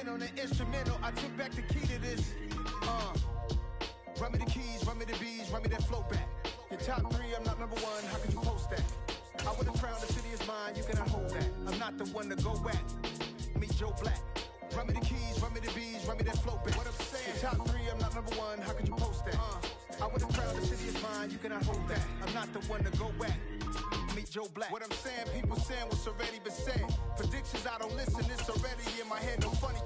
in on an instrumental. I took back the key to this. Run me the keys, run me the bees, run me that flow back. Your top 3, I'm not number 1. How could you post that? I would have crowned the city is mine. You cannot hold that. I'm not the one to go back. Meet Joe Black. Run me the keys, run me the bees, run me that flow back. What I'm saying, top 3, I'm not number 1. How could you post that? I would have crowned the city is mine. You cannot hold that. I'm not the one to go back. Meet Joe Black. What I'm saying, people saying what's already been said. Predictions, I don't listen. It's already in my head. No funny.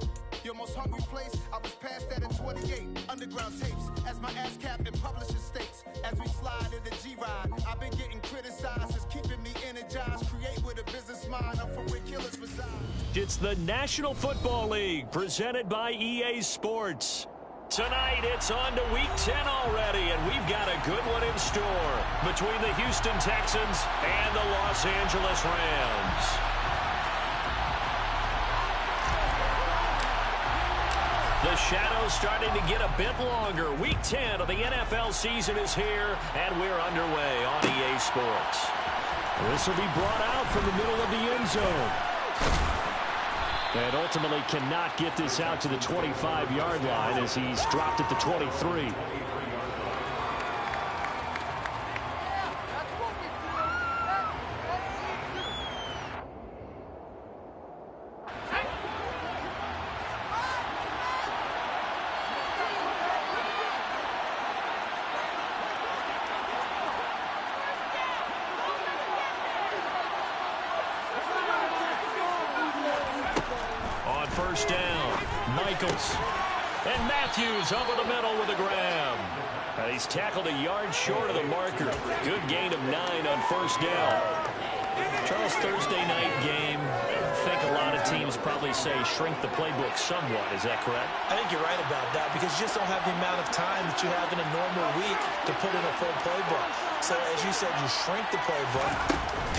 Your most hungry place, I was past that in 28. Underground tapes, as my ass cap in publishing states. As we slide in the G-Ride, I've been getting criticized. It's keeping me energized. Create with a business mind. I'm from where killers reside. It's the National Football League, presented by EA Sports. Tonight, it's on to Week 10 already, and we've got a good one in store between the Houston Texans and the Los Angeles Rams. The shadow's starting to get a bit longer. Week 10 of the NFL season is here, and we're underway on EA Sports. This will be brought out from the middle of the end zone. And ultimately cannot get this out to the 25-yard line as he's dropped at the 23. First down, Michaels. And Matthews over the middle with a grab. He's tackled a yard short of the marker. Good gain of 9 on first down. Charles, Thursday night game, I think a lot of teams probably say shrink the playbook somewhat. Is that correct? I think you're right about that because you just don't have the amount of time that you have in a normal week to put in a full playbook. So as you said, you shrink the playbook,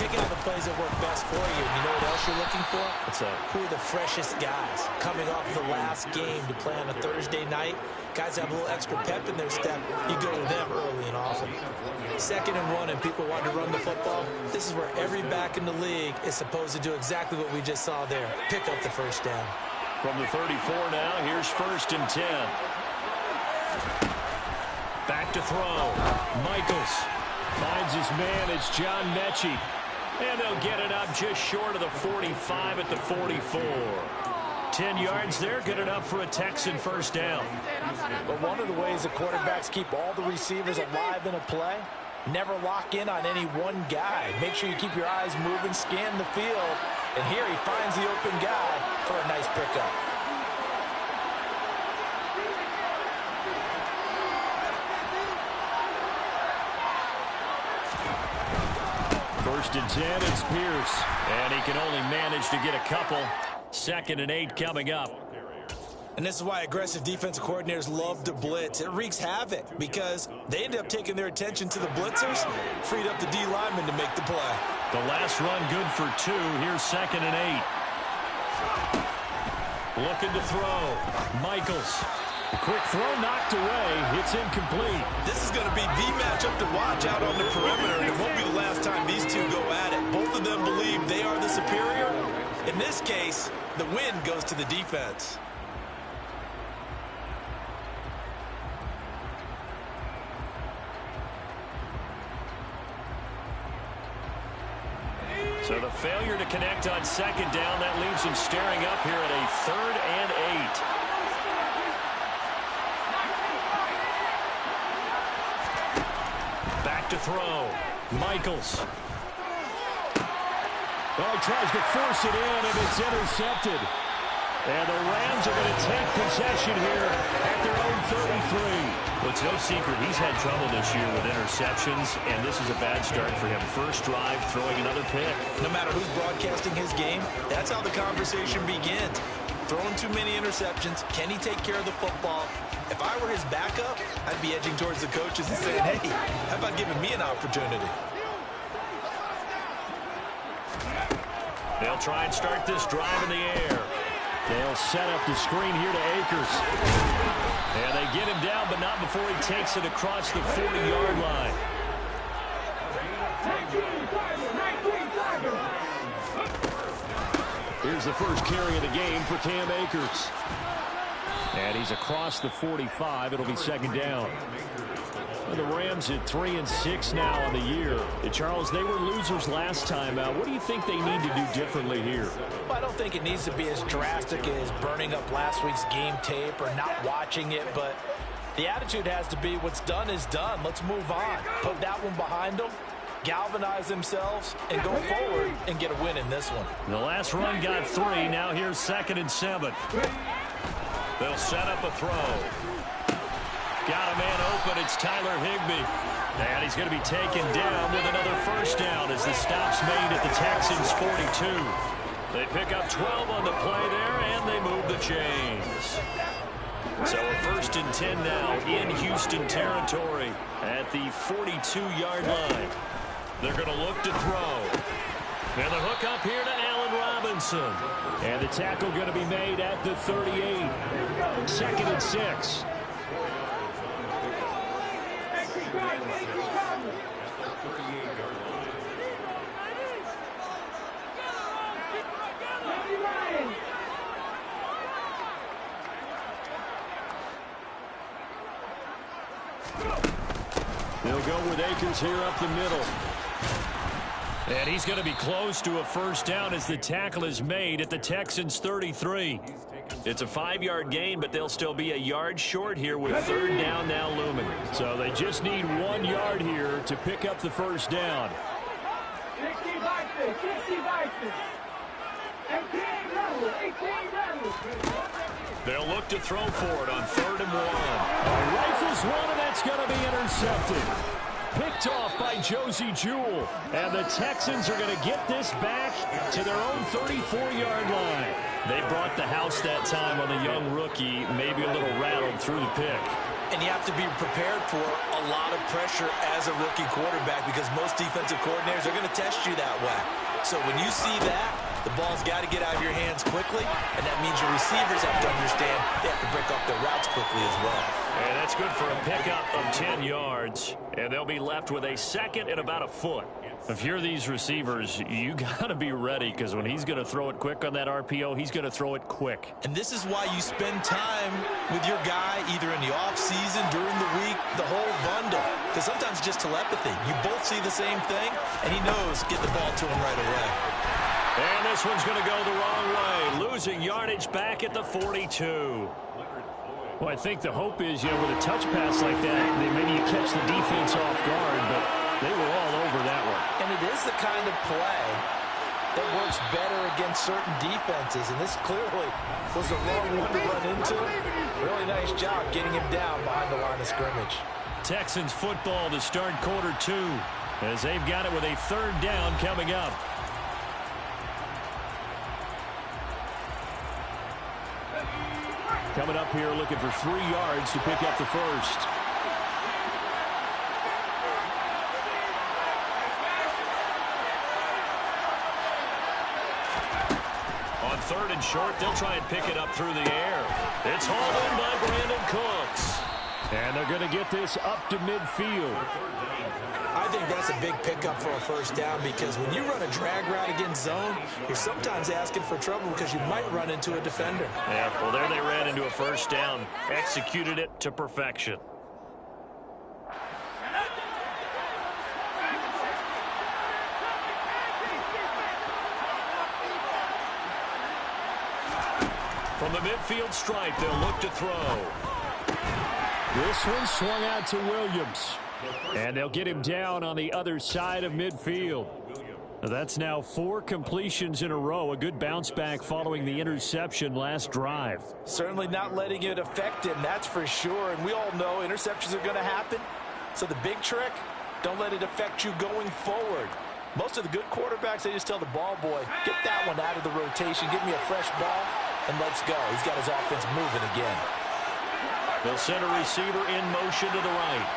picking out the plays that work best for you. You know what else you're looking for? What's that? Who are the freshest guys coming off the last game to play on a Thursday night? Guys have a little extra pep in their step. You go to them early and often. 2nd and 1 and people want to run the football. This is where every back in the league is supposed to do exactly what we just saw there. Pick up the first down. From the 34 now, here's 1st and 10. Back to throw. Michaels finds his man. It's John Mechie. And they'll get it up just short of the 45 at the 44. 10 yards there, good enough for a Texan first down. But one of the ways the quarterbacks keep all the receivers alive in a play, never lock in on any one guy. Make sure you keep your eyes moving, scan the field, and here he finds the open guy for a nice pickup. First and 10, it's Pierce. And he can only manage to get a couple. 2nd and 8 coming up. And this is why aggressive defensive coordinators love to blitz. It wreaks havoc because they end up taking their attention to the blitzers, freed up the D lineman to make the play. The last run good for 2. Here's 2nd and 8. Looking to throw. Michaels. A quick throw knocked away. It's incomplete. This is going to be the matchup to watch out on the perimeter, and it won't be the last time these two go at it. Both of them believe they are the superior. In this case, the win goes to the defense. So the failure to connect on 2nd down, that leaves him staring up here at a 3rd and 8. Back to throw. Michaels. Well, he tries to force it in, and it's intercepted. And the Rams are going to take possession here at their own 33. Well, it's no secret he's had trouble this year with interceptions, and this is a bad start for him. First drive, throwing another pick. No matter who's broadcasting his game, that's how the conversation begins. Throwing too many interceptions, can he take care of the football? If I were his backup, I'd be edging towards the coaches and saying, hey, how about giving me an opportunity? They'll try and start this drive in the air. They'll set up the screen here to Akers. And they get him down, but not before he takes it across the 40-yard line. Here's the first carry of the game for Cam Akers. And he's across the 45. It'll be second down. And the Rams at 3-6 now on the year. Charles, they were losers last time out. What do you think they need to do differently here? Well, I don't think it needs to be as drastic as burning up last week's game tape or not watching it, but the attitude has to be what's done is done. Let's move on. Put that one behind them, galvanize themselves, and go forward and get a win in this one. The last run got 3. Now here's 2nd and 7. They'll set up a throw. Got a man open. It's Tyler Higbee. And he's going to be taken down with another first down as the stop's made at the Texans' 42. They pick up 12 on the play there, and they move the chains. So a 1st and 10 now in Houston territory at the 42-yard line. They're going to look to throw. And the hook up here to Allen Robinson. And the tackle going to be made at the 38. 2nd and 6. They'll go with Akers here up the middle. And he's going to be close to a first down as the tackle is made at the Texans' 33. It's a 5-yard gain, but they'll still be a yard short here with 3rd down now looming. So they just need 1 yard here to pick up the first down. They'll look to throw for it on 3rd and 1. Rifles one, and that's going to be intercepted. Picked off by Josie Jewell. And the Texans are going to get this back to their own 34-yard line. They brought the house that time on the young rookie, maybe a little rattled through the pick. And you have to be prepared for a lot of pressure as a rookie quarterback because most defensive coordinators are going to test you that way. So when you see that, the ball's got to get out of your hands quickly, and that means your receivers have to understand they have to break up their routes quickly as well. And that's good for a pickup of 10 yards, and they'll be left with a 2nd and about a foot. If you're these receivers, you got to be ready because when he's going to throw it quick on that RPO, he's going to throw it quick. And this is why you spend time with your guy either in the offseason, during the week, the whole bundle. Because sometimes it's just telepathy. You both see the same thing, and he knows get the ball to him right away. And this one's going to go the wrong way, losing yardage back at the 42. Well, I think the hope is, with a touch pass like that, maybe you catch the defense off guard, but they were all over that one. And it is the kind of play that works better against certain defenses, and this clearly was the wrong one to run into. Really nice job getting him down behind the line of scrimmage. Texans football to start quarter 2 as they've got it with a 3rd down coming up. Coming up here looking for 3 yards to pick up the first. On 3rd and short, they'll try and pick it up through the air. It's hauled in by Brandon Cooks. And they're going to get this up to midfield. I think that's a big pickup for a first down because when you run a drag route against zone, you're sometimes asking for trouble because you might run into a defender. Yeah, well, there they ran into a first down. Executed it to perfection. From the midfield stripe, they'll look to throw. This one swung out to Williams. And they'll get him down on the other side of midfield. That's now 4 completions in a row. A good bounce back following the interception last drive. Certainly not letting it affect him, that's for sure. And we all know interceptions are going to happen. So the big trick, don't let it affect you going forward. Most of the good quarterbacks, they just tell the ball boy, get that one out of the rotation, give me a fresh ball, and let's go. He's got his offense moving again. They'll send a receiver in motion to the right.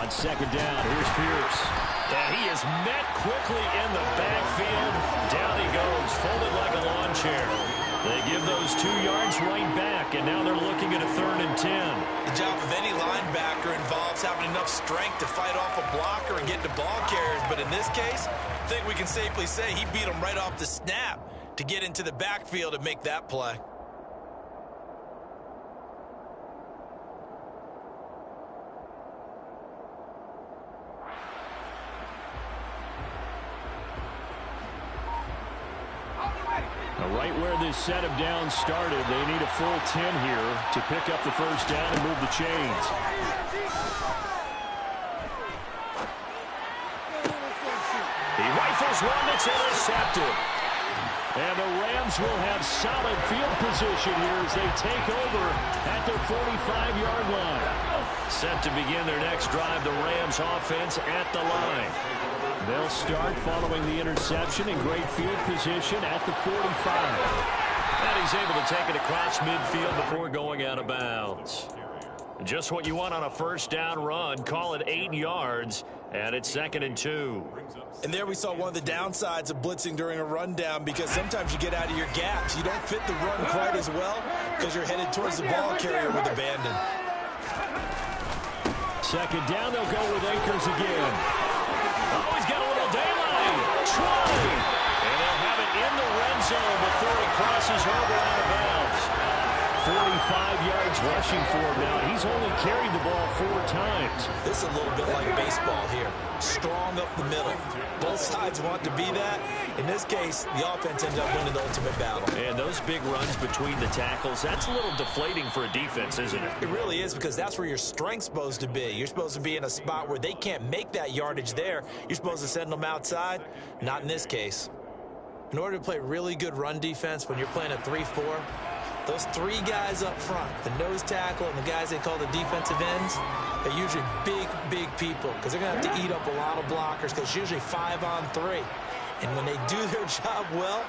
On 2nd down, here's Pierce. And he is met quickly in the backfield. Down he goes, folded like a lawn chair. They give those 2 yards right back, and now they're looking at a 3rd and 10. The job of any linebacker Rams having enough strength to fight off a blocker and get to ball carriers, but in this case, I think we can safely say he beat him right off the snap to get into the backfield and make that play. Right where this set of downs started, they need a full 10 here to pick up the first down and move the chains. He rifles one that's intercepted. And the Rams will have solid field position here as they take over at their 45-yard line. Set to begin their next drive, the Rams offense at the line. They'll start following the interception in great field position at the 45. And he's able to take it across midfield before going out of bounds. Just what you want on a first down run. Call it 8 yards, and it's 2nd and 2. And there we saw one of the downsides of blitzing during a rundown, because sometimes you get out of your gaps. You don't fit the run quite as well because you're headed towards the ball carrier with abandon. 2nd down, they'll go with Akers again. Oh, he's got a little daylight. Trying. And they'll have it in the red zone before it crosses over out of bounds. 45 yards rushing for him now. He's only carried the ball 4 times. This is a little bit like baseball here. Strong up the middle. Both sides want to be that. In this case, the offense ends up winning the ultimate battle. And those big runs between the tackles, that's a little deflating for a defense, isn't it? It really is, because that's where your strength's supposed to be. You're supposed to be in a spot where they can't make that yardage there. You're supposed to send them outside. Not in this case. In order to play really good run defense when you're playing a 3-4, those 3 guys up front, the nose tackle and the guys they call the defensive ends, they're usually big people, because they're going to have to eat up a lot of blockers, because it's usually 5-on-3. And when they do their job well,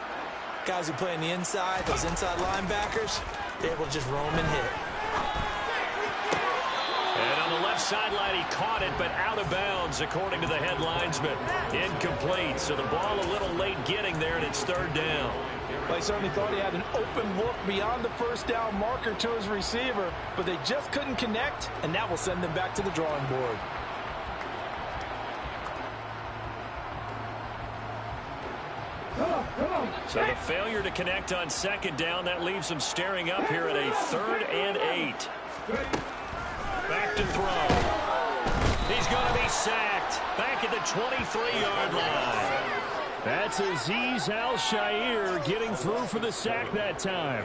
guys who play on the inside, those inside linebackers, they're able to just roam and hit. And on the left sideline, he caught it, but out of bounds, according to the head linesman. Incomplete, so the ball a little late getting there, and it's 3rd down. Well, he certainly thought he had an open look beyond the first down marker to his receiver, but they just couldn't connect, and that will send them back to the drawing board. So the failure to connect on 2nd down, that leaves them staring up here at a 3rd and 8. Back to throw. He's going to be sacked. Back at the 23-yard line. That's Azeez Al-Shaair getting through for the sack that time.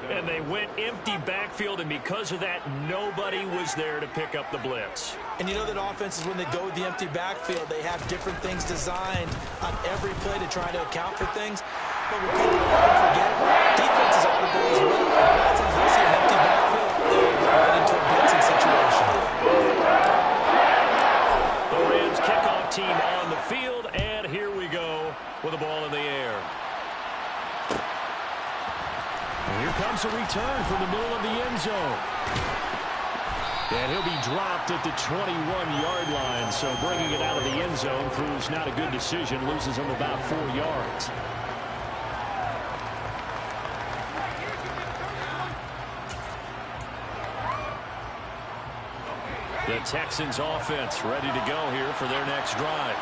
And they went empty backfield, and because of that, nobody was there to pick up the blitz. And you know that offenses, when they go with the empty backfield, they have different things designed on every play to try to account for things. But what people often forget, defenses are the ball as well. A lot of times they'll see an empty backfield, they'll go right into a blitzing situation. The Rams kickoff team on the field, and here we go with the ball in the air. And here comes a return from the middle of the end zone. And he'll be dropped at the 21-yard line, so bringing it out of the end zone proves not a good decision, loses him about 4 yards. The Texans offense ready to go here for their next drive.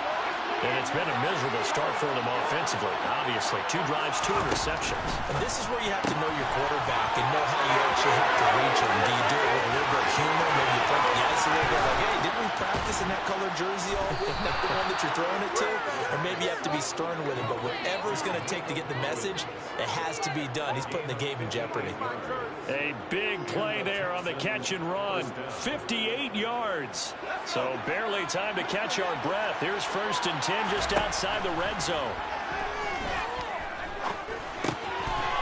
And it's been a miserable start for them offensively. Obviously, 2 drives, 2 interceptions. And this is where you have to know your quarterback and know how you actually have to reach him. Do you do it with a little bit of humor? Maybe you break the ice a little bit, like, hey, didn't we practice in that colored jersey all week? Not the one that you're throwing it to? Or maybe you have to be stern with him. But whatever it's going to take to get the message, it has to be done. He's putting the game in jeopardy. A big play there on the catch and run. 58 yards. So barely time to catch our breath. Here's 1st and 10 just outside the red zone.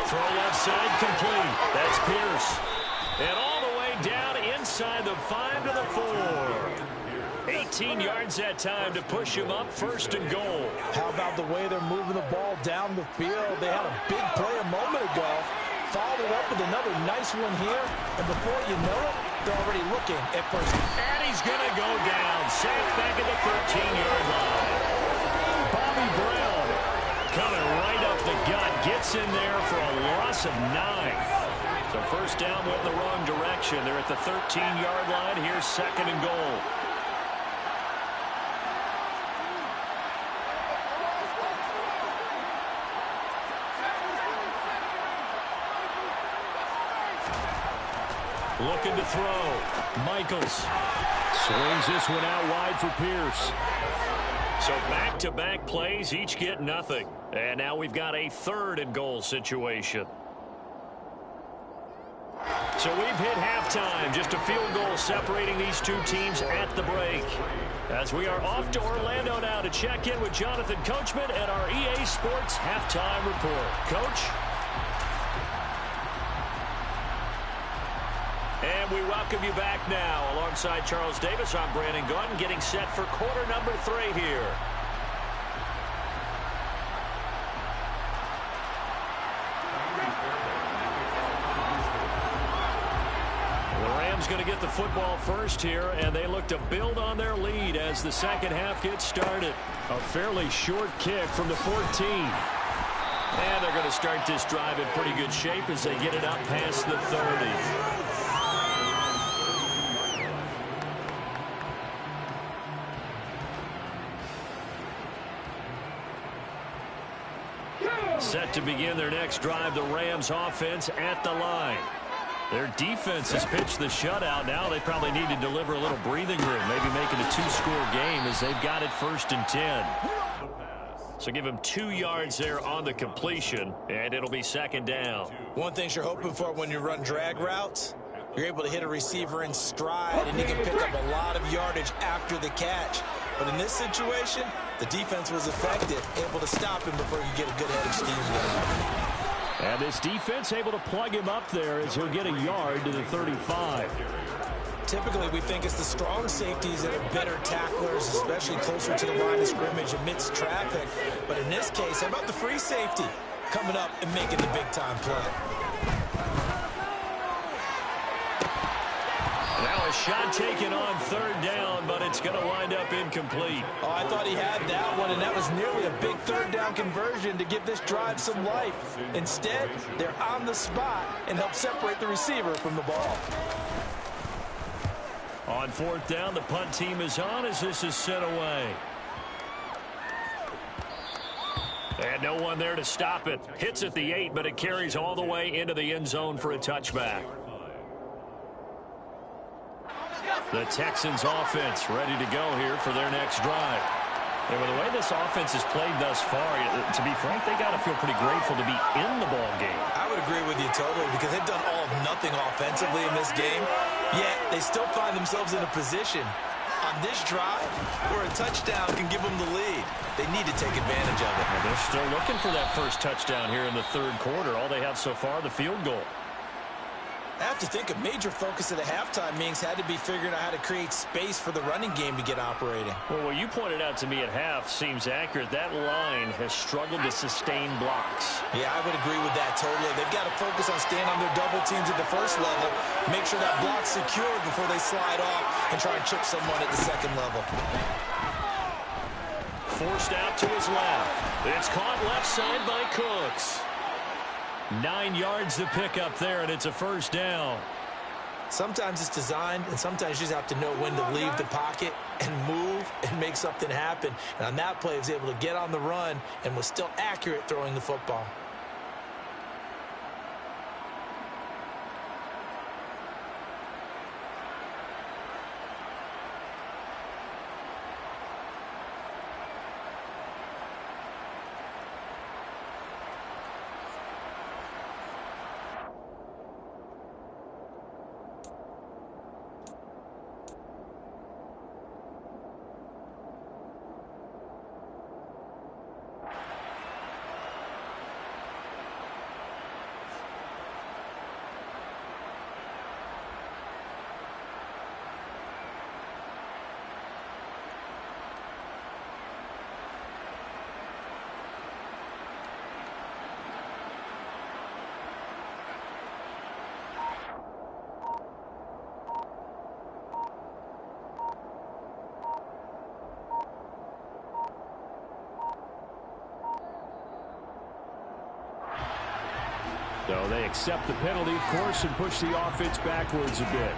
Throw left side complete. That's Pierce. And all the way down inside the 5 to the 4. 18 yards that time to push him up, 1st and goal. How about the way they're moving the ball down the field? They had a big play a moment ago. Followed it up with another nice one here. And before you know it, they're already looking at 1st. And he's going to go down. Sacked back at the 13-yard line. Bobby Brown coming right up the gut. Gets in there for a loss of 9. So first down went in the wrong direction. They're at the 13-yard line. Here's second and goal. Looking to throw. Michaels swings this one out wide for Pierce. So back-to-back plays, each get nothing. And now we've got a third and goal situation. So we've hit halftime. Just a field goal separating these two teams at the break. As we are off to Orlando now to check in with Jonathan Coachman and our EA Sports Halftime Report. Coach? And we welcome you back now. Alongside Charles Davis, I'm Brandon Gaudin, getting set for quarter number 3 here. The Rams going to get the football first here, and they look to build on their lead as the second half gets started. A fairly short kick from the 14. And they're going to start this drive in pretty good shape as they get it up past the 30. Set to begin their next drive, the Rams offense at the line. Their defense has pitched the shutout. Now they probably need to deliver a little breathing room, maybe make it a 2-score game as they've got it 1st and 10. So give them 2 yards there on the completion, and it'll be second down. One thing you're hoping for when you run drag routes, you're able to hit a receiver in stride, and he can pick up a lot of yardage after the catch. But in this situation, the defense was effective, able to stop him before you get a good head of steam going. And this defense able to plug him up there as he'll get a yard to the 35. Typically, we think it's the strong safeties that are better tacklers, especially closer to the line of scrimmage amidst traffic. But in this case, how about the free safety coming up and making the big-time play? Now a shot taken on 3rd down, but it's going to wind up incomplete. Oh, I thought he had that one, and that was nearly a big 3rd down conversion to give this drive some life. Instead, they're on the spot and help separate the receiver from the ball. On 4th down, the punt team is on as this is sent away. And no one there to stop it. Hits at the 8, but it carries all the way into the end zone for a touchback. The Texans offense ready to go here for their next drive. And with the way this offense has played thus far, to be frank, they got to feel pretty grateful to be in the ball game. I would agree with you totally because they've done all of nothing offensively in this game, yet they still find themselves in a position on this drive where a touchdown can give them the lead. They need to take advantage of it. Well, they're still looking for that first touchdown here in the 3rd quarter. All they have so far, the field goal. I have to think a major focus of the halftime meetings had to be figuring out how to create space for the running game to get operating. Well, what you pointed out to me at half seems accurate. That line has struggled to sustain blocks. Yeah, I would agree with that totally. They've got to focus on staying on their double teams at the first level, make sure that block's secured before they slide off and try and chip someone at the second level. Forced out to his left. It's caught left side by Cooks. 9 yards to pick up there, and it's a 1st down. Sometimes it's designed, and sometimes you just have to know when to leave the pocket and move and make something happen. And on that play, he was able to get on the run and was still accurate throwing the football. So they accept the penalty, of course, and push the offense backwards a bit.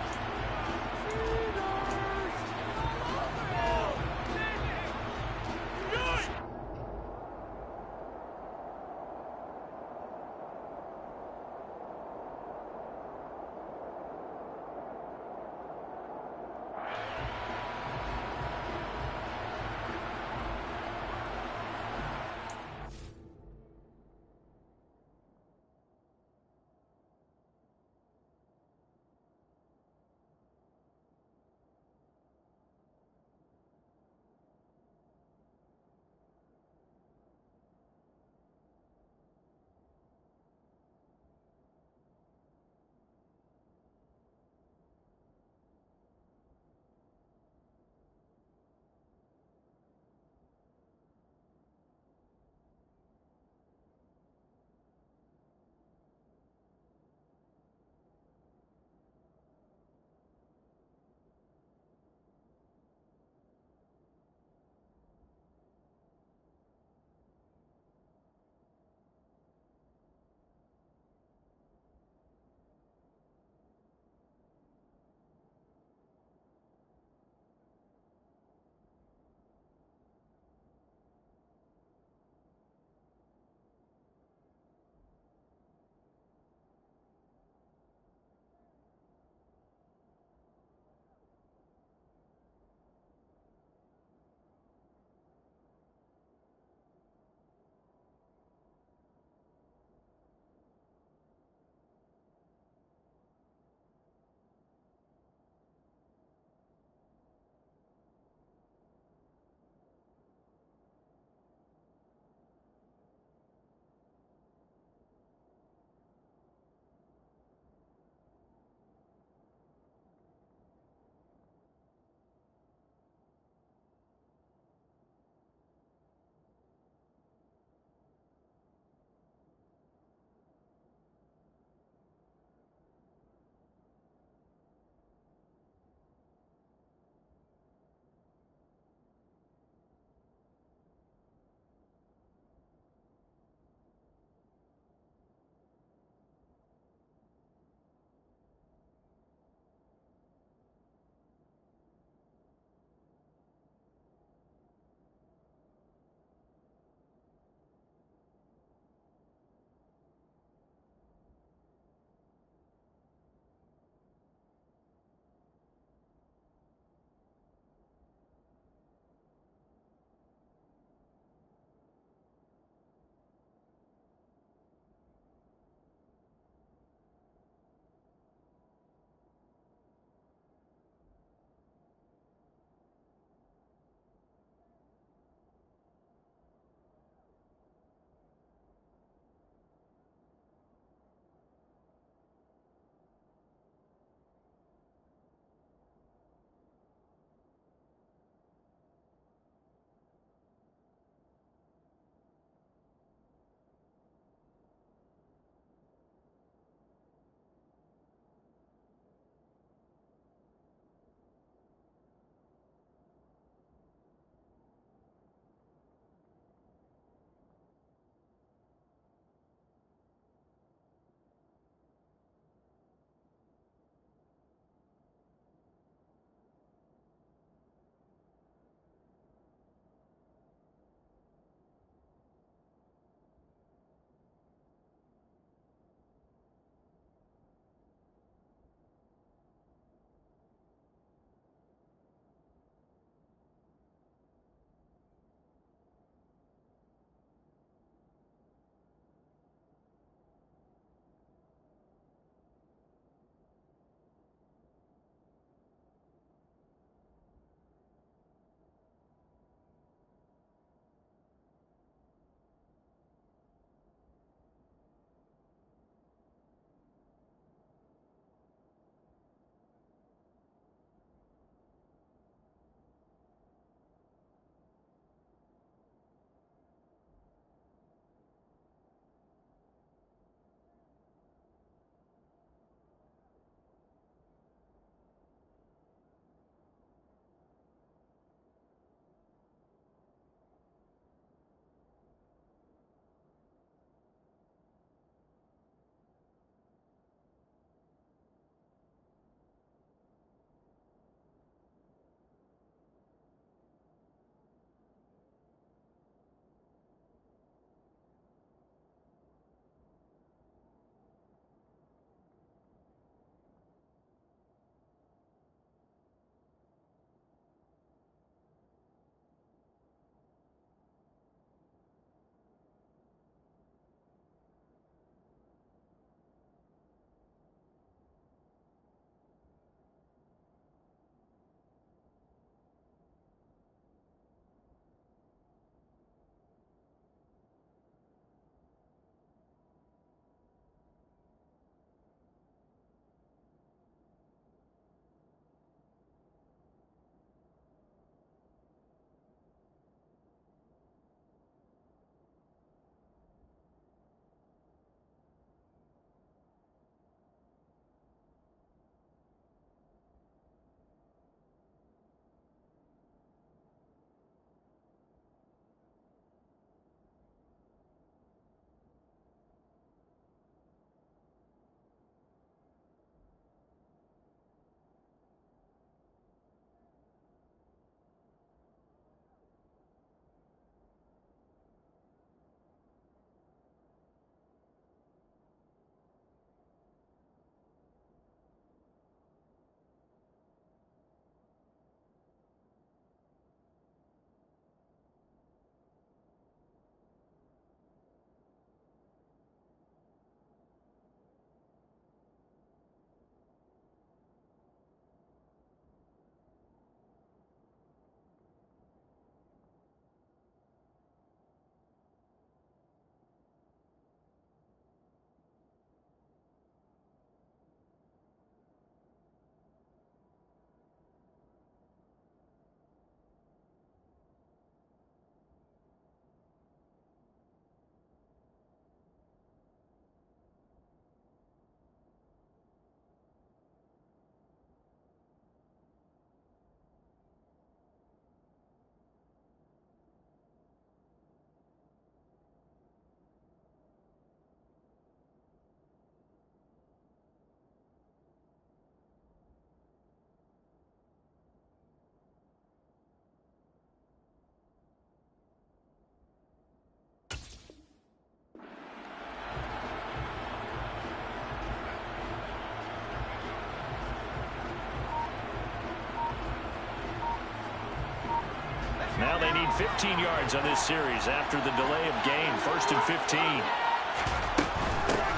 Now they need 15 yards on this series after the delay of game. 1st and 15.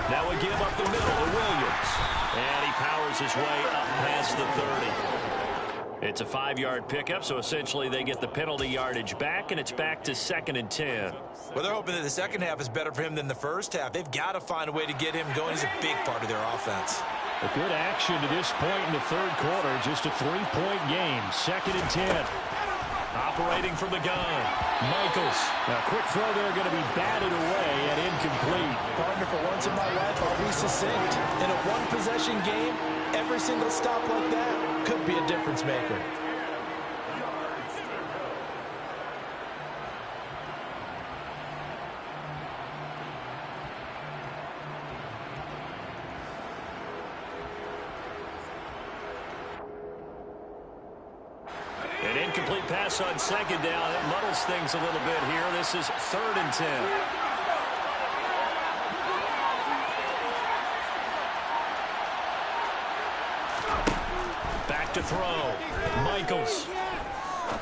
Now we give up the middle to Williams. And he powers his way up past the 30. It's a 5-yard pickup, so essentially they get the penalty yardage back, and it's back to 2nd and 10. Well, they're hoping that the second half is better for him than the first half. They've got to find a way to get him going. He's a big part of their offense. A good action to this point in the third quarter. Just a 3-point game. 2nd and 10. Operating from the gun. Michaels. Now, quick throw there going to be batted away and incomplete. Partner, for once in my life, I'll be succinct. In a one-possession game, every single stop like that could be a difference maker. An incomplete pass on 2nd down. It muddles things a little bit here. This is 3rd and 10. Back to throw. Michaels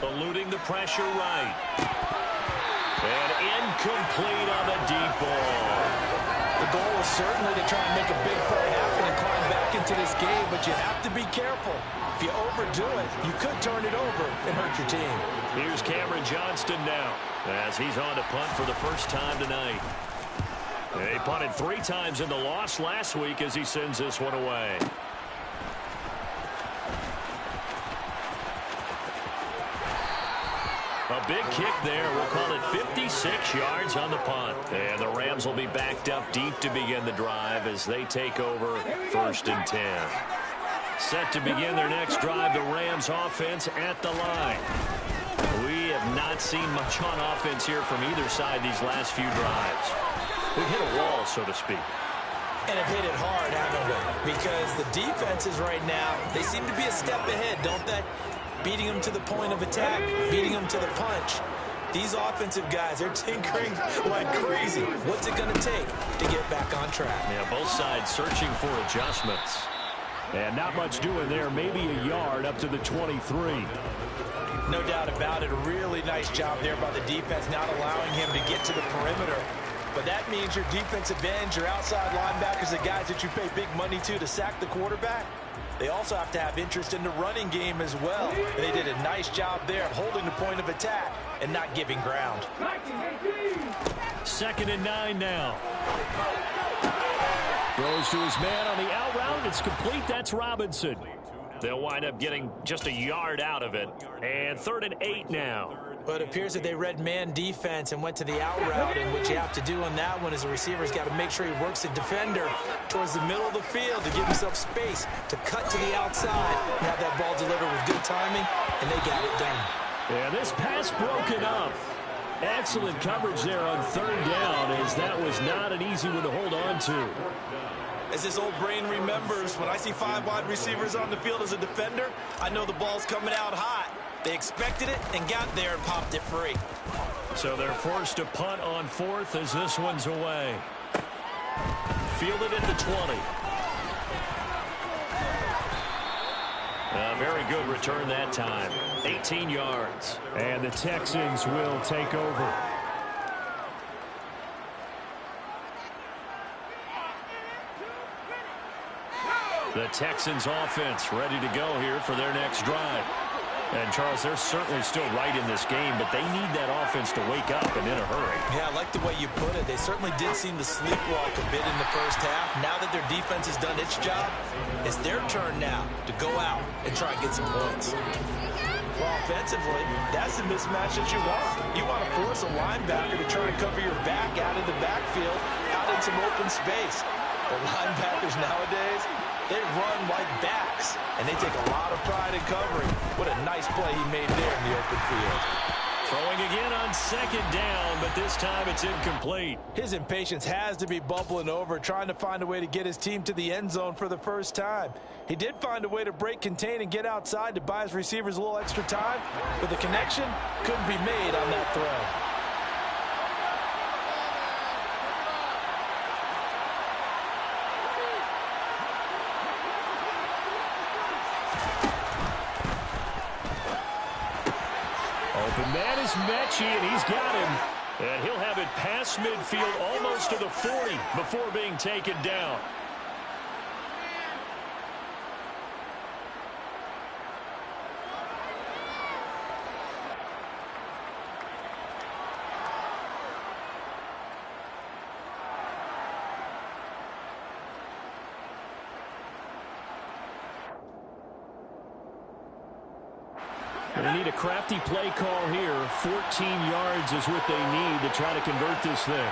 eluding the pressure right. And incomplete on the deep ball. The goal is certainly to try and make a big play happen and climb back into this game, but you have to be careful. If you overdo it, you could turn it over and hurt your team. Here's Cameron Johnston now as he's on to punt for the first time tonight. He punted 3 times in the loss last week as he sends this one away. A big kick there. We'll call it 56 yards on the punt. And the Rams will be backed up deep to begin the drive as they take over 1st and 10. Set to begin their next drive, the Rams offense at the line. We have not seen much on offense here from either side these last few drives. We've hit a wall, so to speak. And have hit it hard, haven't we? Because the defenses right now, they seem to be a step ahead, don't they? Beating them to the point of attack, beating them to the punch. These offensive guys, they're tinkering like crazy. What's it going to take to get back on track? Yeah, both sides searching for adjustments. And not much doing there. Maybe a yard up to the 23. No doubt about it. A really nice job there by the defense, not allowing him to get to the perimeter. But that means your defensive ends, your outside linebackers, the guys that you pay big money to sack the quarterback, they also have to have interest in the running game as well. And they did a nice job there of holding the point of attack and not giving ground. 2nd and 9 now. Throws to his man on the out route. It's complete. That's Robinson. They'll wind up getting just a yard out of it. And 3rd and 8 now. But it appears that they read man defense and went to the out route, and what you have to do on that one is the receiver's got to make sure he works the defender towards the middle of the field to give himself space to cut to the outside and have that ball delivered with good timing, and they got it done. Yeah, this pass broken up. Excellent coverage there on 3rd down, as that was not an easy one to hold on to. As this old brain remembers, when I see 5 wide receivers on the field as a defender, I know the ball's coming out hot. They expected it and got there and popped it free. So they're forced to punt on 4th as this one's away. Fielded at the 20. A very good return that time. 18 yards. And the Texans will take over. The Texans offense ready to go here for their next drive. And, Charles, they're certainly still right in this game, but they need that offense to wake up and in a hurry. Yeah, I like the way you put it. They certainly did seem to sleepwalk a bit in the first half. Now that their defense has done its job, it's their turn now to go out and try and get some points. Well, offensively, that's the mismatch that you want. You want to force a linebacker to try and cover your back out of the backfield, out in some open space. The linebackers nowadays, they run like backs, and they take a lot of pride in covering. What a nice play he made there in the open field. Throwing again on 2nd down, but this time it's incomplete. His impatience has to be bubbling over, trying to find a way to get his team to the end zone for the first time. He did find a way to break, contain, and get outside to buy his receivers a little extra time, but the connection couldn't be made on that throw. Open man is Mechie, and he's got him. And he'll have it past midfield almost to the 40 before being taken down. They need a crafty play call here. 14 yards is what they need to try to convert this thing.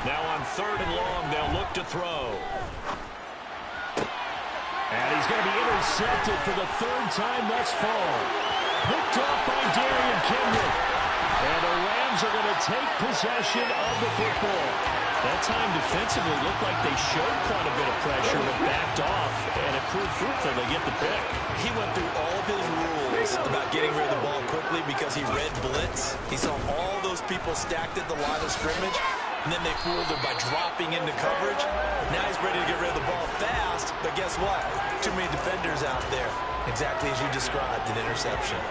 Now on 3rd and long, they'll look to throw. And he's going to be intercepted for the 3rd time thus far. Picked off by Darian Kendrick. And the Rams are going to take possession of the football. That time defensively looked like they showed quite a bit of pressure but backed off, and it proved fruitful. They get the pick. He went through all of his rules about getting rid of the ball quickly because he read blitz. He saw all those people stacked at the line of scrimmage, and then they fooled him by dropping into coverage. Now he's ready to get rid of the ball fast, but guess what? Too many defenders out there. Exactly as you described, an interception.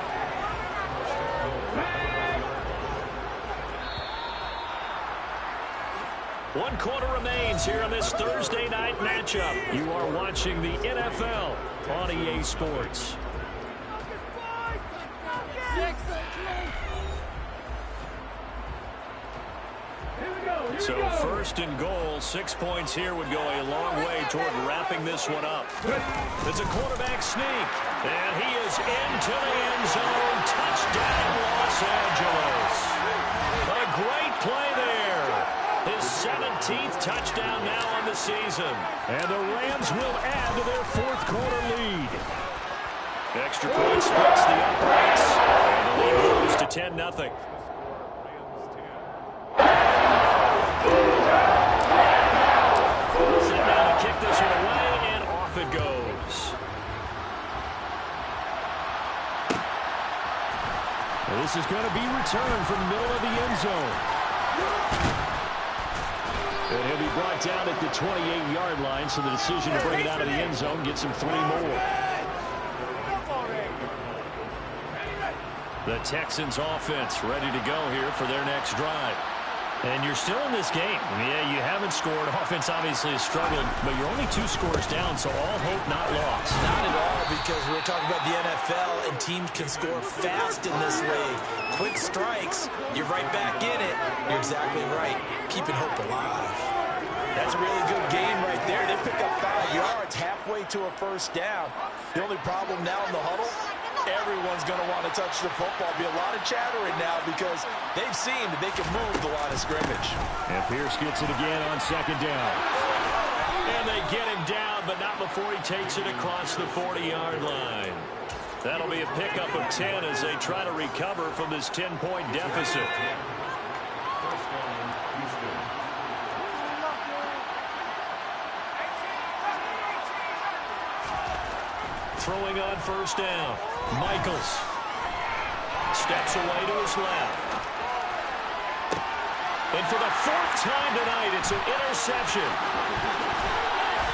One quarter remains here in this Thursday night matchup. You are watching the NFL on EA Sports. So 1st and goal, 6 points here would go a long way toward wrapping this one up. It's a quarterback sneak, and he is into the end zone. Touchdown, Los Angeles. A great play there. His 17th touchdown now on the season. And the Rams will add to their 4th quarter lead. Extra point splits the uprights. And the lead goes to 10-0. Sit down to kick this one away, and off it goes. Well, this is going to be returned from the middle of the end zone. And he'll be brought down at the 28-yard line, so the decision to bring it out of the end zone gets him 3 more. The Texans offense ready to go here for their next drive. And you're still in this game. Yeah, you haven't scored. Offense obviously has struggled, but you're only 2 scores down, so all hope not lost. Not at all, because we're talking about the NFL, and teams can score fast in this league. Quick strikes, you're right back in it. You're exactly right. Keeping hope alive. That's a really good game right there. They pick up 5 yards halfway to a 1st down. The only problem now in the huddle, everyone's going to want to touch the football. Be a lot of chattering now because they've seen that they can move the line of scrimmage. And Pierce gets it again on 2nd down. And they get him down, but not before he takes it across the 40-yard line. That'll be a pickup of 10 as they try to recover from this 10-point deficit. Throwing on 1st down. Michaels steps away to his left. And for the 4th time tonight, it's an interception.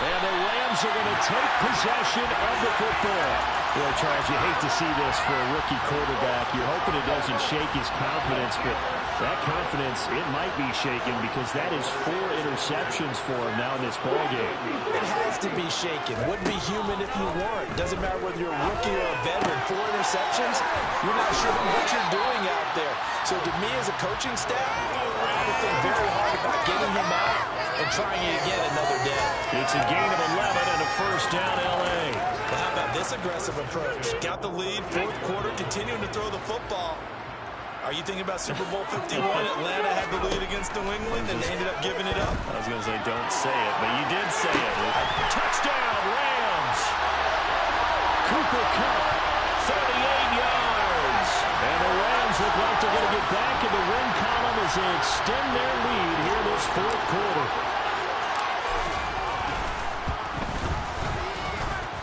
And the Rams are going to take possession of the football. Boy, Charles, you hate to see this for a rookie quarterback. You're hoping it doesn't shake his confidence, but that confidence, it might be shaken because that is 4 interceptions for him now in this ballgame. It has to be shaken. Wouldn't be human if you weren't. Doesn't matter whether you're a rookie or a veteran. 4 interceptions, you're not sure what you're doing out there. So to me as a coaching staff, I would think very hard about getting him out and trying it again another day. It's a gain of 11 and a 1st down L.A. Well, how about this aggressive approach? Got the lead, 4th quarter, continuing to throw the football. Are you thinking about Super Bowl 51? Atlanta had the lead against New England, and they ended up giving it up. I was going to say don't say it, but you did say it. Touchdown, Rams! Cooper Kupp, 38 yards. And the Rams look like they're going to get back in the win column as they extend their lead here this 4th quarter.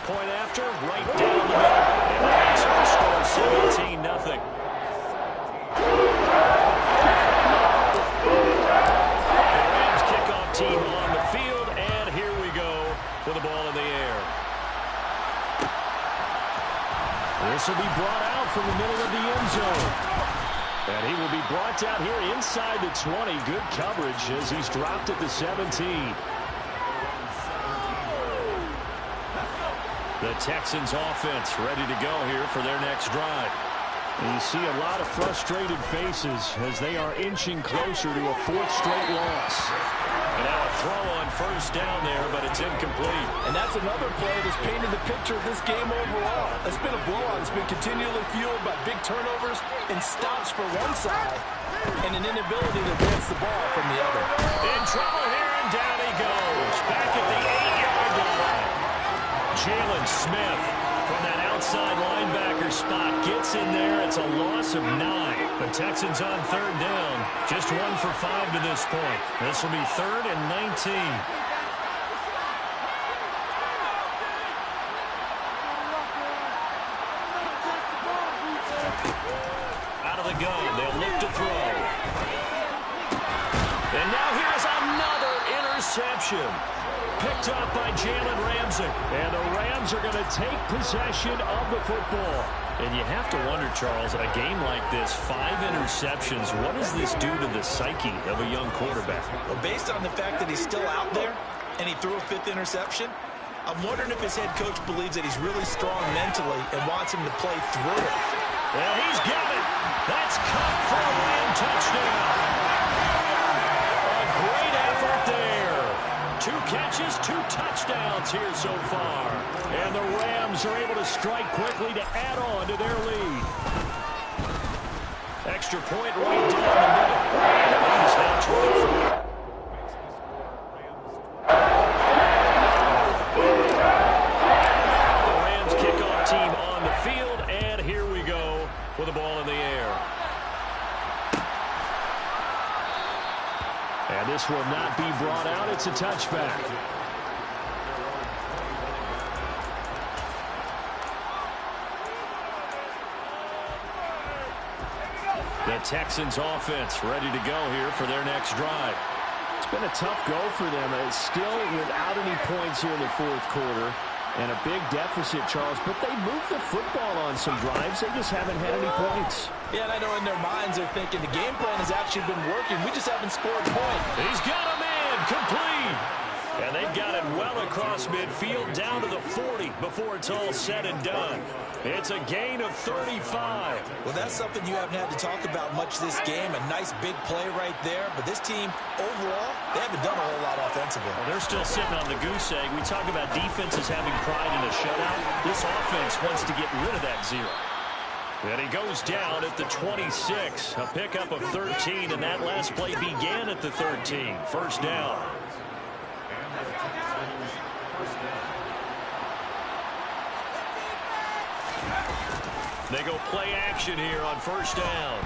Point after, right down the middle. And the Texans score 17-0. The Rams kickoff team on the field, and here we go with the ball in the air. This will be brought out from the middle of the end zone. And he will be brought down here inside the 20. Good coverage as he's dropped at the 17. The Texans offense ready to go here for their next drive. And you see a lot of frustrated faces as they are inching closer to a fourth straight loss. And now a throw on first down there, but it's incomplete. And that's another play that's painted the picture of this game overall. It's been a blowout. It's been continually fueled by big turnovers and stops for one side and an inability to advance the ball from the other. In trouble here, and down he goes. Back at the 8-yard line. Jalen Smith from that outside linebacker spot gets in there. It's a loss of 9. The Texans on third down. Just 1 for 5 to this point. This will be 3rd and 19. Out of the gun. They'll look to throw. And now here's another interception. Picked up by Jalen Ramsey. And the Rams are going to take possession of the football. And you have to wonder, Charles, a game like this, 5 interceptions, what does this do to the psyche of a young quarterback? Well, based on the fact that he's still out there and he threw a 5th interception, I'm wondering if his head coach believes that he's really strong mentally and wants him to play through it. Well, he's got it. That's caught for a Ram touchdown. A great effort there. 2 catches, 2 touchdowns here so far. And the Rams are able to strike quickly to add on to their lead. Extra point right down the middle. The lead is now 24. The Rams kickoff team on the field, and here we go with the ball in the air. And this will not be brought out. It's a touchback. The Texans offense ready to go here for their next drive. It's been a tough go for them. It's still without any points here in the fourth quarter. And a big deficit, Charles, but they moved the football on some drives. They just haven't had any points. Yeah, and I know in their minds they're thinking the game plan has actually been working. We just haven't scored a point. He's got a man complete. And they've got it well across midfield down to the 40 before it's all said and done. It's a gain of 35. Well, that's something you haven't had to talk about much this game. A nice big play right there. But this team, overall, they haven't done a whole lot offensively. Well, they're still sitting on the goose egg. We talk about defenses having pride in a shutout. This offense wants to get rid of that 0. And he goes down at the 26. A pickup of 13, and that last play began at the 13. First down. They go play action here on first down.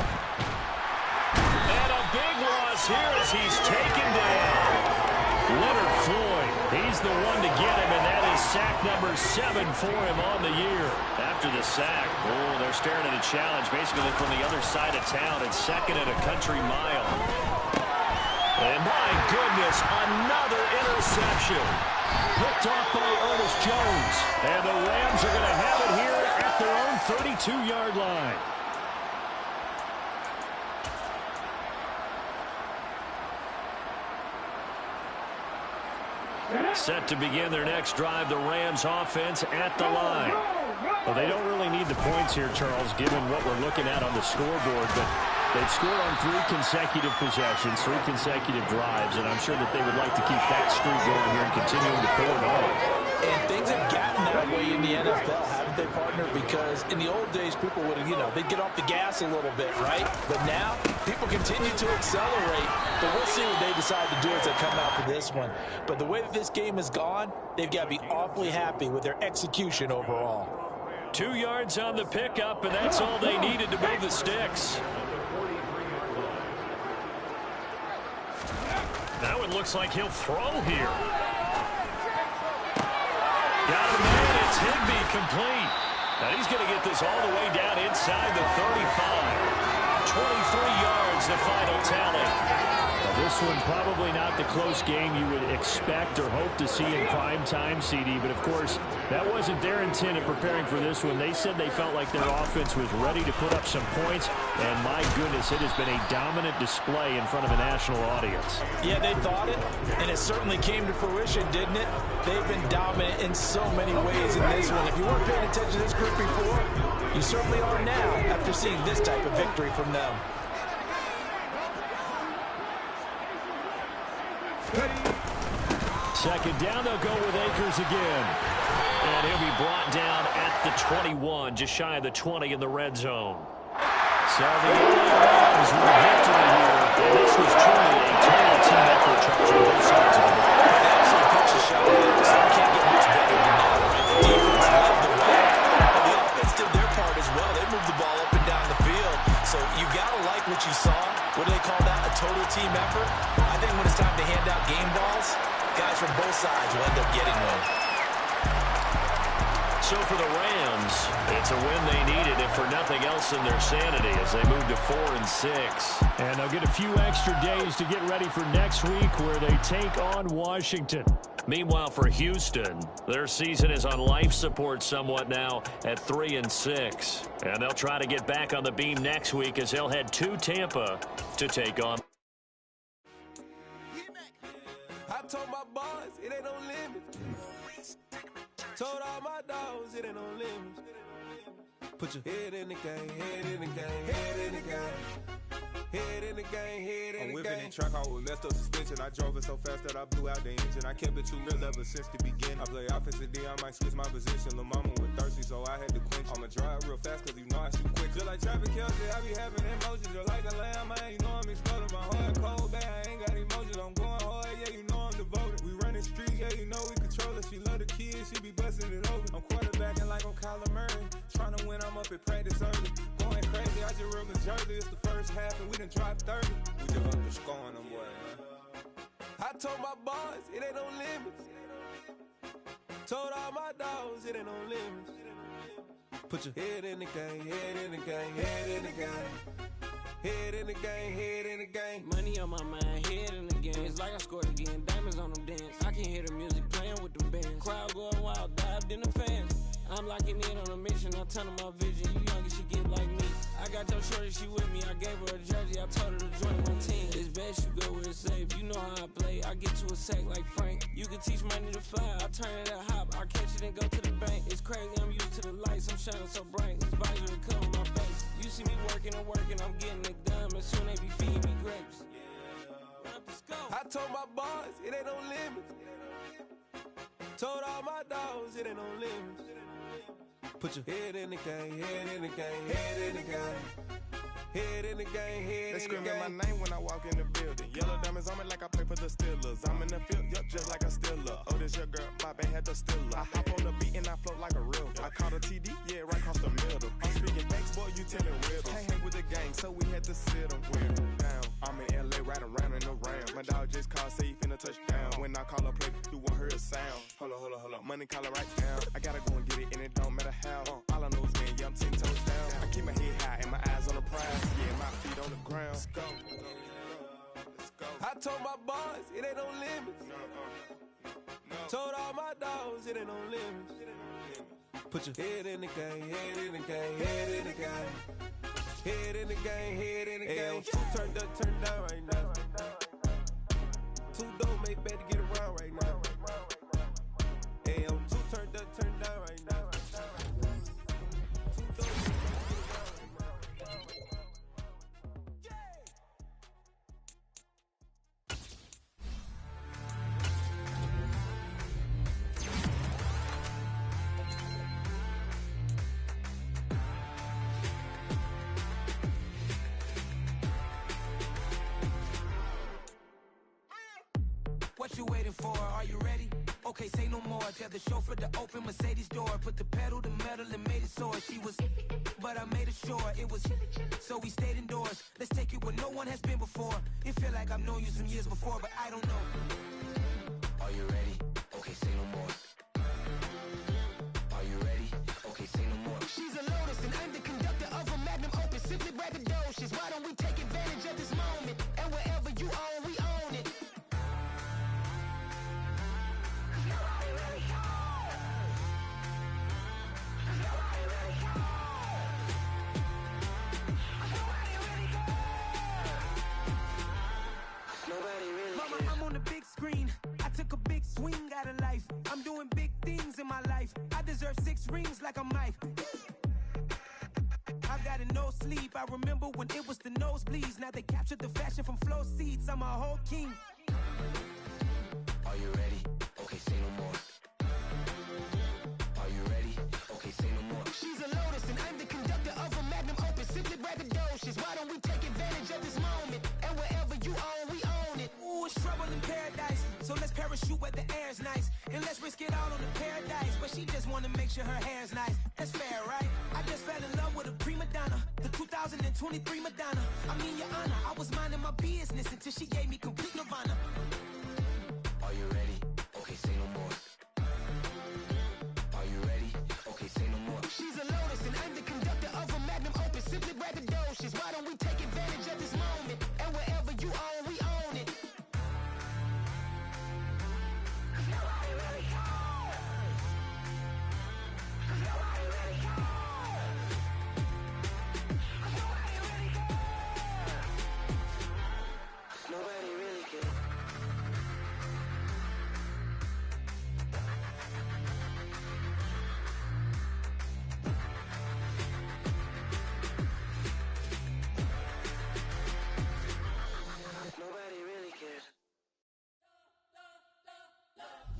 And a big loss here as he's taken down. Leonard Floyd, he's the one to get him, and that is sack number 7 for him on the year. After the sack, they're staring at a challenge basically from the other side of town. It's 2nd and a country mile. And my goodness, another interception. Picked off by Ernest Jones. And the Rams are going to have it here at their own 32-yard line. Set to begin their next drive, the Rams offense at the line. Well, they don't really need the points here, Charles, given what we're looking at on the scoreboard, but they've scored on 3 consecutive possessions, 3 consecutive drives, and I'm sure that they would like to keep that streak going here and continuing to pull it on. And things have gotten that way in the NFL, haven't they, partner? Because in the old days, people would, they'd get off the gas a little bit, right? But now, people continue to accelerate. But we'll see what they decide to do as they come out for this one. But the way that this game has gone, they've got to be awfully happy with their execution overall. 2 yards on the pickup, and that's all they needed to move the sticks. Now it looks like he'll throw here. Got a man, it's Higbee complete. Now he's going to get this all the way down inside the 35. yards, the final tally. This one probably not the close game you would expect or hope to see in prime time, CD. But, of course, that wasn't their intent in preparing for this one. They said they felt like their offense was ready to put up some points. And, my goodness, it has been a dominant display in front of a national audience. Yeah, they thought it, and it certainly came to fruition, didn't it? They've been dominant in so many ways in this one. If you weren't paying attention to this group before, you certainly are now after seeing this type of victory from them. Second down, they'll go with Akers again. And he'll be brought down at the 21, just shy of the 20 in the red zone. So the Rams with a victory here. And this was truly a total team effort, Charles, on both sides of the ball. They absolutely punched a shot at it, so you can't get much better than that. The defense led the way. But the offense did their part as well. They moved the ball up and down the field. So you got to like what you saw. What do they call that? A total team effort? I think when it's time to hand out game balls, guys from both sides will end up getting one. So for the Rams, it's a win they needed, if for nothing else in their sanity, as they move to 4-6. And they'll get a few extra days to get ready for next week, where they take on Washington. Meanwhile, for Houston, their season is on life support somewhat now at 3-6. And they'll try to get back on the beam next week as they'll head to Tampa to take on. I told my boys it ain't no limit. Told all my dogs it ain't no limit. Put your head in the game, head in the game, head in the game. Head in the game, head in the game. I'm whipping in track, I was messed up suspension. I drove it so fast that I blew out the engine. I kept it too real ever since the beginning. I play offensive D, I might switch my position. Lil' mama was thirsty, so I had to quench. I'ma drive real fast, cause you know I shoot quick. Just like Travis Kelce, I be having emotions. Just like a lamb, man, you know I'm exploding. My heart cold, bad, I ain't got emotions. I'm going hard, yeah, you know I'm devoted. We running streets, yeah, you know we control it. She love the kids, she be busting it over. I'm quarterbacking like I'm Kyler Murray. Trying to win, I'm up at practice early. Going crazy, I just real Jersey. It's the first half and we done dropped 30. We just underscoring them, boy, man. I told my boys it ain't no limits. Told all my dogs it ain't no limits. Put your head in the game, head in the game, head in the game. Head in the game, head in the game. Money on my mind, head in the game. It's like I scored again, diamonds on them dance. I can hear the music playing with them bands. Crowd going wild, dived in the fans. I'm locking in on a mission, I'm telling my vision. You younger, she get like me. I got your shorty, she with me. I gave her a jersey, I told her to join my team. It's best you go where it's safe. You know how I play, I get to a sack like Frank. You can teach money to fly, I turn it a hop. I catch it and go to the bank. It's crazy, I'm used to the lights, I'm shining so bright. This visor will cover my face. You see me working and working, I'm getting it done. And soon they be feeding me grapes. I told my boys it ain't no limits. Told all my dogs it ain't no limits. Put your head in the game, head in the game, head in the game. Head in the game, head in the game. They screaming my name when I walk in the building. Yellow diamonds on me like I play for the Steelers. I'm in the field, yup, just like a Steeler. Oh, this your girl, my band had the Steeler. I hop on the beat and I float like a real. I caught a TD, yeah, right across the middle. I'm speaking facts, boy, you telling riddles. Can't hang with the gang, so we had to sit them down. I'm in LA, riding around in the Rams. My dog just called, say he finna touch down. When I call a play, you won't hear a sound. Hold up, money call it right now. I gotta go and get it, and it don't matter how. All I know is man, yeah, I'm 10 toes down. I keep my head high and my eyes on the prize. Yeah, my feet on the ground. Let's go. Let's go. I told my boys it ain't no limits. No. Told all my dogs it ain't no limits. Put your head in the game, head in the game, head in the game. Head in the game, head in the game. Turned up, turned down right now. Too dope, make bad to get around right now. Hey, I'm too turned up, turned down right now. Too dope, make bad to get around right now. What you waiting for? Are you ready? Okay, say no more. Tell the chauffeur to open Mercedes door. Put the pedal to metal and made it soar. She was, but I made it sure it was. So we stayed indoors. Let's take it where no one has been before. It feel like I've known you some years before, but I don't know. Are you ready? Okay, say no more. Are you ready? Okay, say no more. She's a Lotus and I'm the conductor of a Magnum Opus. Simply braggadocious. Why don't things in my life. I deserve 6 rings like I'm Mike. I've got no sleep. I remember when it was the nosebleeds. Now they captured the fashion from flow seats. I'm a whole king. Are you ready? Okay, say no more. Are you ready? Okay, say no more. She's a lotus and I'm the conductor of a magnum opus. Simply braggadocious. Why don't we take advantage of this moment? And wherever you own, we own it. Ooh, it's trouble in paradise. So let's parachute where the air's nice. And let's risk it all on the paradise. But she just wanna make sure her hair's nice. That's fair, right? I just fell in love with a prima donna. The 2023 Madonna. I mean, your honor, I was minding my business until she gave me complete nirvana. Are you ready? Okay, say no more. Are you ready? Okay, say no more. She's a lotus and I'm the conductor of a magnum opus. Simply braggadocious. Why don't we take advantage of this moment? And wherever you own, we own it. Nobody really cares. Nobody really cares. Nobody really cares. Nobody really cares. Nobody really cares.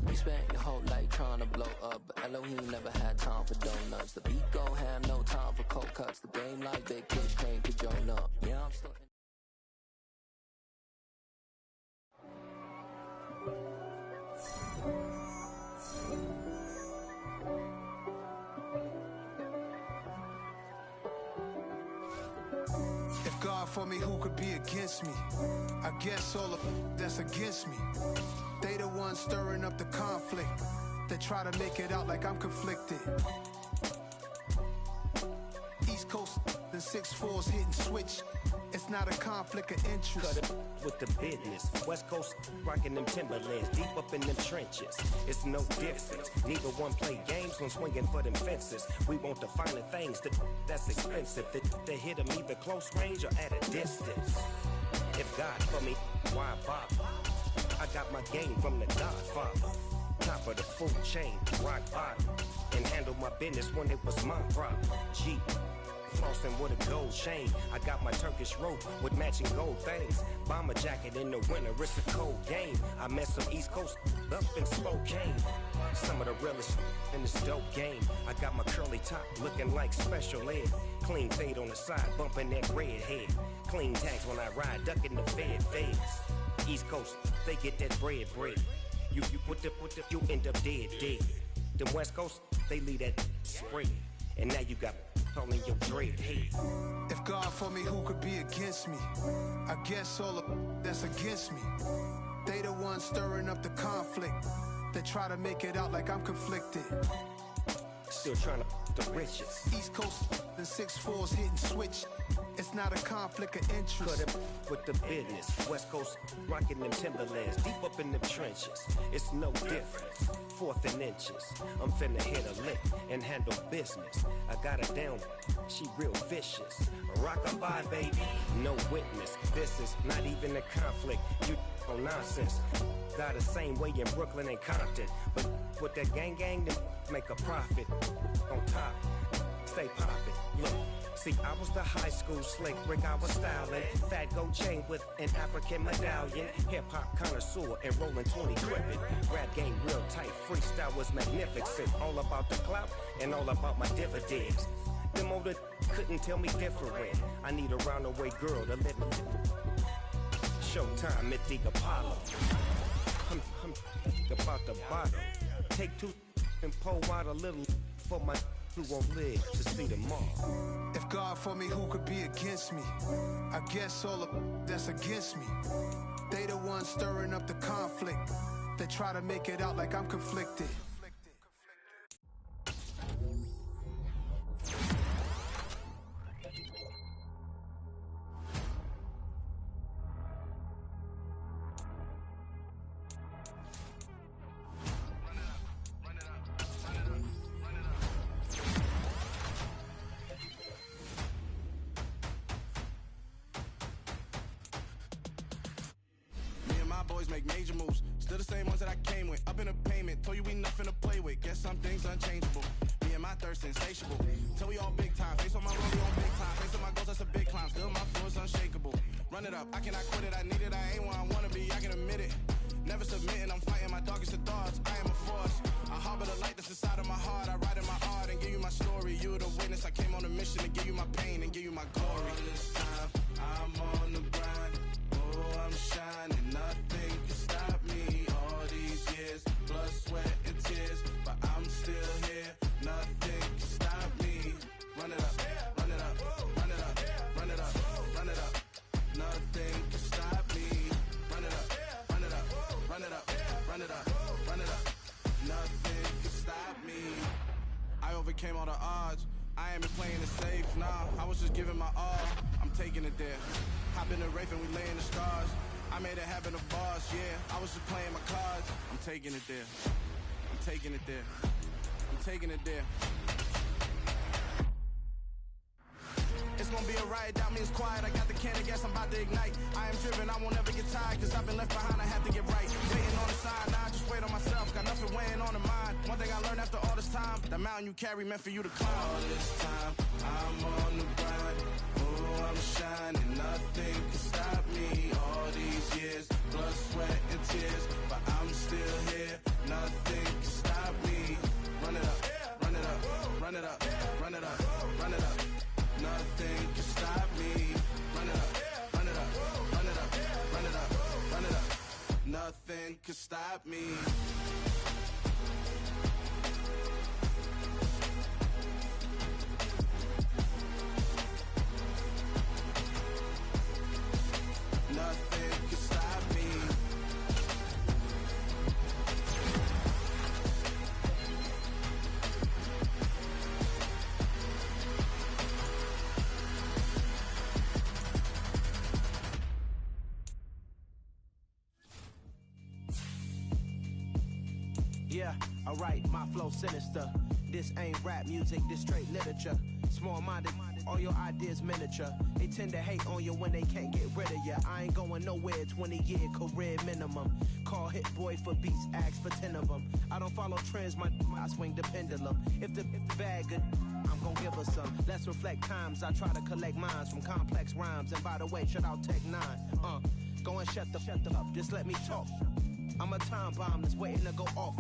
We spent your whole life trying to blow up, but Elohim never had time for donuts. The beat gon' have no time for cold cuts. The game like big kids paying to join up. Yeah, I'm still If God for me, who could be against me? I guess all of that's against me. They the ones stirring up the conflict. They try to make it out like I'm conflicted. East Coast, the 6'4's hitting switch. It's not a conflict of interest. Cut it with the business. West Coast rocking them Timberlands, deep up in them trenches. It's no difference. Neither one play games when swinging for them fences. We want the finer things that's expensive. They hit them either close range or at a distance. If God for me, why bother? I got my game from the Godfather. Top of the food chain, rock bottom. And handle my business when it was my problem. G. Flossing with a gold chain. I got my Turkish rope with matching gold things. Bomber jacket in the winter, it's a cold game. I met some East Coast up in Spokane. Some of the realest in this dope game. I got my curly top looking like special ed. Clean fade on the side, bumping that red head. Clean tags when I ride, ducking the feds. East Coast, they get that bread. You you end up dead. Them West Coast, they leave that spread. And now you got all in your dread head. If God for me, who could be against me? I guess all of that's against me. They the ones stirring up the conflict. They try to make it out like I'm conflicted. Still trying to the riches. East Coast, the 6'4's hitting switch. It's not a conflict of interest. Cut it with the business. West Coast rocking them Timberlands, deep up in them trenches. It's no difference. 4th and inches. I'm finna hit a lick and handle business. I got her down, she real vicious. Rockabye, baby, no witness. This is not even a conflict. You on nonsense. Got the same way in Brooklyn and Compton. But with that gang, then make a profit. On top, stay poppin'. Look. See, I was the high school slick Rick, I was styling. Fat gold chain with an African medallion. Hip-hop connoisseur and rolling 20 gripping. Rap game real tight, freestyle was magnificent. All about the clout and all about my dividends. Them older couldn't tell me different. I need a roundaway girl to let me. Showtime at the Apollo. I'm about the bottle. Take 2 and pour out a little for my who won't live to see tomorrow. If God for me, who could be against me? I guess all of that's against me. They the ones stirring up the conflict. They try to make it out like I'm conflicted. Make major moves, Still the same ones that I came with. Up in a payment, told you we nothing to play with. Guess some things unchangeable. Me and my thirst insatiable. Till we all big time. Face on my road, we on big time. Face on my goals, that's a big climb. Still my flow is unshakable. Run it up, I cannot quit it. I need it, I ain't where I wanna be. I can admit it. Never submitting, I'm fighting my darkest of thoughts. I am a force. I harbor the light that's inside of my heart. I write in my art and give you my story. You the witness. I came on a mission to give you my pain and give you my glory. All this time, I'm on the grind. Oh, I'm shining. Nothing can stop me. All these years, blood, sweat, and tears. But I'm still here. Nothing can stop me. Run it up, run it up, run it up, run it up, run it up. Nothing can stop me. Run it up, run it up, run it up, run it up, run it up. Nothing can stop me. I overcame all the odds. I ain't been playing it safe, nah. I was just giving my all. I'm taking it there. Hop in the Wraith and we lay in the stars. I made it happen to boss, yeah. I was just playing my cards. I'm taking it there. I'm taking it there. I'm taking it there. It's gonna be a riot, doubt me it's quiet. I got the can of gas, I'm about to ignite. I am driven, I won't ever get tired. Cause I've been left behind, I have to get right. Waiting on the side, now I just wait on myself. Got nothing weighing on the mind. One thing I learned after all this time, the mountain you carry meant for you to climb. All this time, I'm on the grind. Oh, I'm shining, nothing can stop me. All these years, blood, sweat, and tears. But I'm still here, nothing can stop me. Run it up, run it up, run it up, run it up, run it up. Nothing can stop me. Run it up, run it up, run it up, run it up, run it up. Nothing can stop me. Nothing can stop me. Yeah, alright, my flow sinister. This ain't rap music, this straight literature. Small-minded, all your ideas miniature. They tend to hate on you when they can't get rid of you. I ain't going nowhere, 20-year career minimum. Call Hit Boy for beats, ask for 10 of them. I don't follow trends, I swing the pendulum. If the bag good, I'm gon' give her some. Let's reflect times, I try to collect minds from complex rhymes. And by the way, shout out Tech 9. Go and shut the up, just let me talk. I'm a time bomb that's waiting to go off.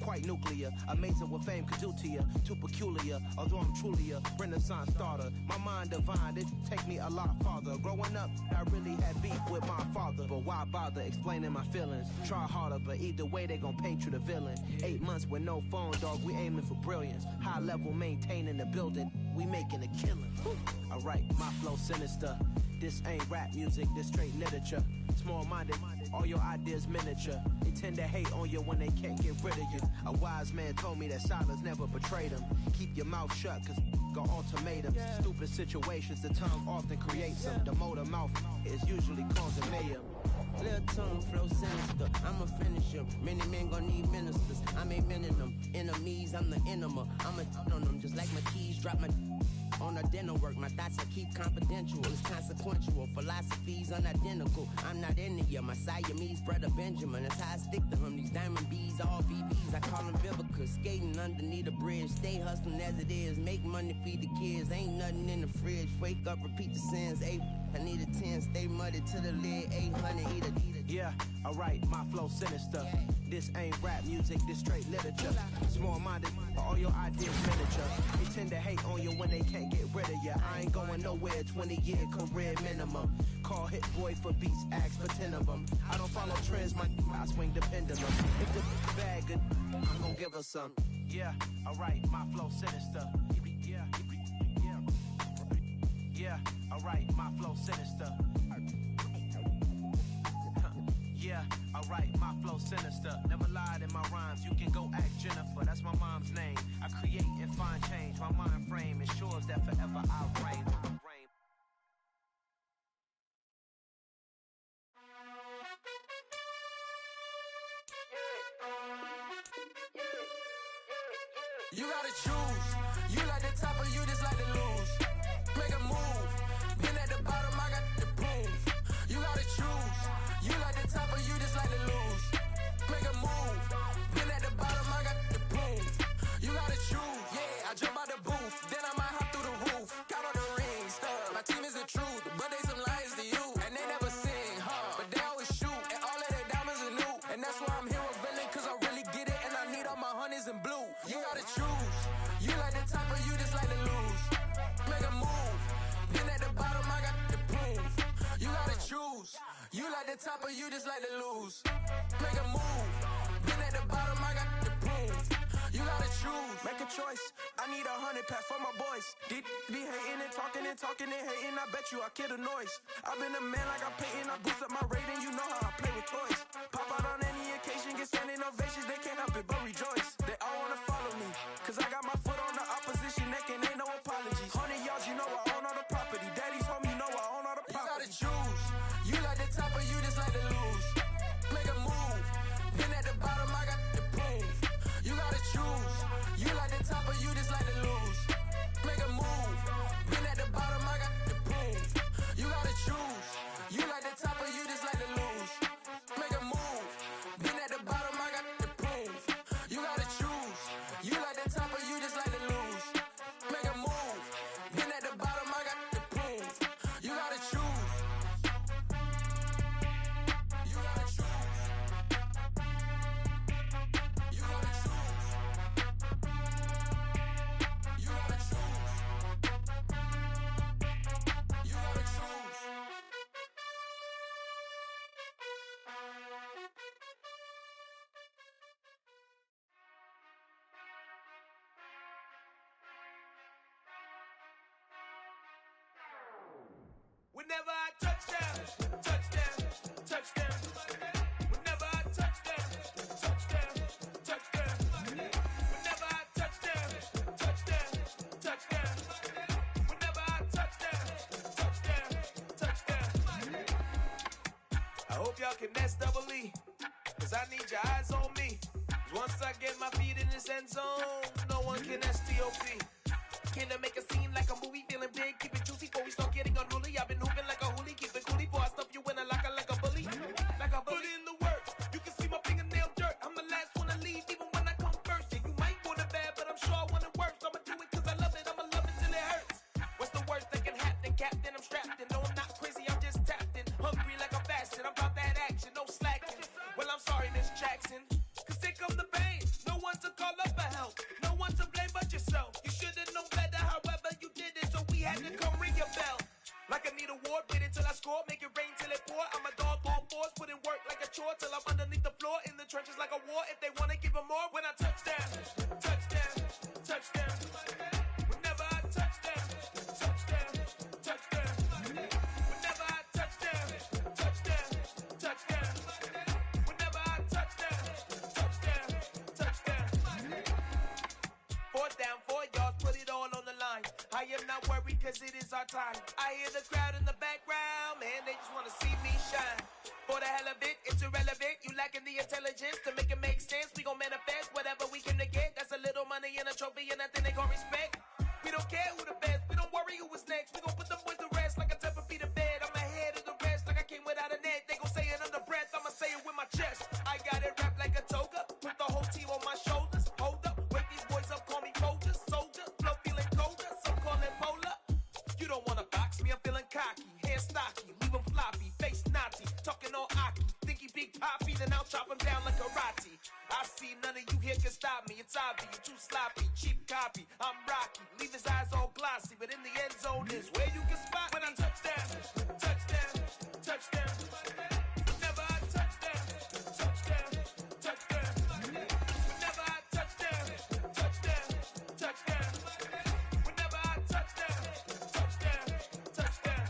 Quite nuclear, amazing what fame could do to you. Too peculiar, although I'm truly a Renaissance starter. My mind divine, it take me a lot farther. Growing up, I really had beef with my father. But why bother explaining my feelings? Try harder, but either way they gon' paint you the villain. 8 months with no phone, dog, we aiming for brilliance. High level maintaining the building, we making a killing. Alright, my flow sinister. This ain't rap music, this straight literature. Small-minded, all your ideas miniature. They tend to hate on you when they can't get rid of you. A wise man told me that silence never betrayed him. Keep your mouth shut, cause got ultimatums. Stupid situations, the tongue often creates them. The motor mouth is usually causing mayhem. Little tongue flow sinister, I'm a finisher. Many men gon' need ministers, I'm a minute them. Enemies, I'm the enema. I'm a on them, just like my keys, drop my on a dinner work. My thoughts I keep confidential, it's consequential. Philosophies unidentical, I'm not into you. My Siamese brother Benjamin, that's how I stick to him. These diamond bees, all BBs, I call them Vivica. Skating underneath a bridge, stay hustling as it is. Make money, feed the kids, ain't nothing in the fridge. Wake up, repeat the sins, I need a 10, stay muddy to the lid, 800, eat a. Yeah, alright, my flow sinister. This ain't rap music, this straight literature. Small-minded, all your ideas miniature. They tend to hate on you when they can't get rid of you. I ain't going nowhere, 20-year career minimum. Call Hit Boy for beats, ask for 10 of them. I don't follow trends, I swing the pendulum. If the bag good, I'm gon' give her some. Yeah, alright, my flow sinister. Yeah, alright, my flow sinister. Yeah, alright, my flow sinister. Never lied in my rhymes, you can go ask Jennifer, that's my mom's name. I create and find change, my mind frame ensures that forever I reign. You gotta choose, you like the top or you just like to lose. Make a move, been at the bottom, I got the proof. You gotta choose, you like the top or you just like to lose. and blue. You gotta choose. You like the top or you just like to lose. Make a move. Been at the bottom, I got to prove. You gotta choose. You like the top or you just like to lose. Make a move. Been at the bottom, I got to prove. You gotta choose. Make a choice. I need 100 pack for my boys. Be hating and talking and hating. I bet you I kill the noise. I've been a man like I'm Peyton. I boost up my rating. You know how I play with toys. Pop out on any occasion, get standing ovations. They can't help it but rejoice. They all wanna follow me, cause I got my foot on the opposition neck and ain't no apologies. 100 yards, you know I own all the property. Daddy's home, you know I own all the property. You gotta choose. You like the top or you just like to lose. Make a move. Been at the bottom, I got to prove. You gotta choose. You like the top or you just like to lose. Make a move. Been at the bottom, I got to prove. You gotta choose. You like the top or you just like to lose. Make a move. Been at the bottom, I got to prove. You gotta choose. You like the top or you just like to lose. Make a move. Been at the bottom, I got to prove. You gotta choose. You gotta choose. You gotta choose. You gotta choose. You gotta choose. Whenever I touchdown, touchdown, touchdown. Whenever I touchdown, touchdown, touchdown. Whenever I touchdown, touchdown, touchdown. Whenever I touchdown, touchdown, touchdown. I hope y'all can nest double E, cause I need your eyes on me. 'Cause once I get my feet in this end zone, no one can STOP. Can I make a scene like a movie, feeling big, keep it juicy before we start getting unruly. I've been hooping like a hoolie, keep it coolie before I stuff you in a locker like a bully. Like a bully. Put in the work, you can see my fingernail dirt. I'm the last one to leave, even when I come first. Yeah, you might want it bad, but I'm sure I want it worse. I'ma do it cause I love it, I'ma love it till it hurts. What's the worst that can happen, Captain? I'm strapped in, no I'm not crazy, I'm just tapped in. Hungry like I'm fasting, I'm about that action, no slacking. Well, I'm sorry, Miss Jackson, cause here come the pain. No one to call up for help, no one to blame but yourself. You should've known better, however you did it, so we had to come ring your bell. Like I need a ward, wait until I score, make it rain till it pour. I'm a dog on force, put in work like a chore till I'm underneath the floor, in the trenches like a war. If they wanna give them more, when I touchdown, touchdown, touchdown. Whenever I touchdown, touchdown, touchdown. Whenever I touchdown, touchdown, touchdown. Whenever I touchdown, touchdown, touchdown. 4th down, 4 yards, put it all on the line. I am not worried cause it is our time. I hear the crowd in the background, man, they just wanna see me shine. For the hell of it, it's irrelevant. You lacking the intelligence to make it make sense. We gon' manifest whatever we came to get. That's a little money and a trophy and nothing they gon' respect. We don't care who the best, we don't worry who is next. We gon' put them boys to rest like a temper feet of bed. I'm ahead of the rest like I came without a net. They gon' say it under breath, I'ma say it with my chest. I got it wrapped like a toga, put the whole team on my shoulders. Hold up, wake these boys up, call me Folger, soldier. Flow feeling colder, some call it polar. You don't wanna box me, I'm feeling cocky. Hair stocky, leave him floppy, face naughty. Talking all aki, think he big poppy, then I'll chop him down like karate. I see none of you here can stop me. It's obvious, you too sloppy, cheap copy. I'm Rocky, leave his eyes all glossy, but in the end zone is where you can spot when I touchdown, touchdown, touchdown. Whenever I touchdown, touchdown, touchdown. Whenever I touchdown, touchdown, touchdown. Whenever I touchdown, touchdown, touchdown.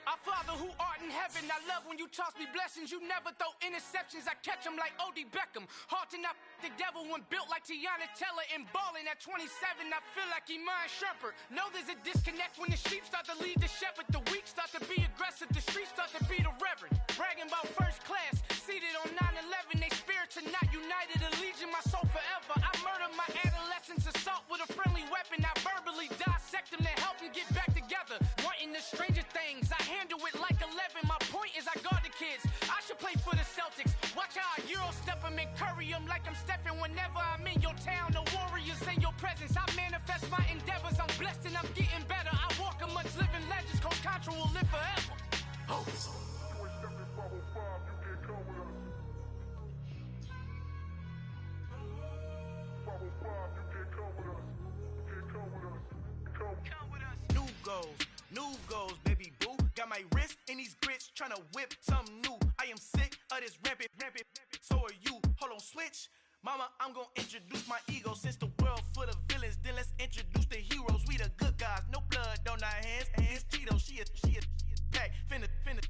Our Father who art in heaven, I love when you toss me blessings. You never throw interceptions, I catch them like O.D. Beckham. Hard to not the devil when built like Tiana Teller and balling at 27. I feel like Iman Shumpert. Know there's a disconnect when the sheep start to lead the shepherd. The weak start to be aggressive, the streets start to be the reverend. Bragging about first class, seated on 9/11. They spirits are not united, a legion, my soul forever. I murder my adolescence, assault with a friendly weapon. I verbally dissect them to help them get back together. Wanting the stranger things, I handle it like 11. My point is I guard the kids. I should play for the Celtics. Watch how I Euro step them and curry them like I'm stepping. Whenever I'm in your town, the Warriors in your presence. presence. I manifest my endeavors. I'm blessed and I'm getting better. I walk amongst living legends. Coach Contra will live forever. Oh. New goals, baby boo. Got my wrist in these grits, tryna whip something new. I am sick of this rampant. So are you. Hold on, switch. Mama, I'm gonna introduce my ego. Since the world full of villains, then let's introduce the heroes. We the good guys, no blood on our hands. Hands Tito, she a back. Finna,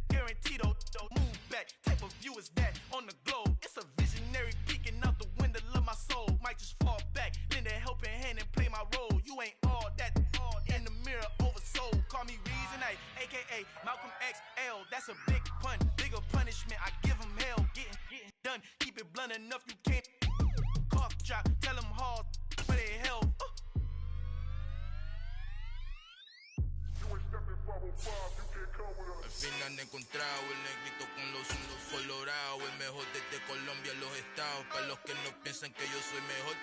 guaranteed though. Move back. Type of view is that on the globe? It's a visionary peeking out the window of my soul. Might just fall back, lend a helping hand and play my role. You ain't all that in the mirror oversold. Call me Reason A, aka Malcolm XL. That's a big pun, bigger punishment. I give him hell, getting done. Keep it blunt enough, you can't cough drop. Tell them hard for their health. Al fin han encontrado el negrito con los colorados, el mejor desde Colombia, los estados. Para los que no piensan que yo soy mejor,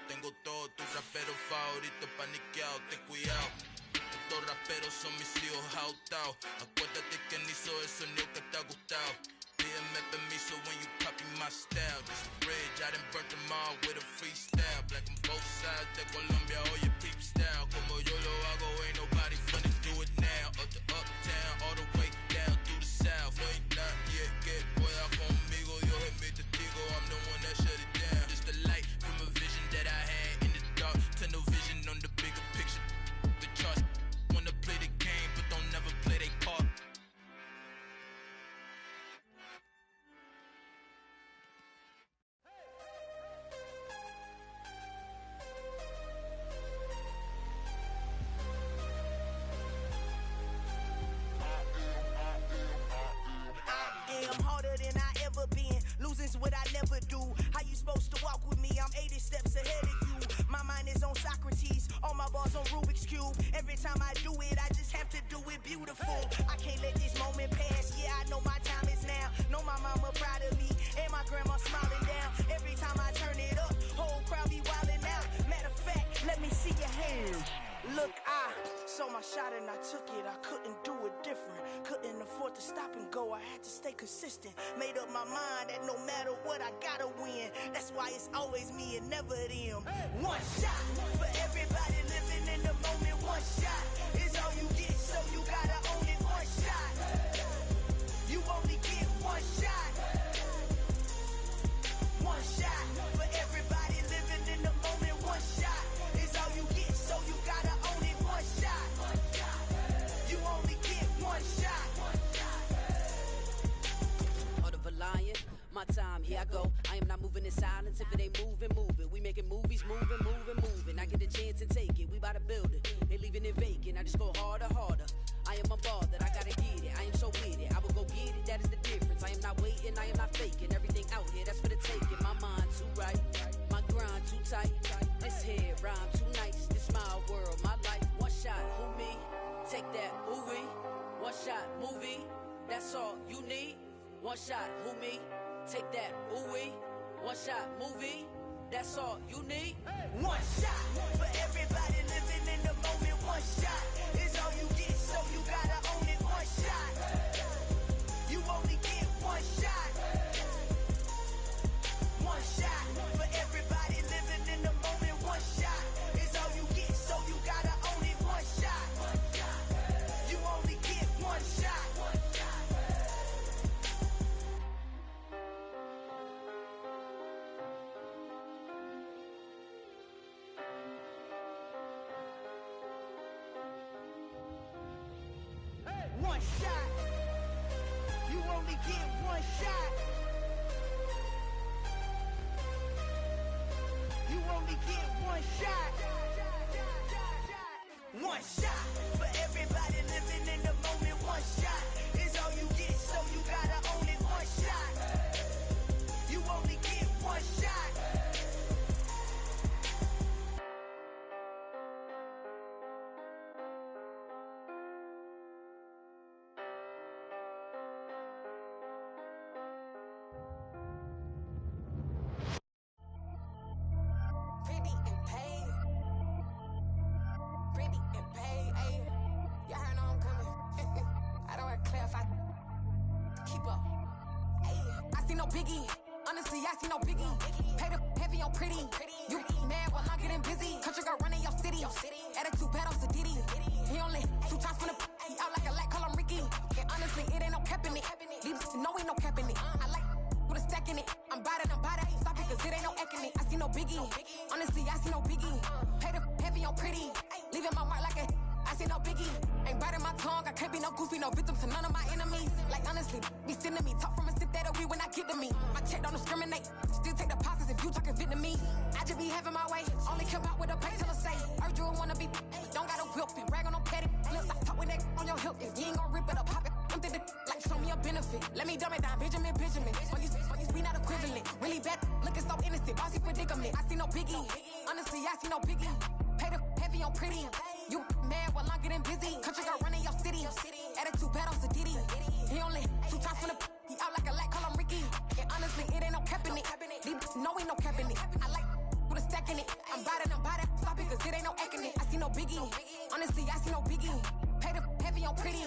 tengo todo, tus raperos favoritos paniqueados, ten cuidado. Estos raperos son mis hijos jautados. Acuérdate que ni hizo el sonido que te ha gustado. Pídeme permiso when you copy my style. This bridge, I done burnt them all with a freestyle. Black on both sides de Colombia, oye peep style. Como yo lo hago, ain't nobody funny do it now. Up to uptown, all the way down through the south. No hay nadie que pueda conmigo, Dios es mi testigo. I'm the one that shut it down. Just the light from a vision that I had in the dark. Tunnel vision on the bigger picture. The charts wanna play the game, but don't never play their part. Losing's what I never do. How you supposed to walk with me? I'm 80 steps ahead of you. My mind is on Socrates, all my bars on Rubik's Cube. Every time I do it, I just have to do it beautiful. I can't let this moment pass. Yeah, I know my time is now. Know my mama proud of me, and my grandma smiling down. Every time I turn it up, whole crowd be wildin' out. Matter of fact, let me see your hands. Look, I saw my shot and I took it. I couldn't do it different. Couldn't afford to stop and go. I had to stay consistent. Made up my mind that no matter what, I gotta win. That's why it's always me and never them. One shot for everybody living in the moment. One shot is all you get, so you gotta own it. One shot. You only get one shot. One shot for everybody living in the moment. One shot is all you get, so you gotta own it. One shot. You only get one shot. Heart of a lion, my time, here I go. I am not moving in silence. If it ain't moving, move it. We making movies, moving. I get a chance and take it. We bout to build it. They leaving it vacant. I just go harder. I am a ball that I gotta get it. I am so with it. I will go get it. That is the difference. I am not waiting. I am not faking. Everything out here, that's for the taking. My mind too right. My grind too tight. This head rhyme too nice. This my world, my life. One shot, who me? Take that, ooh we. One shot, movie. That's all you need. One shot, who me? Take that, ooh we. One shot, movie. That's all you need. One shot for everybody living in the moment. One shot is all you get, so you gotta own it. One shot. You only get one shot. One shot for everybody living in the moment. One shot is all you get, so you gotta own it. One shot. You only get one shot. One shot. You only get one shot. You only get one shot. One shot for everybody living in the moment. One shot is all you get, so you gotta own it. One shot. You only get one shot. Pretty and pain. biggie. Honestly, I see no biggie. Pay the heavy on pretty. You mad while I'm getting busy. Country girl running your city. Attitude bad on Diddy. He only 2 times from the he out like a light, call him Ricky. And honestly, it ain't no cap in it. Leave no ain't no cap in it. I like with a stack in it. I'm bad. Stop it, cause it ain't no eck in it. I see no biggie. Honestly, I see no biggie. Pay the heavy on pretty. Leaving my mark like a I see no biggie. Ain't biting my tongue. I can't be no goofy, no victim to none of my enemies. Like honestly, be sending me talk from a sip that'll be when I get to me. My check don't discriminate. Still take deposits if you talking Vietnamese. I just be having my way. Only come out with a pay till I say. Urge you wanna be. Don't got a whip and rag on no petty. Look, I talk with that on your hip. If you ain't gon' rip it or pop it, I'm the like show me a benefit. Let me dumb it down, Benjamin. For you be not equivalent. Really bad, looking so innocent. Bossy predicament. I see no biggie. Honestly, I see no biggie. Pay the heavy on pretty. You mad while I'm getting busy. Country girl running your city. Attitude bad on Diddy. He only 2 times from the he out like a light, call him Ricky. And honestly, it ain't no cap in it. No ain't no cap in it. I like with a stack in it. I'm bad. Stop it, cause it ain't no eck in it. I see no biggie. Honestly, I see no biggie. Pay the heavy on pretty.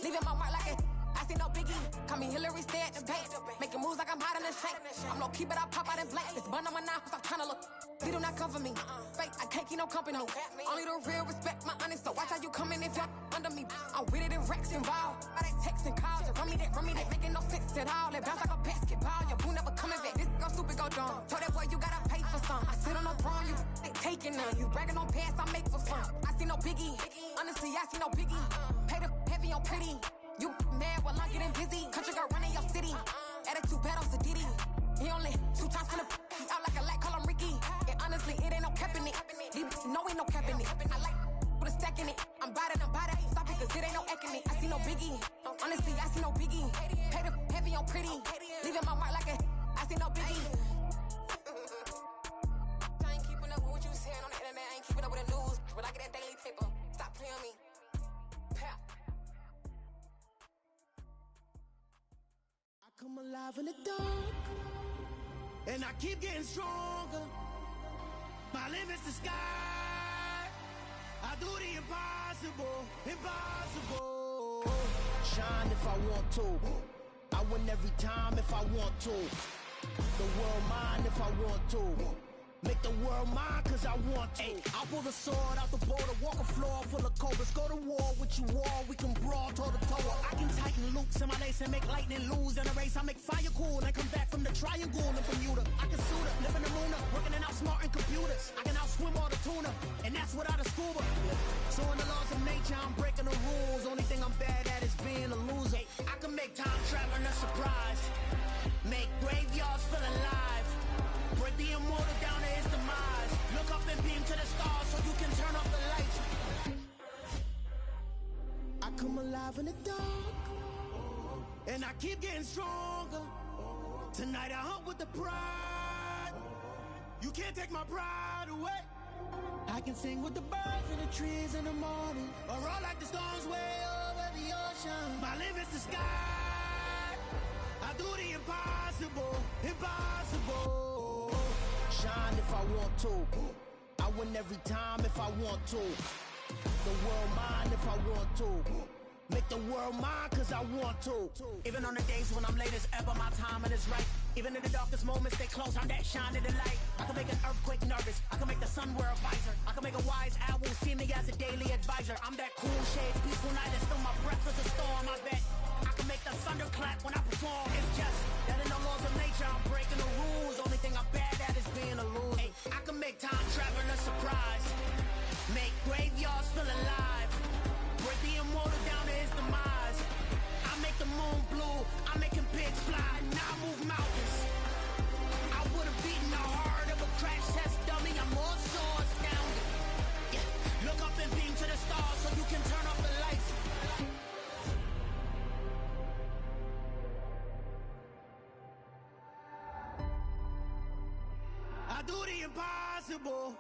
Leaving my mark like a I see no biggie. Call me Hillary, stay at the bank. Making moves like I'm hiding in shape. I'm low key, but I pop out in blank. It's bun on my knife, I'm trying to look. They do not cover me. Fake, I can't keep no company. Only the real respect my honest. So watch how you coming if you're under me. I'm with it and Rex involved. I they texting calls. Run me that, making no sense at all. They bounce like a basketball. Your boo never coming back. This go stupid, go dumb. Told that boy you gotta pay for some. I sit on no throne, you they taking none. You bragging on pants, I make for fun. I see no biggie. Honestly, I see no biggie. Pay the heavy on pretty. You mad while I'm getting busy. Country girl running your city. Attitude bad on Diddy. He only 2 times from the he out like a light, call him Ricky. And honestly, it ain't no cap in it. No ain't no cap in it. I like with a stack in it. I'm bad. Stop it, cause it ain't no eck in it. I see no biggie. Honestly, I see no biggie. Pay the heavy on pretty. Leaving my mark like a I see no biggie. I ain't keeping up with what you saying on the internet. I ain't keeping up with the news. But I get that daily paper. Stop playing me. Pap. Come alive in the dark, and I keep getting stronger. My limit's the sky. I do the impossible. Shine if I want to. I win every time if I want to. The world mine if I want to. Make the world mine cause I want to. I'll pull the sword out the border, walk a floor full of cobras. Go to war with you all, we can brawl toe to toe. I can tighten loops in my lace and make lightning lose in a race. I make fire cool and come back from the triangle in Bermuda. I can suit up, live in the moon up, working and outsmarting computers. I can outswim all the tuna, and that's without a scuba. So in the laws of nature, I'm breaking the rules. Only thing I'm bad at is being a loser. I can make time traveling a surprise. Make graveyards feel alive. Break the immortal down to his demise. Look up and beam to the stars so you can turn off the lights. I come alive in the dark, and I keep getting stronger. Tonight I hunt with the pride. You can't take my pride away. I can sing with the birds and the trees in the morning, or roll like the storms way over the ocean. My limit's the sky. I do the impossible. Shine if I want to. I win every time if I want to. The world mine if I want to. Make the world mine cause I want to. Even on the days when I'm late as ever, my timing is right. Even in the darkest moments, stay close, I'm that shining the light. I can make an earthquake nervous, I can make the sun wear a visor. I can make a wise owl see me as a daily advisor. I'm that cool shade, peaceful night, and still my breath is a storm, I bet. I can make the thunder clap when I perform. It's just that in the laws of nature, I'm breaking the rules. Only thing I'm bad at is being a loser. I can make time travel a surprise. Make graveyards feel alive. Break the immortal down to his demise. I make the moon blue. I'm making pigs fly. Now I move mountains. I would have beaten the heart of a crash test dummy. I'm more so astounded. Yeah. Look up and beam to the stars so you can turn off the lights. I do the impossible.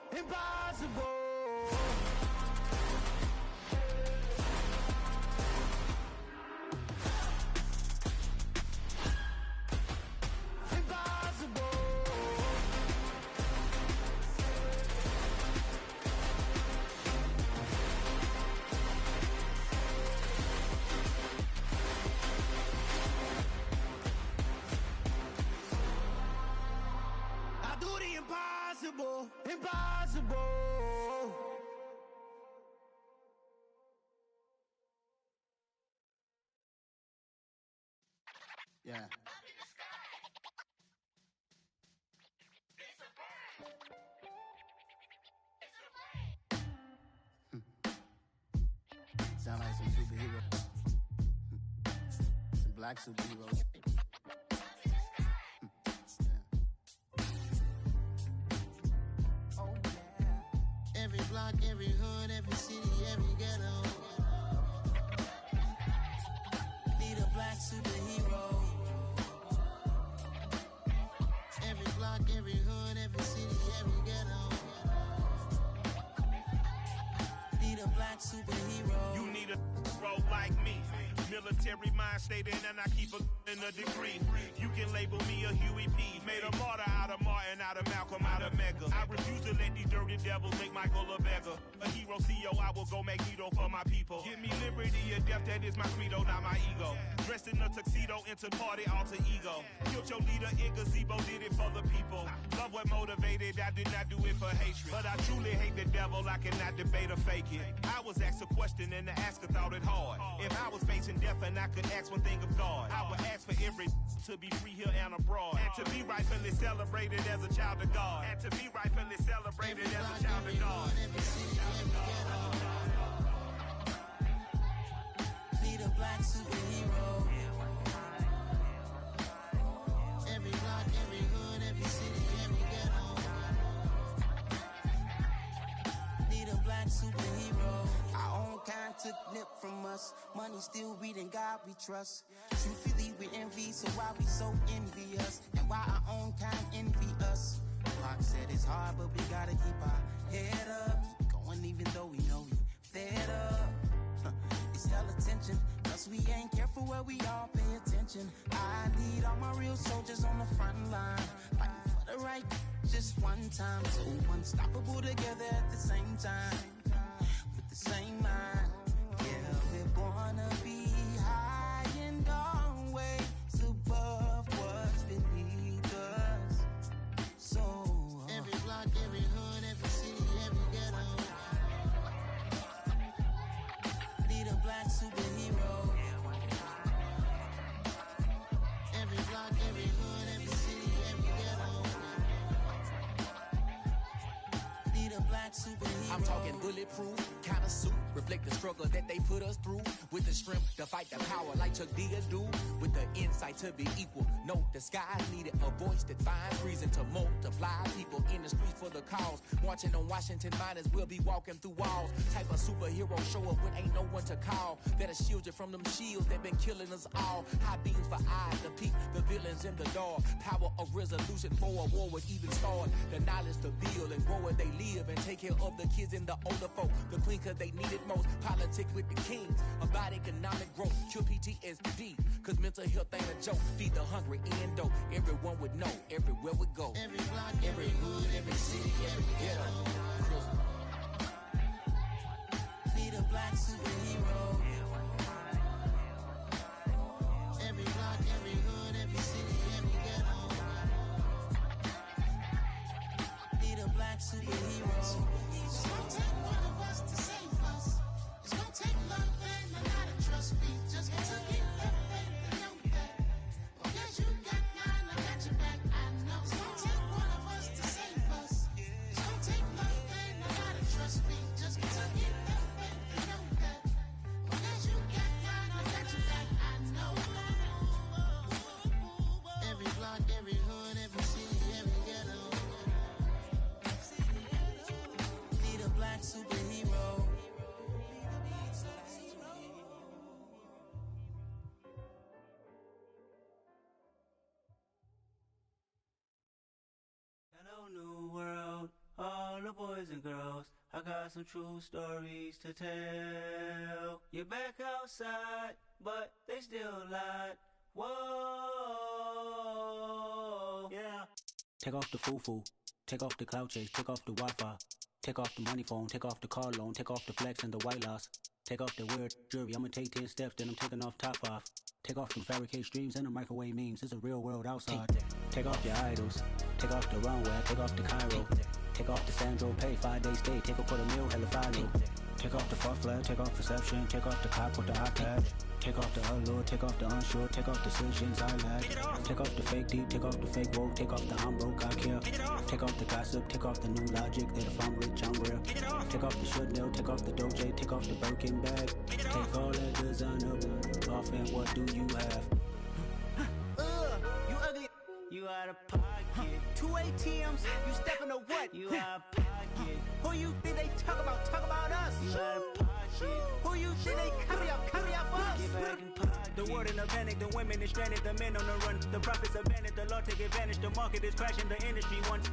Yeah. Sound like some superheroes. Some black superheroes. Oh, yeah. Every block, every hood, every city, every ghetto. Need a black superhero. Every block, every hood, every city, every ghetto. Need a black superhero. You need a hero like me. Military mind state and I keep in a degree. You can label me a Huey P. Made a martyr out of Martin, out of Malcolm, out of Mega. I refuse to let these dirty devils make Michael a beggar. A hero CEO, I will go Magneto for my people. Give me liberty or death, that is my credo, not my ego. Dressed in a tuxedo, into party, alter ego. Killed your leader in gazebo, did it for the people. Love what motivated, I did not do it for hatred. But I truly hate the devil, I cannot debate or fake it. I was asked a question and the asker thought it hard. If I was facing death and I could ask one thing of God, I would ask for every to be free here and abroad. And to be rightfully celebrated as a child of God. And to be rightfully celebrated as a child of God. Need a black superhero. Every block, every hood, every city, every ghetto. Need a black superhero. Our own kind took nip from us. Money still reading, God we trust. Truthfully we envy, so why we so envious? And why our own kind envy us? Pac said it's hard, but we gotta keep our head up. Going even though we know we fed up. It's hella tension, cause we ain't careful where we all pay attention. I need all my real soldiers on the front line, fighting for the right just one time. So unstoppable together at the same time, with the same mind. Yeah, we're gonna be high and always above what's beneath us. So every block, every hood, every city, every ghetto. Need a black superhero. Every block, every hood, every city, every ghetto. Need a black superhero. I'm talking bulletproof kind of suit, reflect the struggle that they put us through, with the strength to fight the power like Chuck D do, with the insight to be equal. No disguise needed, a voice that finds reason to multiply people in the streets for the cause. Marching on Washington, might as well be walking through walls. Type of superhero show up when ain't no one to call. That'll shield you from them shields that been killing us all. High beams for eyes to peek the villains in the dark. Power of resolution for a war would even start. The knowledge to build and grow where they live and take care of the kids and the older folk. The clean cause they need it most. Politics with the kings about economic growth. Cure PTSD cause mental health ain't a joke. Feed the hungry and dope. Everyone would know everywhere we go. Every block, every hood, every city, every ghetto. Need a black superhero. Every block, every hood, every city, every ghetto. Need a black superhero. It's gonna take one of us to save us. It's gonna take love and a lot of trust. We just got to get that faith and know that. Well, guess you got mine, I got your back. I know. It's gonna take one of us to save us. It's gonna take love and a lot of trust. We just got to get that faith and know that. Well, guess you got mine, I got your back. I know. Every block, every hood, every city, every ghetto. Need a black superhero. Hello, new world, all the boys and girls. I got some true stories to tell. You're back outside, but they still lied. Whoa, yeah. Take off the foo-foo, take off the cloud chase, take off the Wi-Fi, take off the money phone, take off the car loan, take off the flex and the white loss, take off the weird jewelry. I'ma take 10 steps, then I'm taking off top 5. Take off the fabricate streams and the microwave memes. It's a real world outside. Take off your idols, take off the runway, take off the Cairo, take off the Sandro pay, 5-day stay, take a quarter meal, hella follow. Take off the fuck flag, take off perception, take off the cop with the iPad. Take off the allure, take off the unsure, take off decisions I lack. Take off the fake deep, take off the fake woke, take off the I'm broke, I care. Take off the gossip, take off the new logic that if I'm rich, I'm real. Take off the Chanel, take off the Doja, take off the Birkin bag. Take all that designer off and what do you have? You ugly. You out of pocket. 2 ATMs, you stepping to what? You out of pocket. Who you think they talk about? Talk about us. You out of pocket. Who you think they carry out for us? Get back in pocket. The world in a panic, the women is stranded, the men on the run. The profits abandoned, the law take advantage. The market is crashing, the industry wants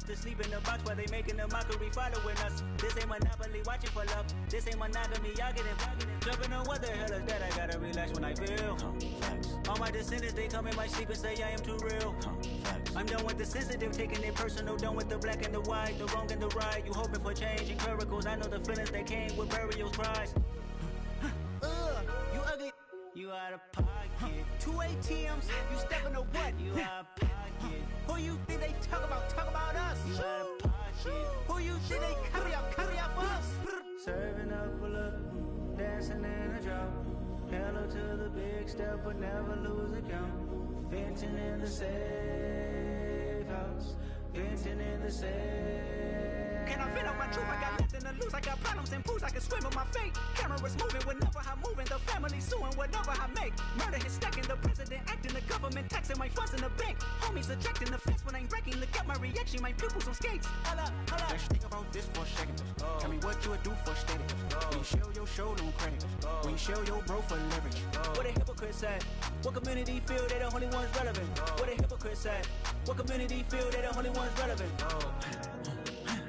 to sleep in the box while they making a mockery following us. This ain't Monopoly, watching for love. This ain't monogamy, y'all get it. Jumping on what the hell is that? I gotta relax when I feel. All my descendants, they come in my sleep and say I am too real. I'm done with the sensitive, taking it personal. Done with the black and the white, the wrong and the right. You hoping for change and miracles. I know the feelings that came with burial cries. You ugly. You out of pocket. 2 ATMs, you stepping to what? You out of pocket. Who you think they talk about? Talk about us. You out of pocket. Who you think they carry out for us? Serving up a look, dancing in a drop. Hello to the big step, but never lose a count. Venting in the safe house. Venting in the safe. Can I vent out my truth? I got nothing to lose. I got problems and pools. I can swim with my fate. Cameras moving whenever I'm moving. The family suing whatever I make. Murder is stacking. The president acting. The government taxing my funds in the bank. Homies ejecting the fence when I'm breaking. Look at my reaction. My pupils on skates. Hold up. Let's think about this for a second. Tell me what you would do for status. When you show your show, no credit. When you show your bro for leverage. What a hypocrite said. What community feel they the only ones relevant? What a hypocrite said. What community feel they the only ones relevant?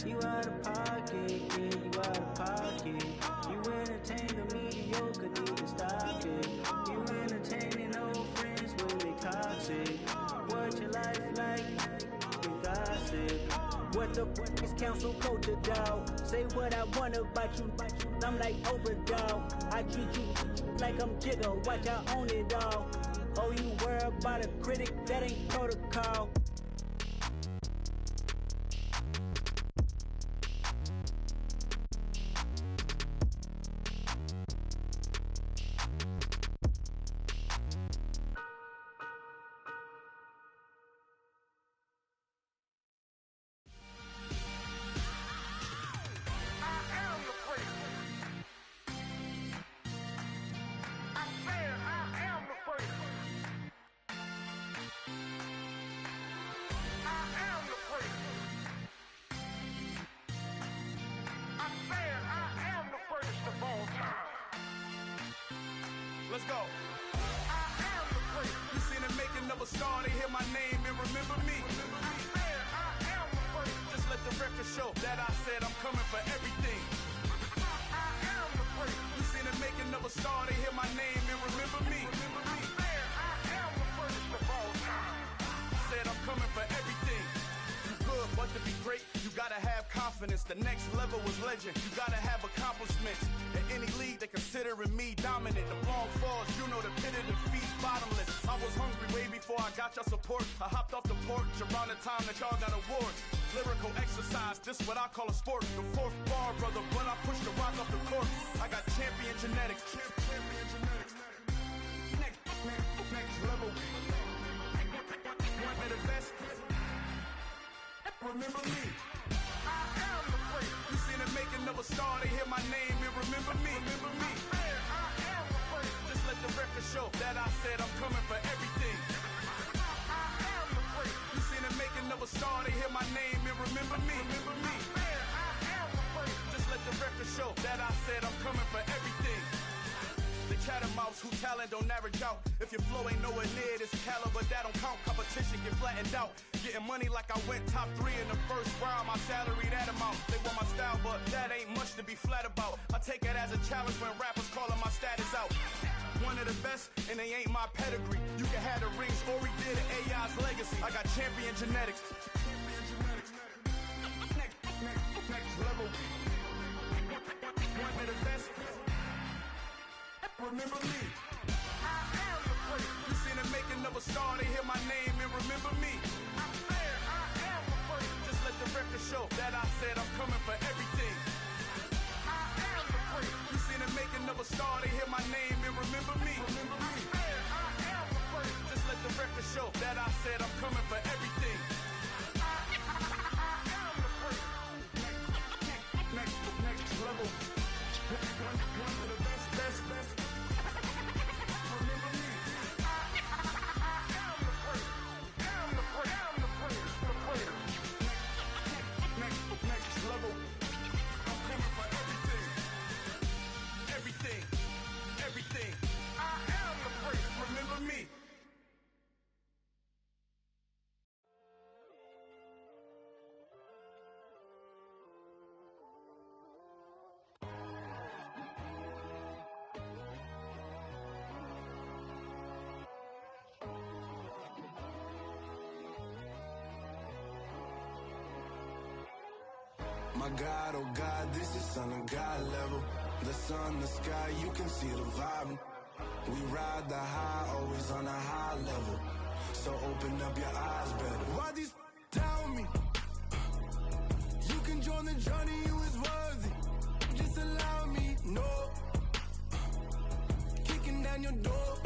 You out of pocket, yeah, you out of pocket. You entertain the mediocre, need to stop it. You entertaining old friends when they toxic. What your life like? You gossip. What the fuck is council culture, dog? Say what I want about you. I'm like Oprah, dog. I treat you like I'm Jigga. Watch I own it all. Oh, you worry about a critic? That ain't protocol. Let's go. I am the great. You seen the making of a star, they hear my name and remember me. I am the great. Just let the record show that I said I'm coming for everything. I am the great. You seen the making of a star, they hear my name and remember me. I am the greatest of all time. Said I'm coming for everything. You good, but to be great, you gotta have confidence. The next level was legend. You gotta have accomplishments. In any league, they considering me dominant. The long falls, you know the pit of defeat, bottomless. I was hungry way before I got your support. I hopped off the porch around the time that y'all got awards. Lyrical exercise, this what I call a sport. The fourth bar, brother, when I push the rock off the court. I got champion genetics. Champion genetics. Next level. One of the best. Remember me. I am the great. You seen the making of a star, they hear my name and remember me. Remember me. I am the great. Just let the record show that I said I'm coming for everything. I am the great. You seen the making of a star, they hear my name and remember me. Remember me. I am the great. Just let the record show that I said I'm coming for everything. The catamounts who talent don't average out. If your flow ain't nowhere near this caliber, that don't count. Competition get flattened out. Getting money like I went top 3 in the first round. My salary that amount. They want my style, but that ain't much to be flat about. I take it as a challenge when rappers calling my status out. One of the best, and they ain't my pedigree. You can have the rings, or we did it, AI's legacy. I got champion genetics. Next level. One of the best. Remember me. I am the great. You seen the making of a star, they hear my name and remember me. I am the great. Just let the record show that I said I'm coming for everything. I am said I'm coming for everything. Next level. One of the best. Remember me. I'm the prayer. Next level. I'm coming for everything. I am the prayer. Remember me. My God, oh God, this is Son of God level. The sun, the sky, you can see the vibe. We ride the high, always on a high level. So open up your eyes better. Why these tell me? You can join the journey, you is worthy. Just allow me, no. Kicking down your door.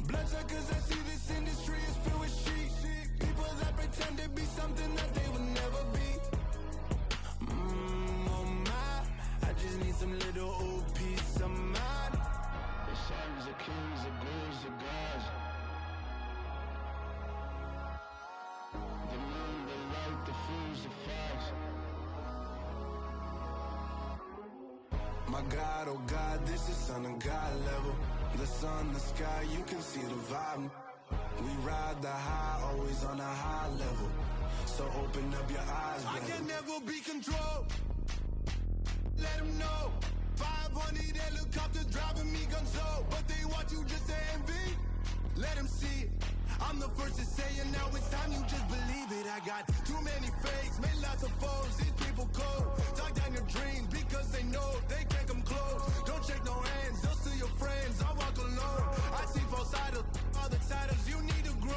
Bloodsuckers, I see this industry is filled with sheep. People that pretend to be something that they will never be. Oh my, I just need some little old peace of mind. The sons of kings, the ghouls, the gods. The moon, the light, the fools, the fogs. My God, oh God, this is Son of God level. The sun, the sky, you can see the vibe. We ride the high, always on a high level. So open up your eyes, baby. I can never be controlled. Let them know. 500 helicopters driving me gonzo. But they want you just to envy. Let them see it. I'm the first to say it, now it's time you just believe it. I got too many fakes, made lots of foes. These people cold. Talk down your dreams because they know they can't come close. Don't shake no hands, they'll still your friends. I walk alone. I see false idols, other titles, you need to grow.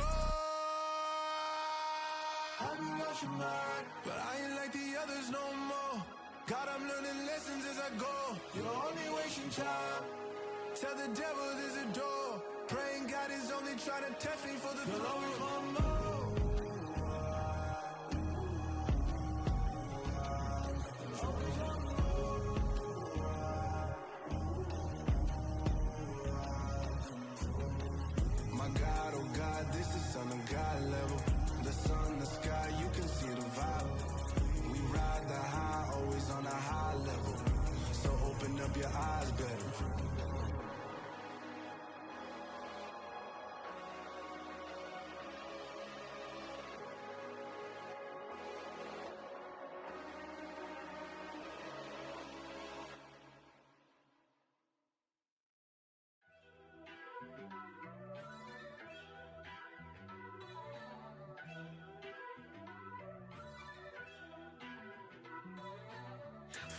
I've been lost your mind, but I ain't like the others no more. God, I'm learning lessons as I go. You're only wasting time. Tell the devil there's a door. Praying God is only trying to test me for the throne. You'll always want more. My God, oh God, this is Son of God level. The sun, the sky, you can see the vibe. We ride the high, always on a high level. So open up your eyes better.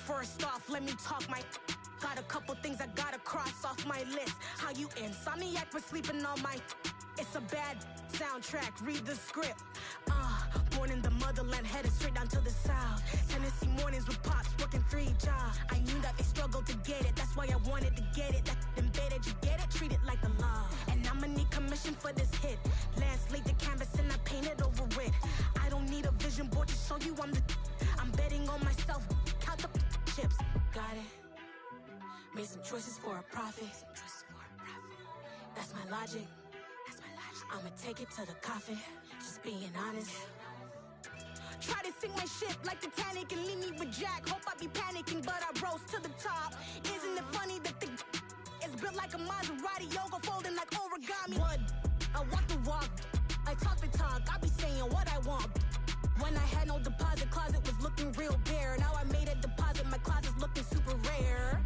First off, let me talk my. Got a couple things I gotta cross off my list. How you insomniac for sleeping on my. It's a bad soundtrack, read the script. Born in the motherland, headed straight down to the south. Tennessee mornings with pops, working 3 jobs. I knew that they struggled to get it, that's why I wanted to get it. That embedded, you get it, treat it like a law. And I'ma need commission for this hit. Lance laid the canvas and I painted over it. I don't need a vision board to show you I'm the. I'm betting on myself, count the chips. Got it. Made some choices for a profit. That's my logic. I'ma take it to the coffin. Just being honest. Try to sink my ship like Titanic and leave me with Jack. Hope I be panicking, but I rose to the top. Isn't it funny that the is built like a Maserati, yoga folding like origami? What? I walk the walk, I talk the talk. I be saying what I want. When I had no deposit, closet was looking real bare. Now I made a deposit, my closet's looking super rare.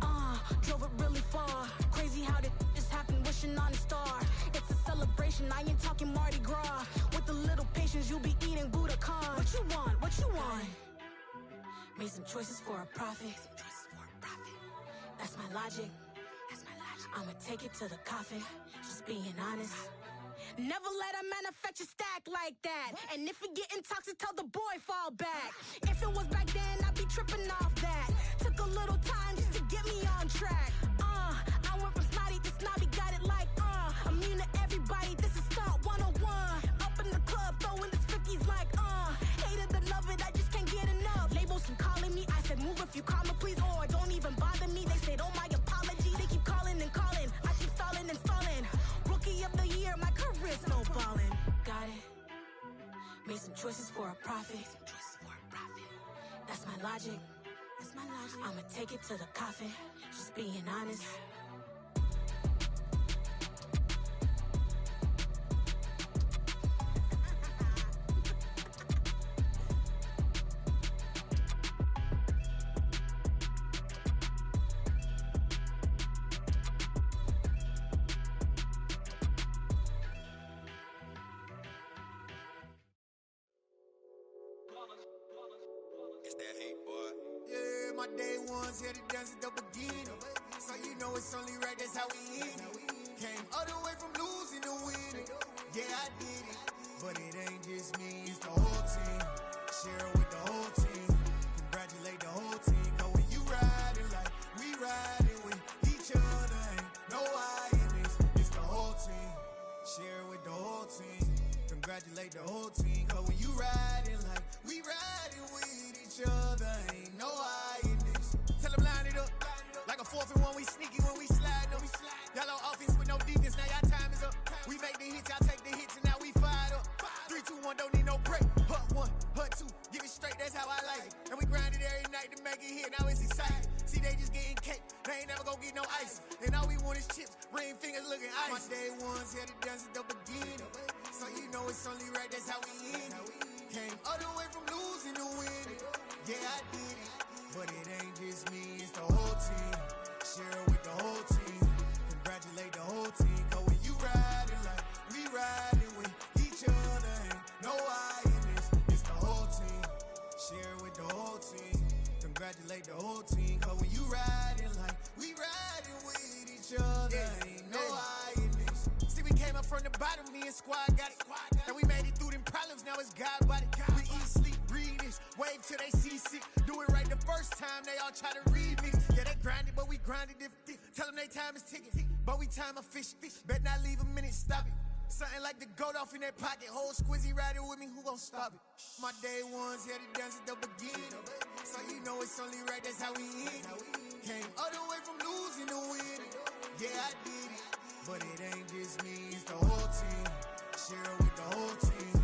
Drove it really far. Crazy how did just happen, wishing on a star. It's a celebration, I ain't talking Mardi Gras. With a little patience, you'll be eating Budokan. What you want? What you want? Made some choices for a profit. That's my logic. I'ma take it to the coffin. Just being honest. Never let a manufacture stack like that. And if it getting toxic, tell the boy fall back. If it was back then, I'd be tripping off that. Took a little time just to get me on track. I went from snotty to snobby, got it like, immune to everybody, this is stuff. if you call me, please, or don't even bother me. They said, oh, my apology. They keep calling and calling. I keep stalling and stalling. Rookie of the year, my career's snowballing. Got it. Made some choices for a profit. That's my logic. I'ma take it to the coffin. Just being honest. It's that hate, boy. Yeah, my day ones here to dance at the beginning. So you know it's only right, that's how we end it. Came all the way from losing to winning. Yeah, I did it. But it ain't just me, it's the whole team. Share it with the whole team. Congratulate the whole team. Cause when you riding like we riding with each other, ain't no I in this. It's the whole team. Share it with the whole team. Congratulate the whole team. Cause when you riding like we riding with each other, ain't no I in this. Tell them line it up. Like a 4th and 1, we sneaky when we slide them. Y'all on offense with no defense, now y'all time is up. We make the hits, y'all take the hits, and now we fired up. 3, 2, 1, don't need no break. Hut 1, hut 2, give it straight, that's how I like it. And we grind it every night to make it hit, now it's exciting. See, they just getting cake, they ain't never gonna get no ice. And all we want is chips, ring fingers looking ice. My day ones here to dance at the beginning. So you know it's only right, that's how we end it. Came all the way from losing to winning. Yeah, I did it. But it ain't just me, it's the whole team. Share it with the whole team. Congratulate the whole team. Cause when you riding like we riding with each other, ain't no I in this. It's the whole team. Share it with the whole team. Congratulate the whole team. Cause when you riding like we riding with each other, ain't no I in this. See, we came up from the bottom, me and squad got it. And we made it through them problems, now it's God body. We eat, sleep, breathe this. Wave till they see sick. Do it right the first time, they all try to remix. Yeah, they grinded, but we grinded different. Tell them they time is ticking, but we time a fish. Bet not leave a minute, stop it. Something like the goat off in that pocket. Whole squizzy riding with me, who gon' stop it? My day ones here to dance at the beginning. So you know it's only right, that's how we end it. Came all the way from losing to winning. Yeah, I did it. But it ain't just me, it's the whole team. Share it with the whole team.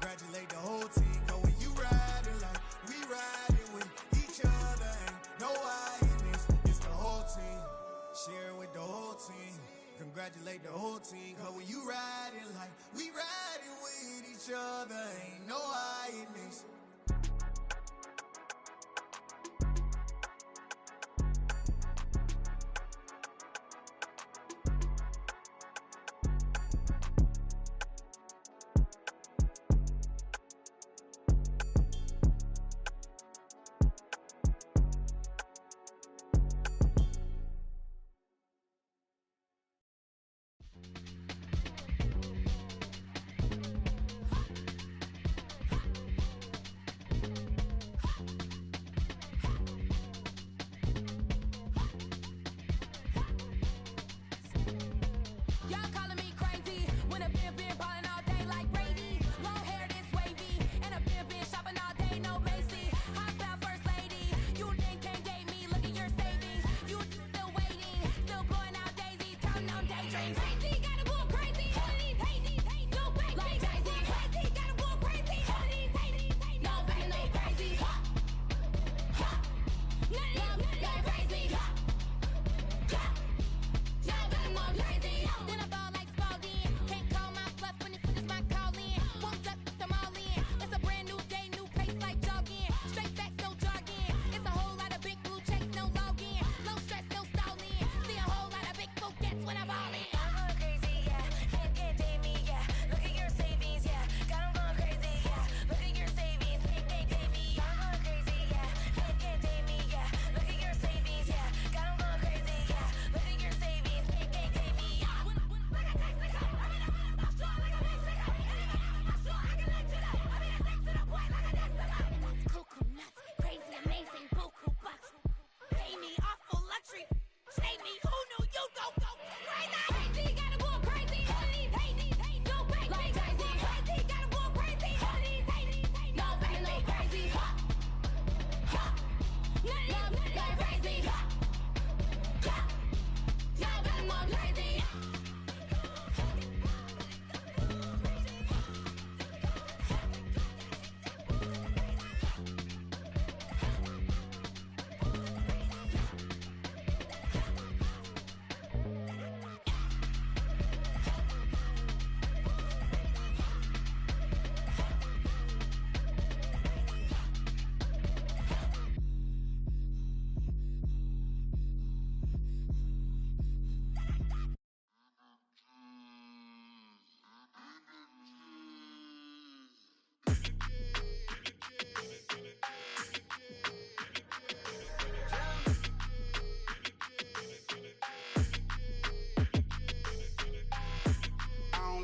Congratulate the whole team. Cause when you riding like we riding with each other, ain't no I in this. It's the whole team. Share it with the whole team. Congratulate the whole team. Cause when you riding like we riding with each other, ain't no I in this.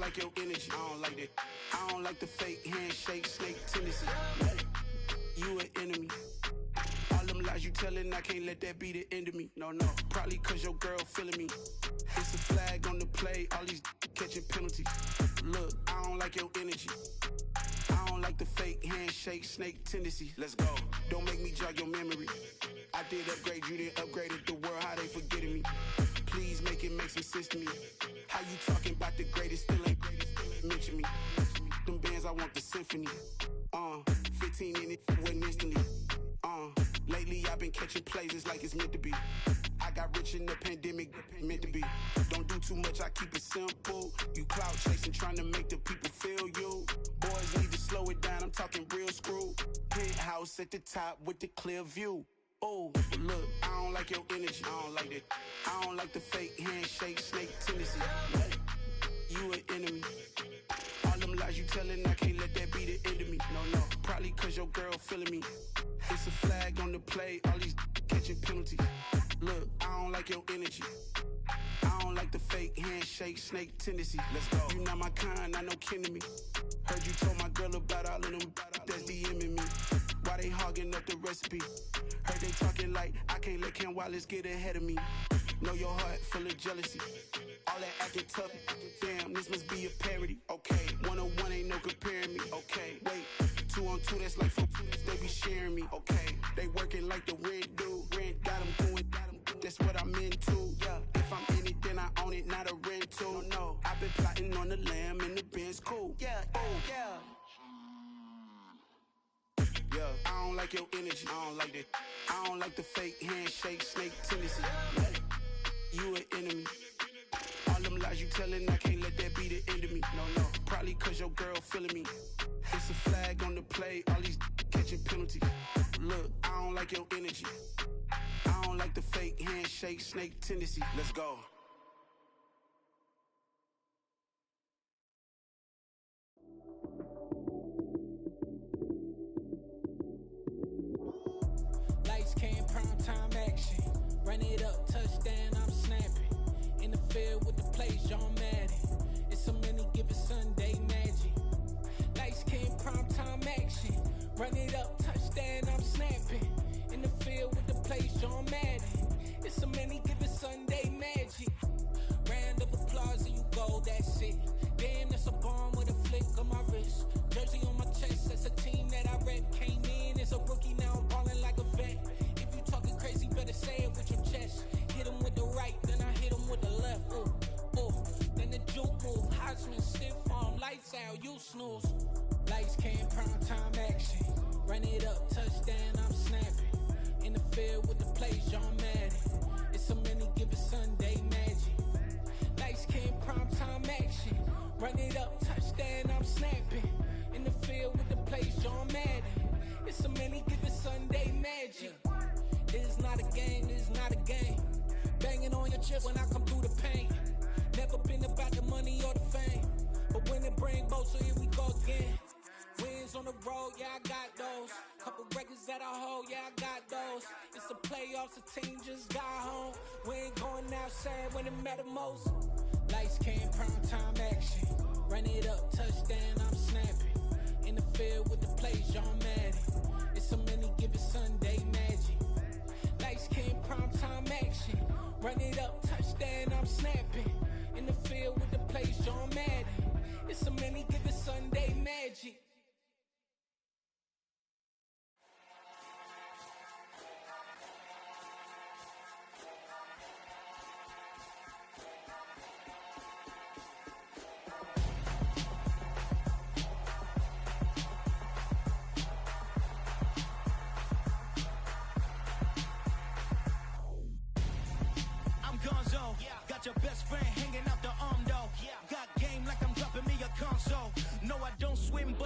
like your energy, I don't like that. I don't like the fake handshake, snake tendency. You an enemy. All them lies you telling, I can't let that be the end of me. No, probably cause your girl feeling me. It's a flag on the play, all these catching penalties. Look, I don't like your energy. I don't like the fake handshake, snake tendency. Let's go. Don't make me jog your memory. I did upgrade, you didn't upgrade it. The world, how they forgetting me. Please make it make some sense to me. How you talking about the greatest, still ain't mention me. Them bands, I want the symphony. 15 in it, went instantly. Lately I've been catching plays, it's like it's meant to be. I got rich in the pandemic, meant to be. Don't do too much, I keep it simple. You clout chasing, trying to make the people feel you. Boys need to slow it down, I'm talking real screw. Penthouse at the top with the clear view. Oh, look, I don't like your energy, I don't like that. I don't like the fake handshake, snake tendency. You an enemy. All them lies you telling, I can't let that be the end of me. No, probably cause your girl feeling me. It's a flag on the play, all these catching penalties. Look, I don't like your energy. I don't like the fake handshake, snake tendency. Let's go. You not my kind, not no kin to me. Heard you told my girl about all of them that's DMing me. Why they hogging up the recipe? Heard they talking like I can't let Ken Wallace get ahead of me. Know your heart full of jealousy. All that acting tough, damn, this must be a parody. Okay, 1-on-1 ain't no comparing me. Okay, wait, 2-on-2, that's like 4, they be sharing me. Okay, they working like the rent do. Rent got them going, that's what I'm into. Yeah, if I'm in it, then I own it, not a rental. No, I've been plotting on the lamb and the Benz cool. Yeah, yeah. I don't like your energy, I don't like that. I don't like the fake handshake, snake tendency. You an enemy. All them lies you telling, I can't let that be the end of me. No, probably cause your girl feeling me. It's a flag on the play, all these catching penalties. Look, I don't like your energy. I don't like the fake handshake, snake tendency. Let's go. Lights came, prime time action. Run it up, touchdown, I'm snapping. In the field with the plays, John Madden. It's a many given Sunday magic. Lights came, prime time action. Run it up, touchdown, I'm snapping. In the field with the plays, John Madden. It's a many given Sunday magic. Round of applause and you go, that's it. Damn, that's a bomb with a flick on my wrist. Jersey on my chest, that's a team that I rep. Came in as a rookie, now I'm ballin' like a vet. If you talking crazy, better say it with your chest. Hit him with the right, then I hit him with the left. Then the juke move, Heisman stiff arm, lights out, you snooze. Lights came, prime time action. Run it up, touchdown, I'm snapping. In the field with the plays, John Madden. It's a many given Sunday magic. Lights came, prime time action. Run it up, touchdown, I'm snapping. In the field with the plays, John Madden. It's a many given Sunday magic. It is not a game, it is not a game. Banging on your chest when I come through the pain. Never been about the money or the fame. But when it bring both, so here we go again. Wins on the road, yeah, I got those. Couple records that I hold, yeah, I got those. It's the playoffs, the team just got home. We ain't going outside when it matter most. Lights came, prime time action. Run it up, touchdown, I'm snapping. In the field with the plays, John Madden. It's a many given Sunday magic. Lights came, prime time action. Run it up, touchdown, I'm snapping. In the field with the plays, John Madden. It's a many given Sunday magic.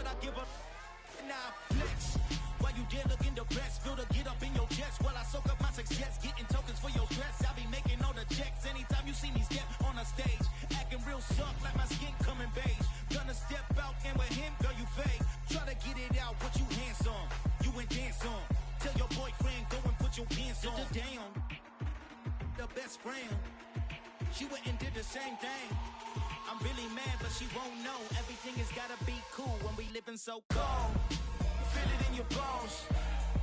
I give a now flex. While you there looking the best, feel the get up in your chest. While I soak up my success, getting tokens for your stress. I be making all the checks anytime you see me step on a stage. Acting real soft like my skin coming beige. Gonna step out and with him, girl, you fake. Try to get it out, what you hands on. You ain't dance on. Tell your boyfriend, go and put your pants on. Down, the best friend. She went and did the same thing. I'm really mad, but she won't know. Everything has gotta be cool when we living so cold. Feel it in your bones.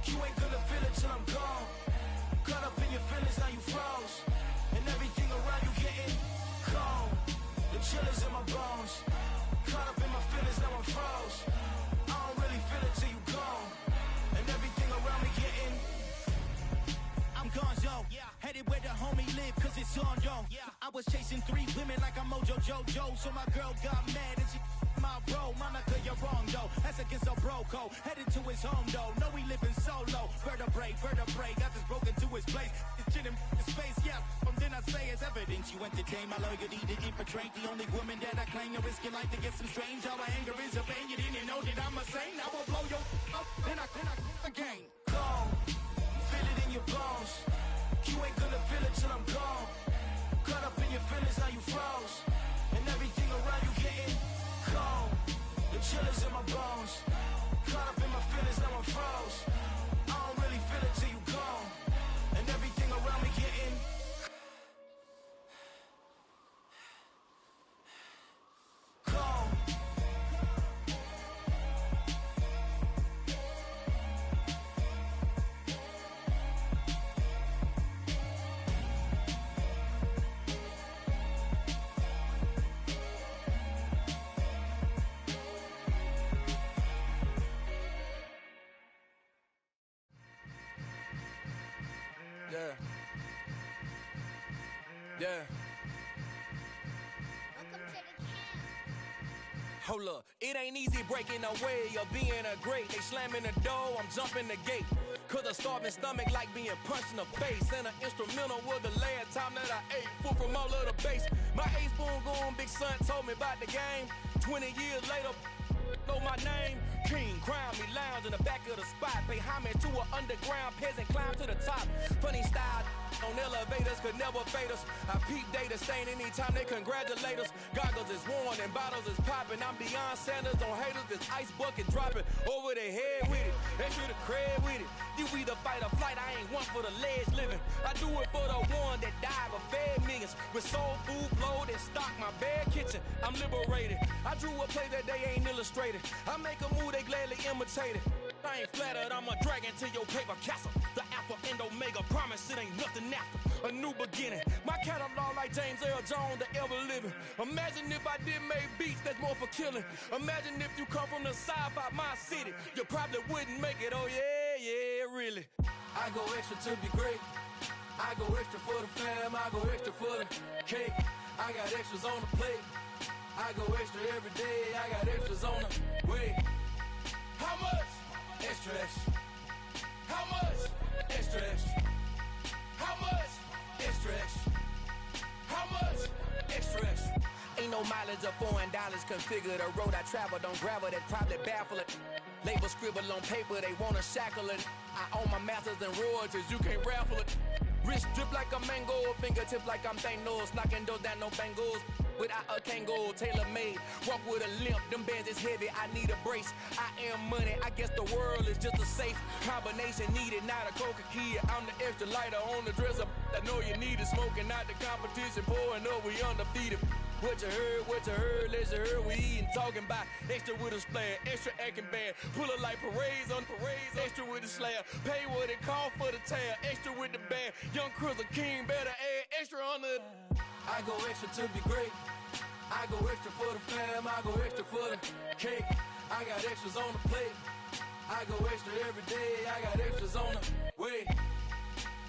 You ain't gonna feel it till I'm gone. Caught up in your feelings, now you froze. And everything around you getting cold. The chill is in my bones. Caught up in my feelings, now I'm froze. I don't really feel it till you gone. And everything around me getting I'm gonzo, headed where the homie live, cause it's on, yo. I was chasing 3 women like I'm Mojo Jojo, so my girl got mad and she my bro. Monica, you're wrong, though. That's against a bro code. Headed to his home, though. No, we living solo. Vertebrae, got this broken to his place. It's shit in space, yeah. Then I say it's evidence you entertain my loyalty to infiltrate the only woman that I claim to risk your life to get some strange. How my anger is a pain. You didn't know that I'm a saint. I will blow your up, then I again. Gone. Feel it in your bones. You ain't gonna feel it till I'm gone. Caught up in your feelings, now you froze. And everything around you getting cold. The chill is in my bones. Caught up in my feelings, now I'm froze. I don't really feel it till you gone. And everything around me getting cold. Yeah. Hold up, it ain't easy breaking away or being a great. They slamming the door, I'm jumping the gate. Cause a starving stomach like being punched in the face. And an instrumental was the last time that I ate food from all of the bass. My A-spoon going, big son told me about the game. 20 years later, know my name. King, crown me, lounge in the back of the spot. Pay homage to an underground peasant, climb to the top. Funny style on elevators could never fade us. I peep data stain anytime they congratulate us. Goggles is worn and bottles is popping. I'm beyond Sanders on haters, this ice bucket dropping over their head with it. Extra the cred with it. You either fight or flight, I ain't one for the ledge living. I do it for the one that died but fed millions. With soul food flowed and stocked my bare kitchen. I'm liberated. I drew a play that they ain't illustrated. I make a move, they gladly imitate it. I ain't flattered, I'm a dragon to your paper castle. The alpha and omega, promise it ain't nothing after. A new beginning. My catalog like James Earl Jones, the ever living. Imagine if I did make beats that's more for killing. Imagine if you come from the sci-fi, my city. You probably wouldn't make it, oh yeah, really. I go extra to be great. I go extra for the fam, I go extra for the cake. I got extras on the plate. I go extra every day, I got extras on the way. How much? Extra, extra. How much? Extra, extra. How much? Extra, extra. How much? Extra, extra. Ain't no mileage of $4 configure the road I travel. Don't gravel that probably baffle it. Label scribble on paper, they wanna shackle it. I own my masters and royalties, you can't raffle it. Wrist drip like a mango, fingertips like I'm Thanos, knocking those down no bangles. Without a Kango, tailor-made, walk with a limp, them bands is heavy, I need a brace. I am money, I guess the world is just a safe combination needed, not a coca key. I'm the extra lighter on the dresser, I know you need it, smoking out the competition, pouring up, we undefeated. What you heard, let's you heard, we eatin', talking about extra with a splash, extra acting bad, pull it like parades on parades, extra with the slab, pay what it cost for the tab, extra with the band, young Chris a king, better add extra on the. I go extra to be great. I go extra for the fam, I go extra for the cake. I got extras on the plate. I go extra every day, I got extras on the way.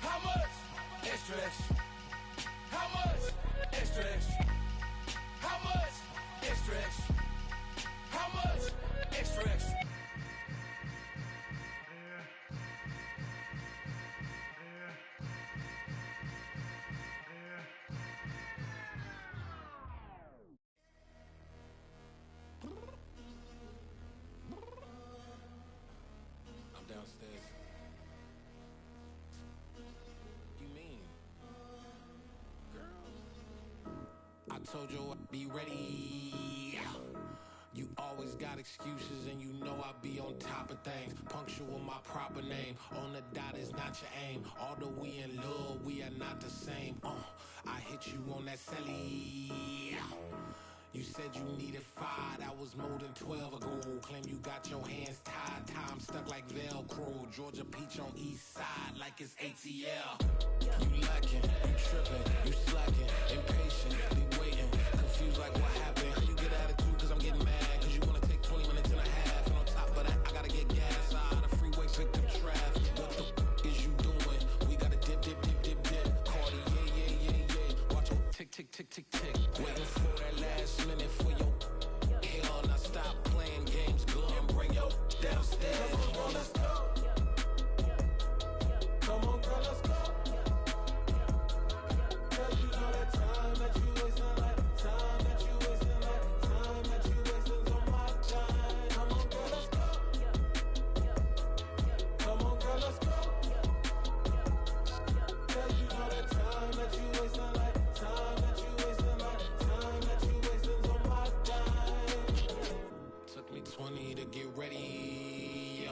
How much? Extra, extra. How much? Extra, extra. How much? Extra, extra. How much? Extra, extra. told you I'd be ready. You always got excuses and you know I be on top of things. Punctual my proper name. On the dot is not your aim. Although we in love, we are not the same. I hit you on that celly. You said you needed 5, that was more than 12 ago. Claim you got your hands tied, time stuck like Velcro. Georgia Peach on east side like it's ATL. You lacking, you tripping, you slacking, impatient, be waiting, confused like what happened. How you get attitude cause I'm getting mad, cause you wanna take 20 minutes and a half. And on top of that, I gotta get gas out of the freeway, pick up traffic. What the is you doing? We gotta dip. Cardi, yeah. Watch your tick. Waiting for that last minute for your hell. Now stop playing games, girl, and bring your downstairs. Come on, let's go. Come on, girl, let's go. Girl, you know that time that you wasting, like time that you wasting, like time that you wasting on my time. Come on, girl, let's go. Come on, girl, let's go. Girl, you know that time that you wasting, like time that you wasting, like time that you wasting on my time. Took me 20 to get ready.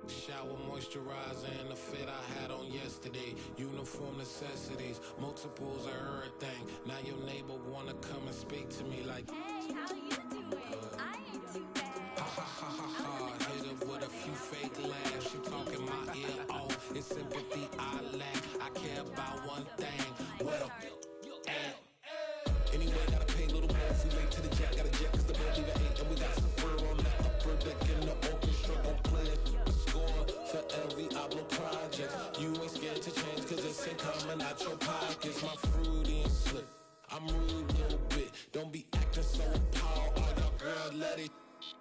Shower, moisturizer, and the fit I had on yesterday. Uniform necessities, multiples of everything. Now your neighbor wanna come and speak to me like, hey, how you doing? I ain't too bad. Ha. Hit her with a few fake laughs. She talking my ear off. It's sympathy I lack. I care about one thing. What up? Anyway, gotta pay a little more if we late to the jet. Gotta jet cause the boat leave at 8. And we got Safari on the upper deck in the orchestra. Gon' play it. Score for every Ablo project. You ain't scared to change cause it's in common out your pockets. My fruity and slip. I'm rude a little bit. Don't be acting so appalled. All y'all girl, let it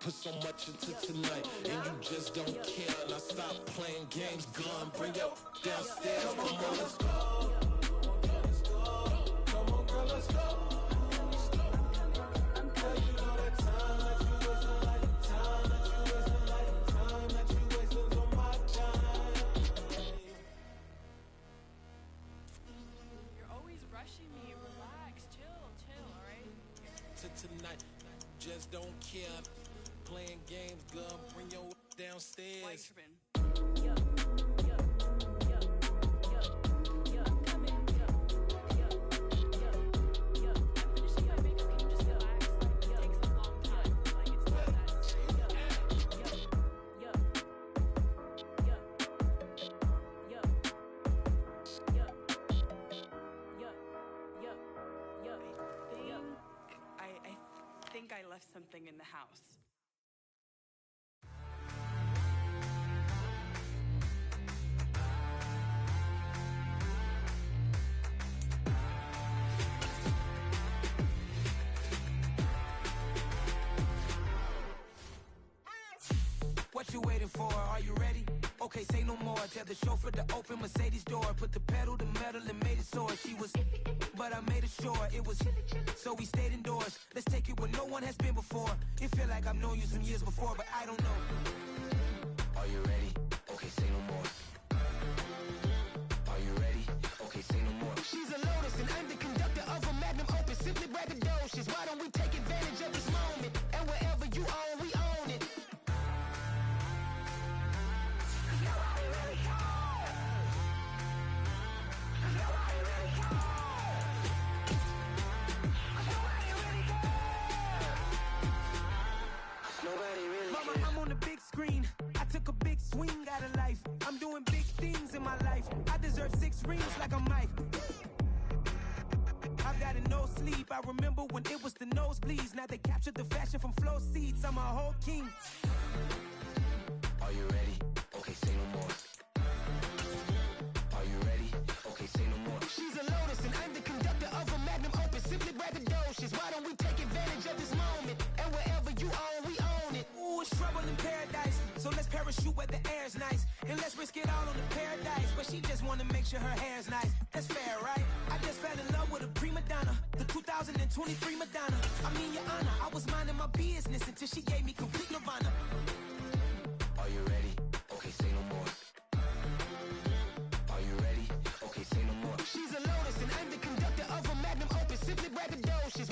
put so much into tonight. And you just don't care. Now stop playing games. Gun, bring your downstairs. Come on, let's go. Come on, girl, let's go. Tonight, just don't care. Playing games, girl, bring your downstairs. I left something in the house. What you waiting for? Are you ready? Okay, say no more. Tell the chauffeur to open Mercedes door. Put the pedal to metal and made it soar. She was, but I made it sure it was. So we stayed indoors. Let's take it where no one has been before. It feel like I've known you some years before, but I don't know. Are you ready? Okay, say no more. Are you ready? Okay, say no more. She's a Lotus and I'm the conductor of a magnum opus. Simply braggadocious. Why don't we take advantage of this moment? And wherever you own, we own it. I'm on the big screen. I took a big swing out of life. I'm doing big things in my life. I deserve 6 rings like I'm Mike. I've got no sleep. I remember when it was the nosebleeds. Now they captured the fashion from flow seats. I'm a whole king. Are you ready? Okay, say no more. Are you ready? Okay, say no more. She's a Lotus and I'm the conductor of a magnum opus. Simply braggadocious. Why don't we take advantage of this moment? And wherever you own, we own it. Ooh, it's trouble in paradise. So let's parachute where the air's nice. And let's risk it all on the paradise. But she just wanna make sure her hair's nice. That's fair, right? I just fell in love with a prima donna. The 2023 Madonna. I mean, your honor, I was minding my business until she gave me complete nirvana. Are you ready? Okay, say no more. Are you ready? Okay, say no more. She's a Lotus and I'm the conductor of a magnum opus. Simply braggadocious.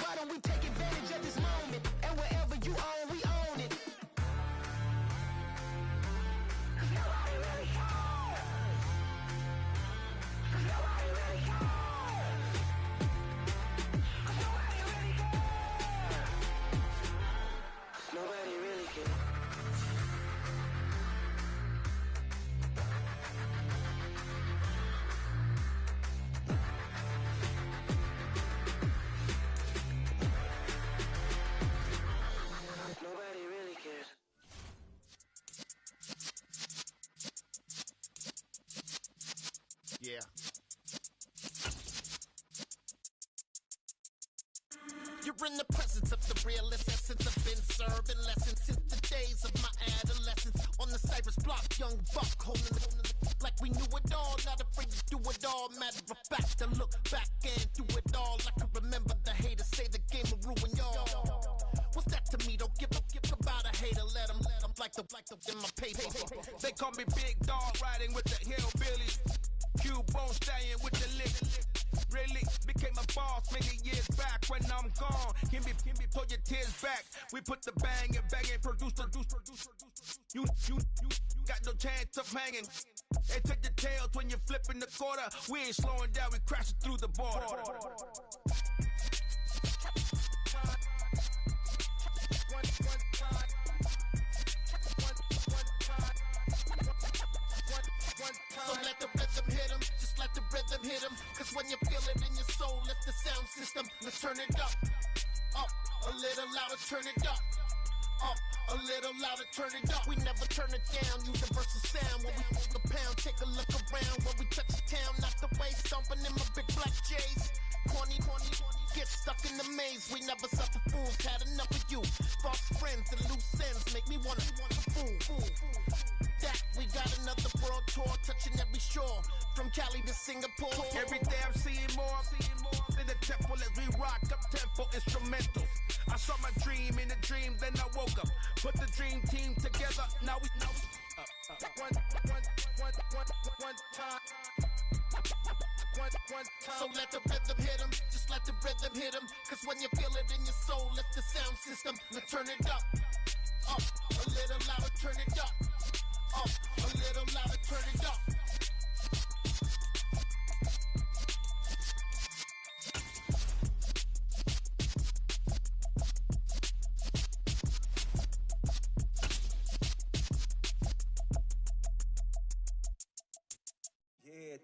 You're in the presence of the realest essence. I've been serving lessons since the days of my adolescence. On the Cypress block, young buck holding like we knew it all. Not afraid to do it all. Matter of fact, I look back and do it all. I can remember the haters say the game will ruin y'all. What's that to me? Don't give about a hater. Let them like the in my paper. They call me Big Dog, riding with the hillbillies. Q-Bone stallion with the lick. Really became a boss many years back. When I'm gone, can be pull your tears back. We put the bang and produce. You got no chance of hanging. They take the tails when you're flipping the quarter. We ain't slowing down, we crashing through the border. So let the rhythm hit him, just let the rhythm hit him. Cause when you feel it in your soul, lift the sound system. Let's turn it up, a little louder, turn it up, a little louder, turn it up. We never turn it down, universal sound. When we move the pound, take a look around. When we touch the town, not the way, stomping in my big black J's. Corny, get stuck in the maze. We never suffer fools, had enough of you. False friends and loose ends make me wanna fool. That we got another world tour, touching every shore, from Cali to Singapore. Every day I'm seeing more in the temple as we rock up tempo instrumentals. I saw my dream in a dream, then I woke up. Put the dream team together, now we one time. So let the rhythm hit him, just let the rhythm hit him. Cause when you feel it in your soul, lift the sound system. Let's turn it up, a little louder, turn it up, a little louder, turn it up.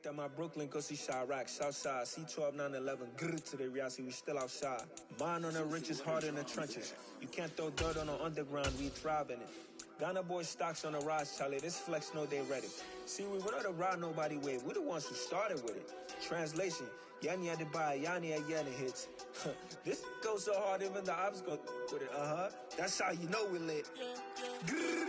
At my Brooklyn, cause he shot rock, Southside, C12, 911, grrr to the reality, we still outside. Mine on the richest, heart in the trenches. You can't throw dirt on the underground, we thrive in it. Ghana boy stocks on the rise, Charlie, this flex know they ready. See, we were not the ride nobody with, we the ones who started with it. Translation, Yanni had to buy, Yanni had Yanni hits. This goes so hard, even the ops go with it, That's how you know we lit. Grrr,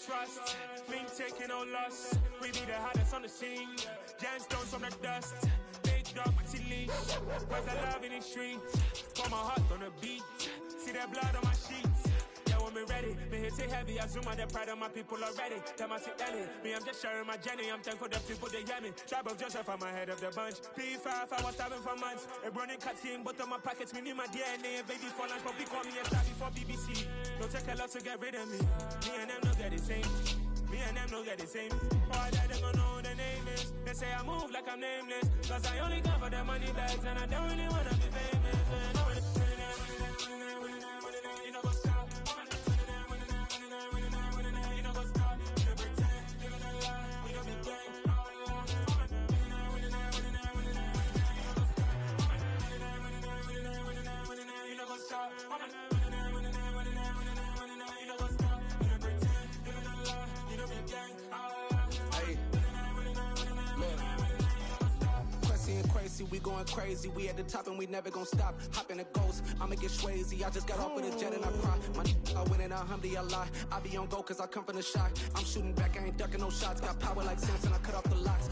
trust, been taking no loss. We be the hottest on the scene. Gemstones from the dust. Big dog with your leash. Where's the love in the street? Pour my heart on the beat. See that blood on my sheets. Yeah, when me ready, me hit it heavy. I zoom out the pride of my people already. Tell my sit Ellie. Me, I'm just sharing my journey. I'm thankful the people they hear me. Tribe of Joseph, I'm ahead of the bunch. P5, I was starving for months. A running cut in, but on my pockets, me knew my DNA. Baby for lunch, but we call me a star before BBC. Don't take a lot to get rid of me. Me and them don't get the same. Me and them don't get the same. Boy, that they gon' know who the name is. They say I move like I'm nameless. Cause I only come for the money bags and I don't really wanna be famous. You know what's up? You know what's up? You don't pretend, you don't lie, we don't be gang. You know what's up? We going crazy, we at the top and we never gon' stop. Hop in a ghost, I'ma get swayzy. I just got off with a jet and I cry. My I win and alhamdulillah. I be on go cause I come from the shot. I'm shooting back, I ain't ducking no shots. Got power like Samson, I cut off the locks.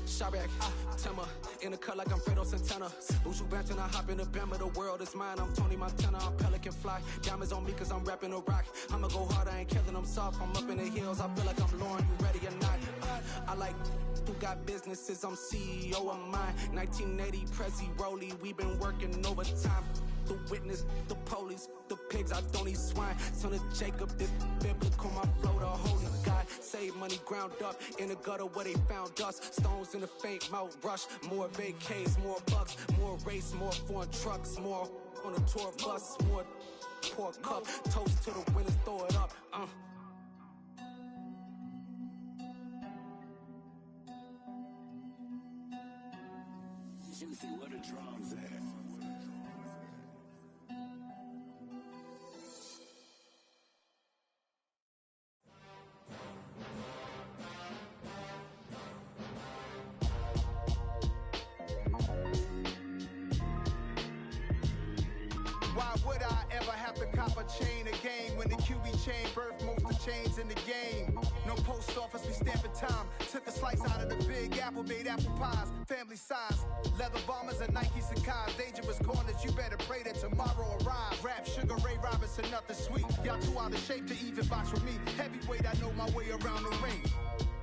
Shabak, Tema, in the cut like I'm Fredo Santana. Bushu Benton, I hop in the Bama, the world is mine. I'm Tony Montana, I'm Pelican Fly. Diamonds on me cause I'm rapping a rock. I'ma go hard, I ain't killing them soft. I'm up in the hills, I feel like I'm Lauren, you ready or not? I like who got businesses, I'm CEO of mine. 1980 Prezi Rolly, we been working overtime. The witness, the police, the pigs, I don't eat swine. Son of Jacob, this biblical, my flow, the holy God. save money ground up in the gutter where they found us. Stones in the faint mouth rush. More vacays, more bucks, more race, more foreign trucks, more on a tour bus, more pour cup. Toast to the winners, throw it up. Juicy, where the drums at? Why would I ever have to cop a chain again when the QB chain birthed most of chains in the game? No post office, we stamping time. Took a slice out of the big apple, made apple pies, family size. Leather bombers and Nike Sacai's. Dangerous corners, you better pray that tomorrow arrives. Rap, Sugar Ray Robinson, nothing sweet. Y'all too out of shape to even box with me. Heavyweight, I know my way around the ring.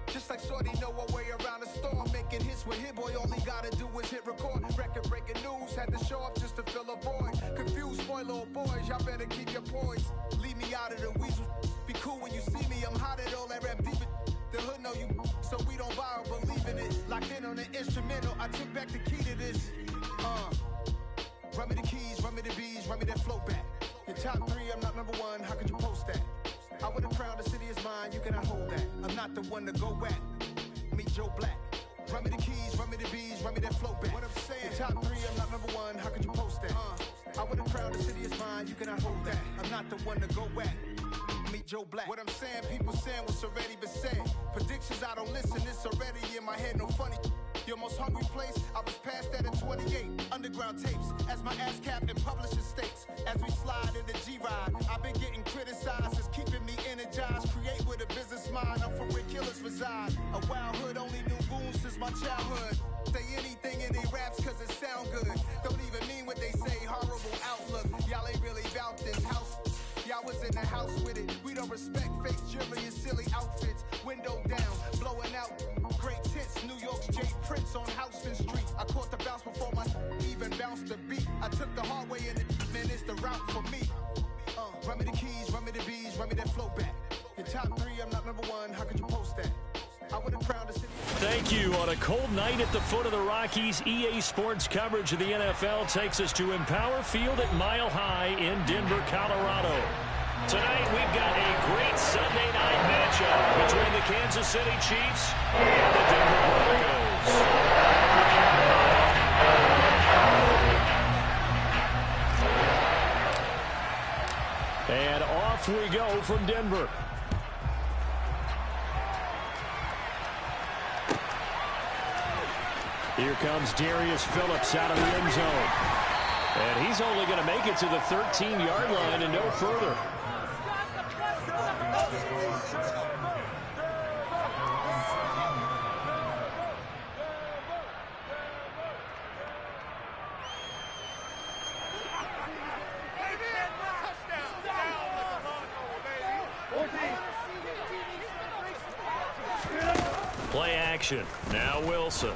Just like Shorty know her way around the storm. Making hits with Hit Boy, all he gotta do is hit record. Record-breaking news, had to show up just to fill a void. Confused, spoiled little boys, y'all better keep your poise. Leave me out of the weasel. Be cool when you see me, I'm hot at all that rap deep. The hood know you, so we don't borrow, believe in it. Locked in on the instrumental, I took back the key to this. Run me the keys, run me the bees, run me that flow back. Your top three, I'm not number one, how could you post that? I would have crowned the city is mine, you cannot hold that. I'm not the one to go back. Meet Joe Black. Run me the keys, run me the bees, run me that flow back. What I'm saying, your top three, I'm not number one, how could you post that? I would have crowned the city is mine, you cannot hold that. I'm not the one to go back. Meet Joe Black. What I'm saying, people saying what's already been said. Predictions, I don't listen, it's already in my head, no funny. Your most hungry place, I was past that at 28. Underground tapes, as my ass capped in publishing states. As we slide in the G-Ride, I've been getting criticized, it's keeping me energized. Create with a business mind, I'm from where killers reside. A wild hood, only knew goons since my childhood. Say anything in they raps cause it sound good. Don't even mean what they say, horrible outlook. Y'all ain't really bout this house. Y'all was in the house with it. We don't respect fake jewelry and silly outfits. Window down, blowing out. Great tits, New York's Jay Prince on Houston Street. I caught the bounce before my even bounced the beat. I took the hard way in it, man, it's the route for me. Run me the keys, run me the bees, run me that flow back. Your top three, I'm not number one, how could you post that? I would have crowned the city. Thank you. On a cold night at the foot of the Rockies, EA Sports coverage of the NFL takes us to Empower Field at Mile High in Denver, Colorado. Tonight, we've got a great Sunday night matchup between the Kansas City Chiefs and the Denver Broncos. And off we go from Denver. Here comes Darius Phillips out of the end zone. And he's only going to make it to the 13-yard line and no further. Play action. Now Wilson.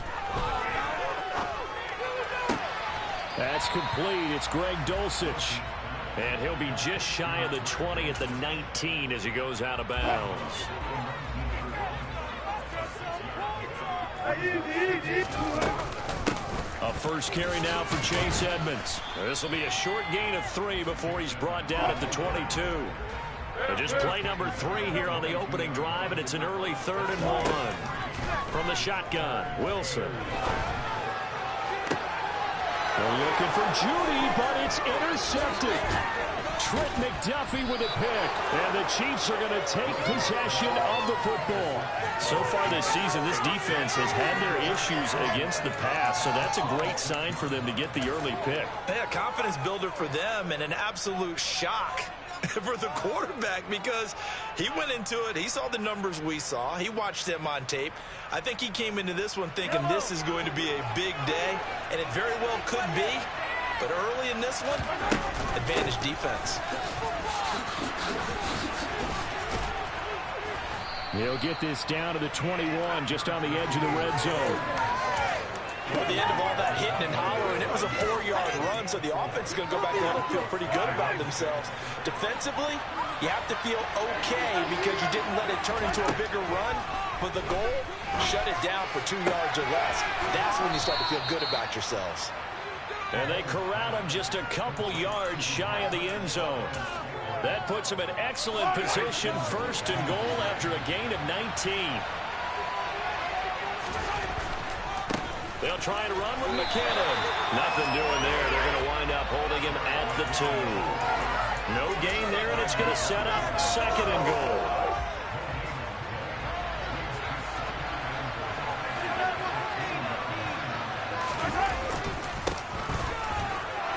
That's complete. It's Greg Dulcich. And he'll be just shy of the 20 at the 19 as he goes out of bounds. A first carry now for Chase Edmonds. This will be a short gain of 3 before he's brought down at the 22. And just play number 3 here on the opening drive, and it's an early 3rd and 1. From the shotgun, Wilson. They're looking for Judy, but it's intercepted. Trent McDuffie with a pick, and the Chiefs are going to take possession of the football. So far this season, this defense has had their issues against the pass, so that's a great sign for them to get the early pick. Yeah, confidence builder for them, and an absolute shock for the quarterback because he went into it. He saw the numbers we saw. He watched them on tape. I think he came into this one thinking this is going to be a big day, and it very well could be. But early in this one, advantage defense. He'll get this down to the 21, just on the edge of the red zone. At the end of all that hitting and hollering, it was a 4-yard run, so the offense is going to go back and feel pretty good about themselves. Defensively, you have to feel okay because you didn't let it turn into a bigger run, but the goal, shut it down for 2 yards or less. That's when you start to feel good about yourselves. And they corral him just a couple yards shy of the end zone. That puts him in excellent position, 1st and goal after a gain of 19. They'll try and run with McKinnon. Nothing doing there. They're going to wind up holding him at the 2. No gain there, and it's going to set up 2nd and goal.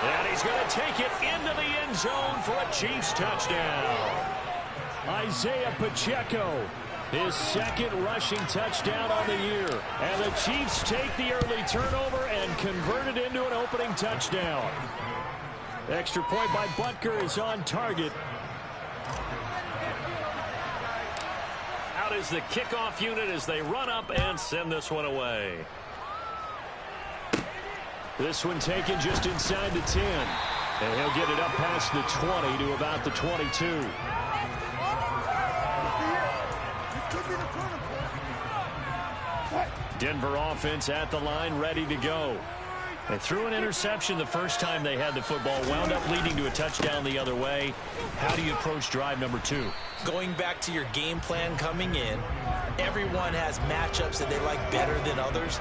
And he's going to take it into the end zone for a Chiefs touchdown. Isaiah Pacheco, his 2nd rushing touchdown on the year. And the Chiefs take the early turnover and convert it into an opening touchdown. Extra point by Butker is on target. Out is the kickoff unit as they run up and send this one away. This one taken just inside the 10. And he'll get it up past the 20 to about the 22. Denver offense at the line, ready to go. They threw an interception the first time they had the football, wound up leading to a touchdown the other way. How do you approach drive number 2? Going back to your game plan coming in, everyone has matchups that they like better than others,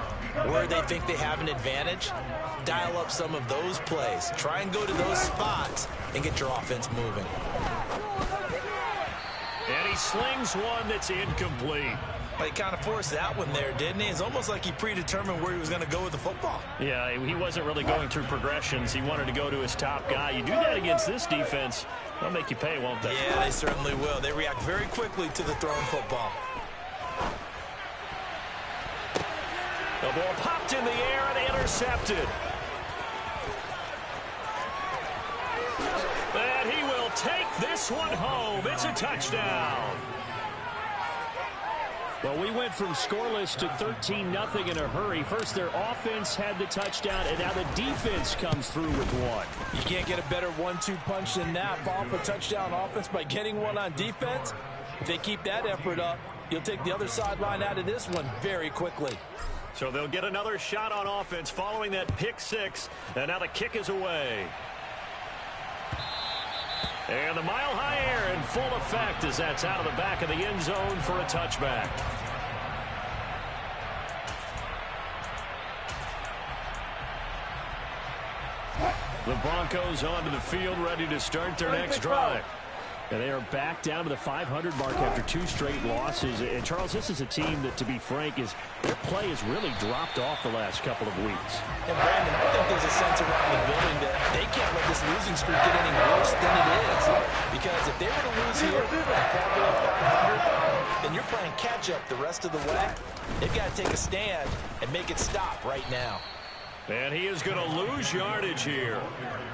where they think they have an advantage. Dial up some of those plays. Try and go to those spots and get your offense moving. And he slings one that's incomplete. He kind of forced that one there, didn't he? It's almost like he predetermined where he was going to go with the football. Yeah, he wasn't really going through progressions. He wanted to go to his top guy. You do that against this defense, they'll make you pay, won't they? Yeah, they certainly will. They react very quickly to the thrown football. The ball popped in the air and intercepted. And he will take this one home. It's a touchdown. Well, we went from scoreless to 13-0 in a hurry. First, their offense had the touchdown, and now the defense comes through with one. You can't get a better 1-2 punch than that. Follow up a touchdown offense by getting one on defense. If they keep that effort up, you'll take the other sideline out of this one very quickly. So they'll get another shot on offense following that pick 6, and now the kick is away. And the mile-high air in full effect as that's out of the back of the end zone for a touchback. The Broncos onto the field, ready to start their next drive. And they are back down to the 500 mark after 2 straight losses. And, Charles, this is a team that, to be frank, their play has really dropped off the last couple of weeks. And, Brandon, I think there's a sense around the building that they can't let this losing streak get any worse than it is. Because if they were to lose here and fall below 500, then you're playing catch-up the rest of the way. They've got to take a stand and make it stop right now. And he is going to lose yardage here.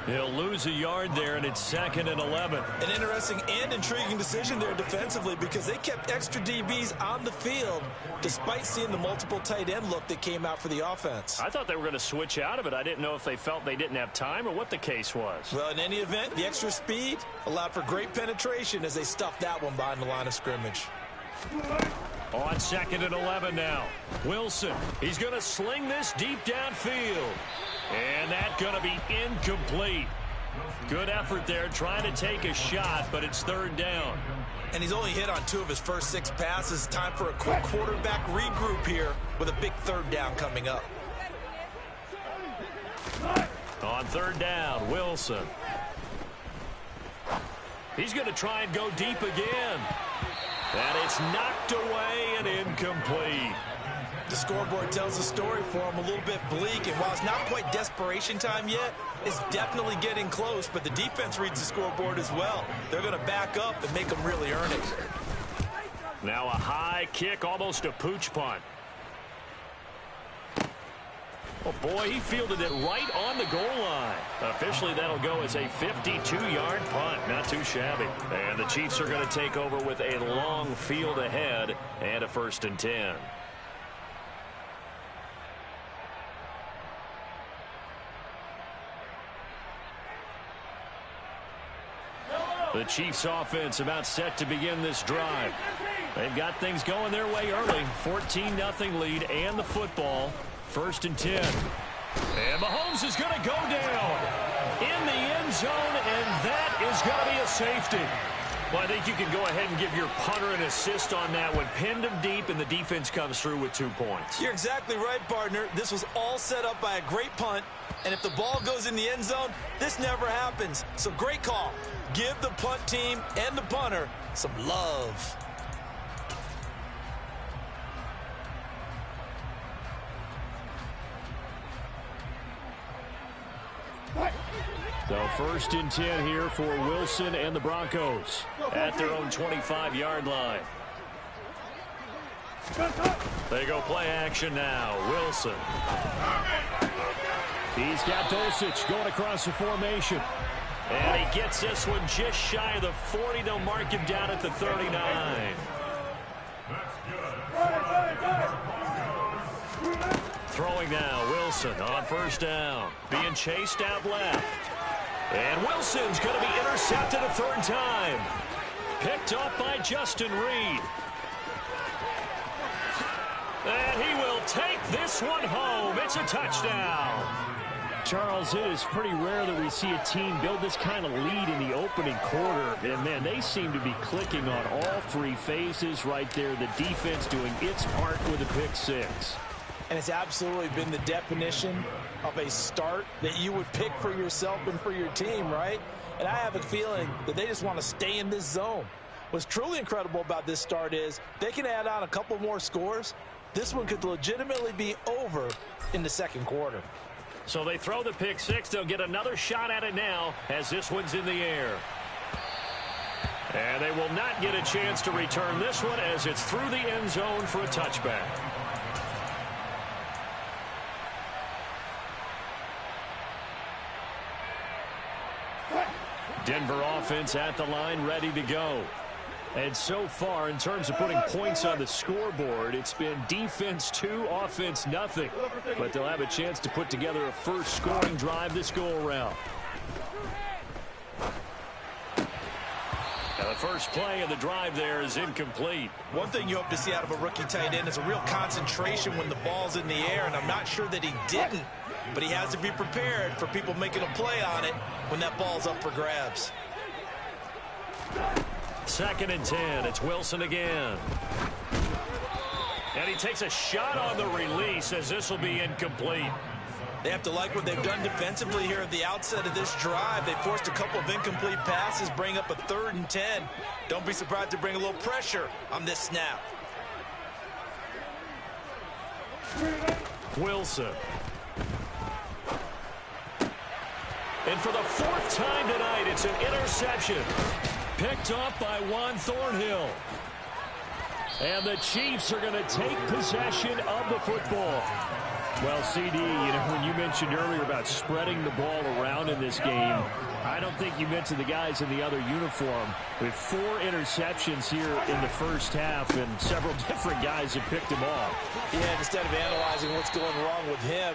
He'll lose a yard there, and it's 2nd and 11. An interesting and intriguing decision there defensively because they kept extra DBs on the field despite seeing the multiple tight end look that came out for the offense. I thought they were going to switch out of it. I didn't know if they felt they didn't have time or what the case was. Well, in any event, the extra speed allowed for great penetration as they stuffed that one behind the line of scrimmage. On 2nd and 11 now. Wilson, he's going to sling this deep downfield. And that's going to be incomplete. Good effort there trying to take a shot, but it's 3rd down. And he's only hit on 2 of his first 6 passes. Time for a quick quarterback regroup here with a big 3rd down coming up. On 3rd down, Wilson. He's going to try and go deep again. And it's knocked away and incomplete. The scoreboard tells the story for him, a little bit bleak. And while it's not quite desperation time yet, it's definitely getting close. But the defense reads the scoreboard as well. They're going to back up and make them really earn it. Now a high kick, almost a pooch punt. Oh, boy, he fielded it right on the goal line. Officially, that'll go as a 52-yard punt. Not too shabby. And the Chiefs are going to take over with a long field ahead and a 1st and 10. The Chiefs offense about set to begin this drive. They've got things going their way early. 14-0 lead and the football. 1st and 10. And Mahomes is going to go down in the end zone, and that is going to be a safety. Well, I think you can go ahead and give your punter an assist on that one. Pinned him deep, and the defense comes through with 2 points. You're exactly right, partner. This was all set up by a great punt, and if the ball goes in the end zone, this never happens. So great call. Give the punt team and the punter some love. So 1st and 10 here for Wilson and the Broncos at their own 25-yard line. They go play action now. Wilson. He's got Dulcich going across the formation. And he gets this one just shy of the 40. They'll mark him down at the 39. Throwing now, Wilson on 1st down. Being chased out left. And Wilson's going to be intercepted a 3rd time. Picked up by Justin Reed. And he will take this one home. It's a touchdown. Charles, it is pretty rare that we see a team build this kind of lead in the opening quarter. And, man, they seem to be clicking on all 3 phases right there. The defense doing its part with a pick 6. And it's absolutely been the definition of a start that you would pick for yourself and for your team, right? And I have a feeling that they just want to stay in this zone. What's truly incredible about this start is they can add on a couple more scores. This one could legitimately be over in the 2nd quarter. So they throw the pick 6. They'll get another shot at it now as this one's in the air. And they will not get a chance to return this one as it's through the end zone for a touchback. Denver offense at the line, ready to go. And so far, in terms of putting points on the scoreboard, it's been defense 2, offense nothing. But they'll have a chance to put together a first scoring drive this go-around. Now the first play of the drive there is incomplete. One thing you hope to see out of a rookie tight end is a real concentration when the ball's in the air, and I'm not sure that he didn't. But he has to be prepared for people making a play on it when that ball's up for grabs. 2nd and 10. It's Wilson again. And he takes a shot on the release as this will be incomplete. They have to like what they've done defensively here at the outset of this drive. They forced a couple of incomplete passes, bring up a 3rd and 10. Don't be surprised to bring a little pressure on this snap. Wilson. And for the 4th time tonight, it's an interception. Picked up by Juan Thornhill. And the Chiefs are going to take possession of the football. Well, CD, when you mentioned earlier about spreading the ball around in this game, I don't think you mentioned the guys in the other uniform. With 4 interceptions here in the first half, and several different guys have picked him off. Yeah, instead of analyzing what's going wrong with him,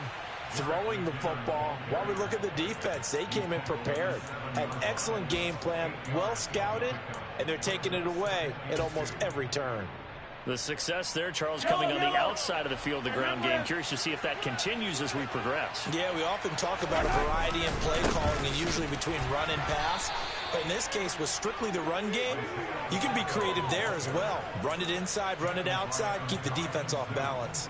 throwing the football, while we look at the defense, they came in prepared. An excellent game plan, well scouted, and they're taking it away at almost every turn. The success there, Charles, coming on the outside of the field, the ground game. Curious to see if that continues as we progress. Yeah, we often talk about a variety in play calling, and usually between run and pass. But in this case, with strictly the run game, you can be creative there as well. Run it inside, run it outside, keep the defense off balance.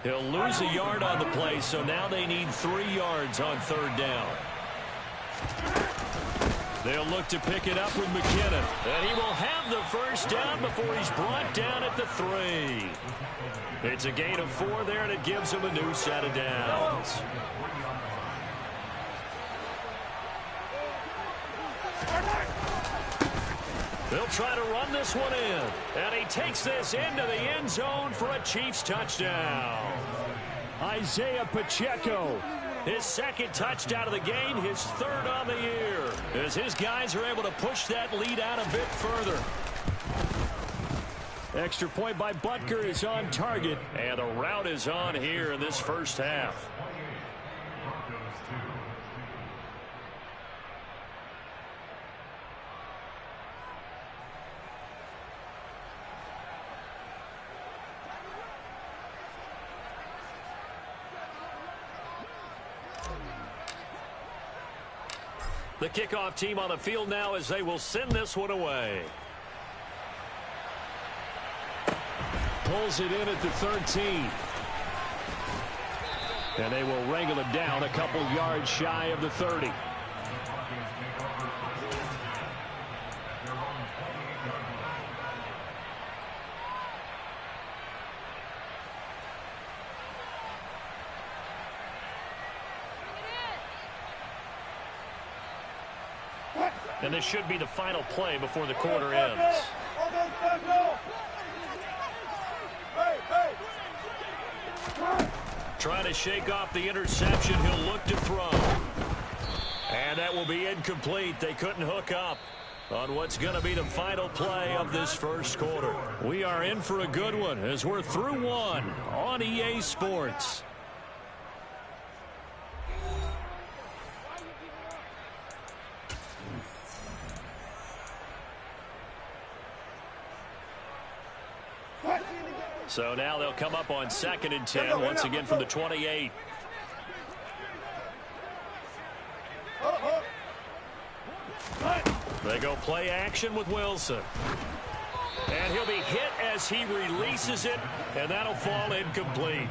He'll lose a yard on the play, so now they need 3 yards on 3rd down. They'll look to pick it up with McKinnon. And he will have the first down before he's brought down at the 3. It's a gain of 4 there, and it gives him a new set of downs. They'll try to run this one in. And he takes this into the end zone for a Chiefs touchdown. Isaiah Pacheco, his 2nd touchdown of the game, his 3rd on the year, as his guys are able to push that lead out a bit further. Extra point by Butker is on target, and the route is on here in this first half. The kickoff team on the field now as they will send this one away. Pulls it in at the 13. And they will wrangle it down a couple yards shy of the 30. And this should be the final play before the quarter ends. Trying to shake off the interception. He'll look to throw. And that will be incomplete. They couldn't hook up on what's going to be the final play of this first quarter. We are in for a good one as we're through one on EA Sports. So now they'll come up on 2nd and 10 once again from the 28. They go play action with Wilson. And he'll be hit as he releases it, and that'll fall incomplete.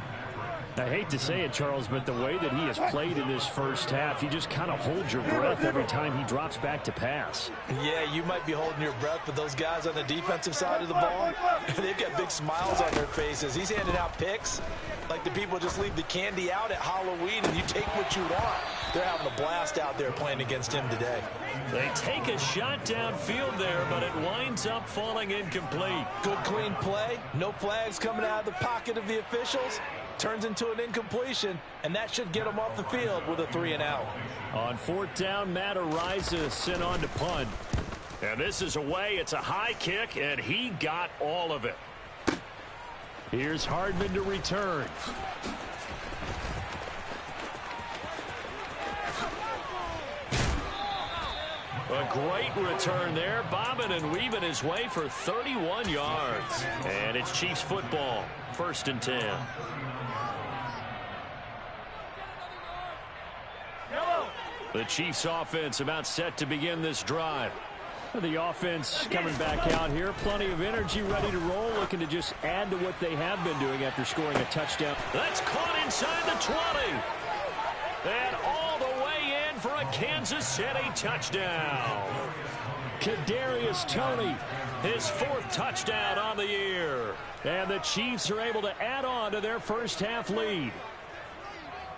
I hate to say it, Charles, but the way that he has played in this first half, you just kind of hold your breath every time he drops back to pass. Yeah, you might be holding your breath, but those guys on the defensive side of the ball, they've got big smiles on their faces. He's handing out picks like the people just leave the candy out at Halloween and you take what you want. They're having a blast out there playing against him today. They take a shot downfield there, but it winds up falling incomplete. Good, clean play. No flags coming out of the pocket of the officials. Turns into an incompletion, and that should get him off the field with a 3 and out. On 4th down, Matt Ariza sent on to punt. And this is away. It's a high kick, and he got all of it. Here's Hardman to return. A great return there, bobbing and weaving his way for 31 yards. And it's Chiefs football, 1st and 10. The Chiefs offense about set to begin this drive. The offense coming back out here. Plenty of energy, ready to roll, looking to just add to what they have been doing after scoring a touchdown. That's caught inside the 20. And all the way in for a Kansas City touchdown. Kadarius Toney, his 4th touchdown on the year. And the Chiefs are able to add on to their first half lead.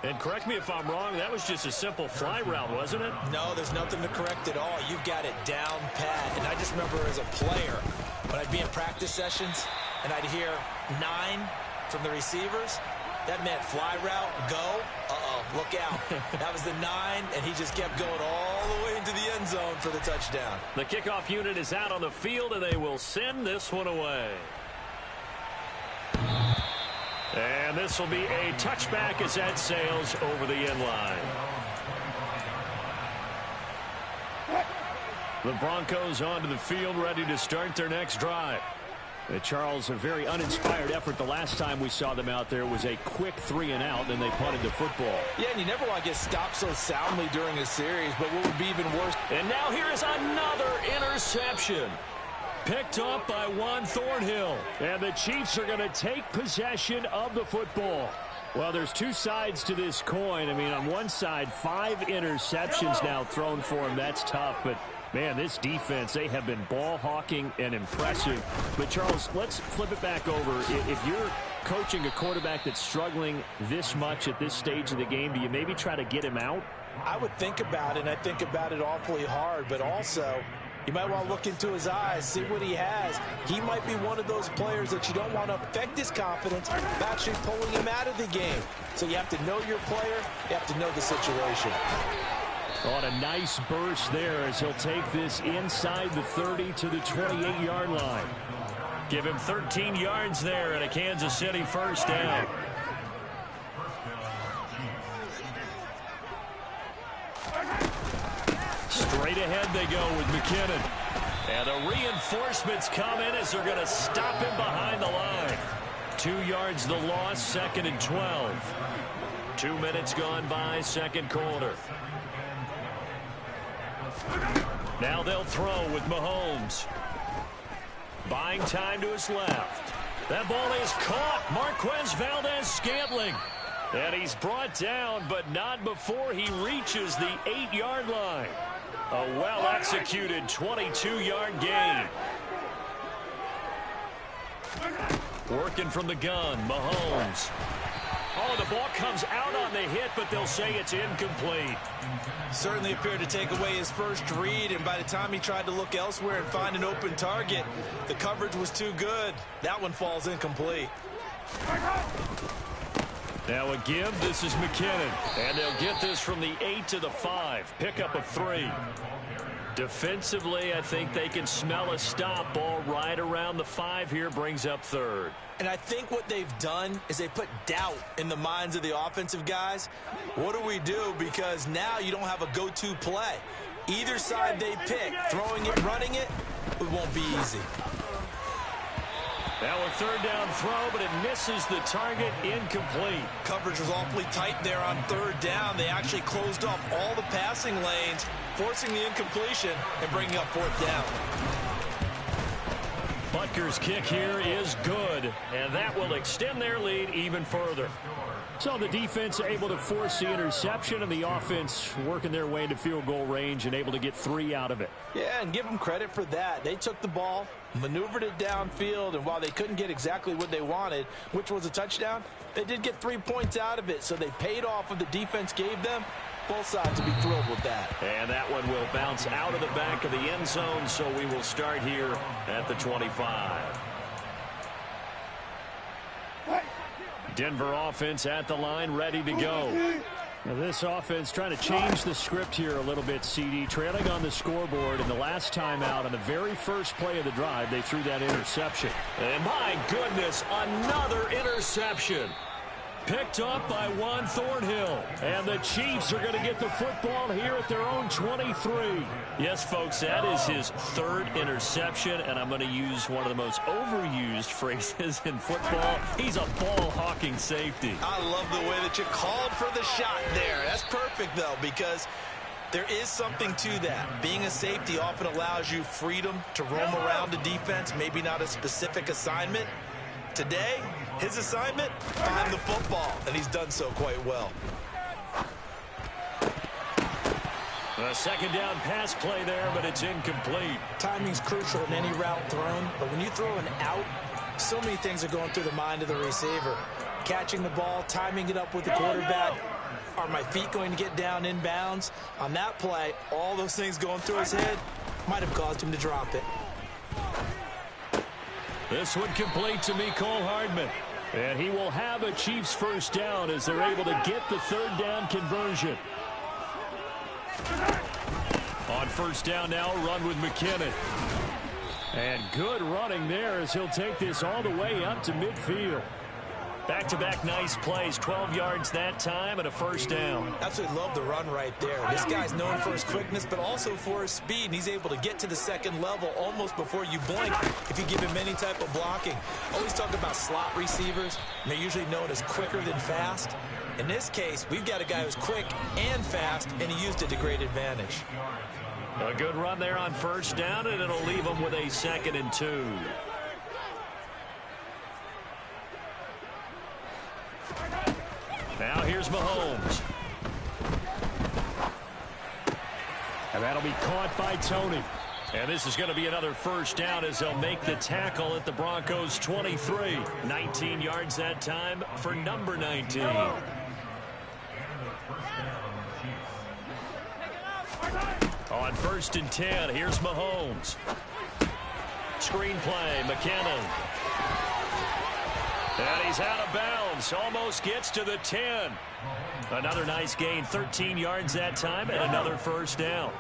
And correct me if I'm wrong, that was just a simple fly route, wasn't it? No, there's nothing to correct at all. You've got it down pat. And I just remember as a player, when I'd be in practice sessions and I'd hear 9 from the receivers, that meant fly route, go, look out. That was the 9, and he just kept going all the way into the end zone for the touchdown. The kickoff unit is out on the field, and they will send this one away. And this will be a touchback as that sails over the end line. The Broncos onto the field, ready to start their next drive. Charles, a very uninspired effort the last time we saw them out there was a quick 3 and out, and they punted the football. Yeah, and you never want to get stopped so soundly during a series, but what would be even worse. And now here is another interception. Picked up by Juan Thornhill. And the Chiefs are going to take possession of the football. Well, there's two sides to this coin. I mean, on one side, 5 interceptions now thrown for him. That's tough, but man, this defense, they have been ball hawking and impressive. But, Charles, let's flip it back over. If you're coaching a quarterback that's struggling this much at this stage of the game, do you maybe try to get him out? I would think about it, and I think about it awfully hard. But also, you might want to look into his eyes, see what he has. He might be one of those players that you don't want to affect his confidence by actually pulling him out of the game. So you have to know your player. You have to know the situation. On a nice burst there as he'll take this inside the 30 to the 28-yard line. Give him 13 yards there and a Kansas City first down. Straight ahead they go with McKinnon. And the reinforcements come in as they're going to stop him behind the line. 2 yards the loss, 2nd and 12. 2 minutes gone by, second quarter. Now they'll throw with Mahomes. Buying time to his left. That ball is caught. Marquez Valdez-Scantling. And he's brought down, but not before he reaches the 8-yard line. A well-executed 22-yard gain. Working from the gun, Mahomes. Oh, the ball comes out on the hit, but they'll say it's incomplete. Certainly appeared to take away his first read, and by the time he tried to look elsewhere and find an open target, the coverage was too good. That one falls incomplete. Now a give. This is McKinnon. And they'll get this from the 8 to the 5. Pickup of 3. Defensively, I think they can smell a stop. Ball right around the 5 here, brings up 3rd. And I think what they've done is they put doubt in the minds of the offensive guys. What do we do? Because now you don't have a go-to play. Either side they pick, throwing it, running it, it won't be easy. Now a 3rd down throw, but it misses the target, incomplete. Coverage was awfully tight there on 3rd down. They actually closed off all the passing lanes, forcing the incompletion and bringing up 4th down. Butker's kick here is good, and that will extend their lead even further. So the defense able to force the interception, and the offense working their way into field goal range and able to get 3 out of it. Yeah, and give them credit for that. They took the ball, maneuvered it downfield, and while they couldn't get exactly what they wanted, which was a touchdown, they did get 3 points out of it, so they paid off what the defense gave them. Both sides will be thrilled with that. And that one will bounce out of the back of the end zone, so we will start here at the 25. Denver offense at the line, ready to go. Now this offense trying to change the script here a little bit, CD. Trailing on the scoreboard, and the last time out on the very first play of the drive, they threw that interception. And my goodness, another interception. Picked up by Juan Thornhill. And the Chiefs are going to get the football here at their own 23. Yes, folks, that is his 3rd interception, and I'm going to use one of the most overused phrases in football. He's a ball-hawking safety. I love the way that you called for the shot there. That's perfect, though, because there is something to that. Being a safety often allows you freedom to roam around the defense, maybe not a specific assignment. Today, his assignment, find the football, and he's done so quite well. A 2nd down pass play there, but it's incomplete. Timing's crucial in any route thrown, but when you throw an out, so many things are going through the mind of the receiver. Catching the ball, timing it up with the quarterback. Are my feet going to get down in bounds? On that play, all those things going through his head might have caused him to drop it. This one complete to Mecole Hardman. And he will have a Chiefs 1st down as they're able to get the 3rd down conversion. On 1st down now, run with McKinnon. And good running there as he'll take this all the way up to midfield. Back-to-back nice plays, 12 yards that time and a 1st down. Absolutely love the run right there. This guy's known for his quickness, but also for his speed, and he's able to get to the 2nd level almost before you blink if you give him any type of blocking. Always talk about slot receivers, and they're usually known as quicker than fast. In this case, we've got a guy who's quick and fast, and he used it to great advantage. A good run there on 1st down, and it'll leave him with a 2nd and 2. Now here's Mahomes. And that'll be caught by Tony. And this is going to be another 1st down as they'll make the tackle at the Broncos 23. 19 yards that time for number 19. On 1st and 10, here's Mahomes. Screenplay, McKinnon. And he's out of bounds. Almost gets to the 10. Another nice gain. 13 yards that time and another 1st down.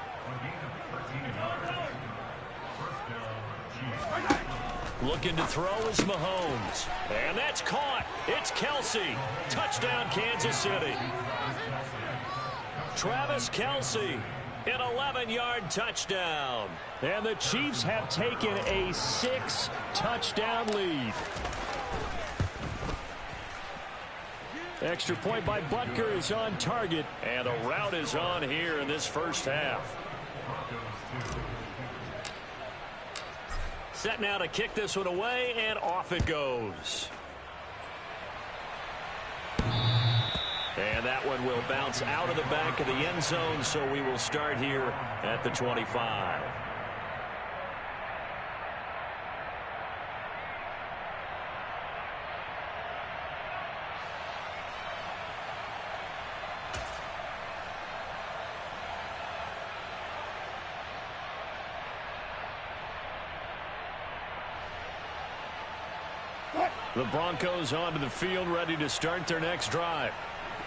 Looking to throw is Mahomes. And that's caught. It's Kelce. Touchdown, Kansas City. Travis Kelce. An 11-yard touchdown. And the Chiefs have taken a 6-touchdown lead. Extra point by Butker is on target, and a rout is on here in this 1st half. Set now to kick this one away, and off it goes. And that one will bounce out of the back of the end zone, so we will start here at the 25. The Broncos onto the field, ready to start their next drive.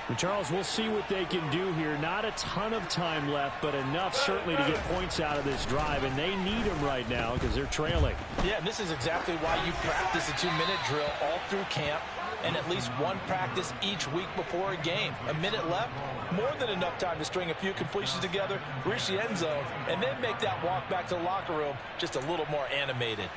And Charles, we'll see what they can do here. Not a ton of time left, but enough certainly to get points out of this drive, and they need them right now because they're trailing. Yeah, and this is exactly why you practice a 2-minute drill all through camp and at least one practice each week before a game. A minute left, more than enough time to string a few completions together, reach the end zone, and then make that walk back to the locker room just a little more animated.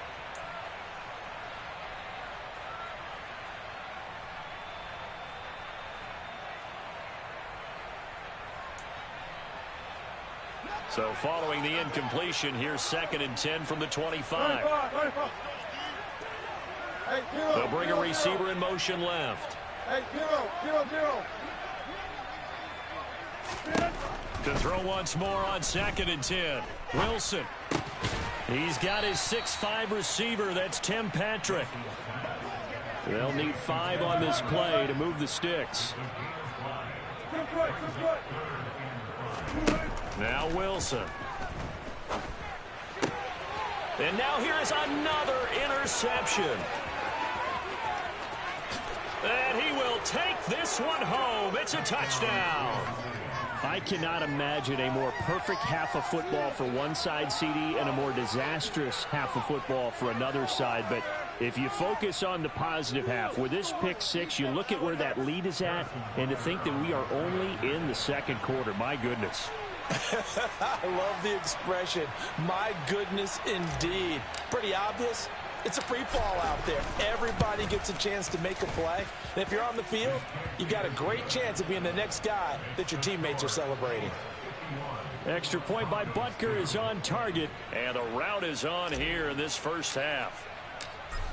So following the incompletion, here's 2nd and 10 from the 25. They'll bring a receiver in motion left. To throw once more on 2nd and 10. Wilson. He's got his 6'5 receiver. That's Tim Patrick. They'll need 5 on this play to move the sticks. Now Wilson. And now here is another interception. And he will take this one home. It's a touchdown. I cannot imagine a more perfect half of football for one side, CD, and a more disastrous half of football for another side. But if you focus on the positive half, with this pick 6, you look at where that lead is at, and to think that we are only in the second quarter. My goodness. I love the expression. My goodness, indeed. Pretty obvious. It's a free fall out there. Everybody gets a chance to make a play. And if you're on the field, you got a great chance of being the next guy that your teammates are celebrating. Extra point by Butker is on target, and the route is on here in this first half.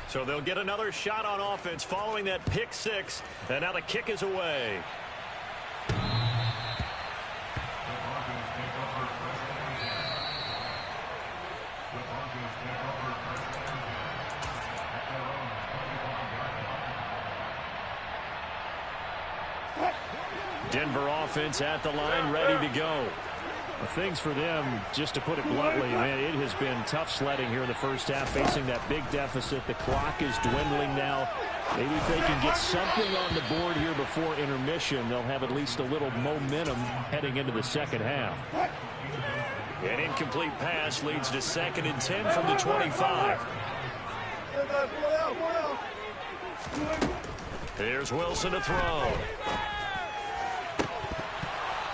So they'll get another shot on offense following that pick 6, and now the kick is away. Denver offense at the line, ready to go. Things for them, just to put it bluntly, man, it has been tough sledding here in the first half, facing that big deficit. The clock is dwindling now. Maybe if they can get something on the board here before intermission, they'll have at least a little momentum heading into the second half. An incomplete pass leads to 2nd and 10 from the 25. Here's Wilson to throw.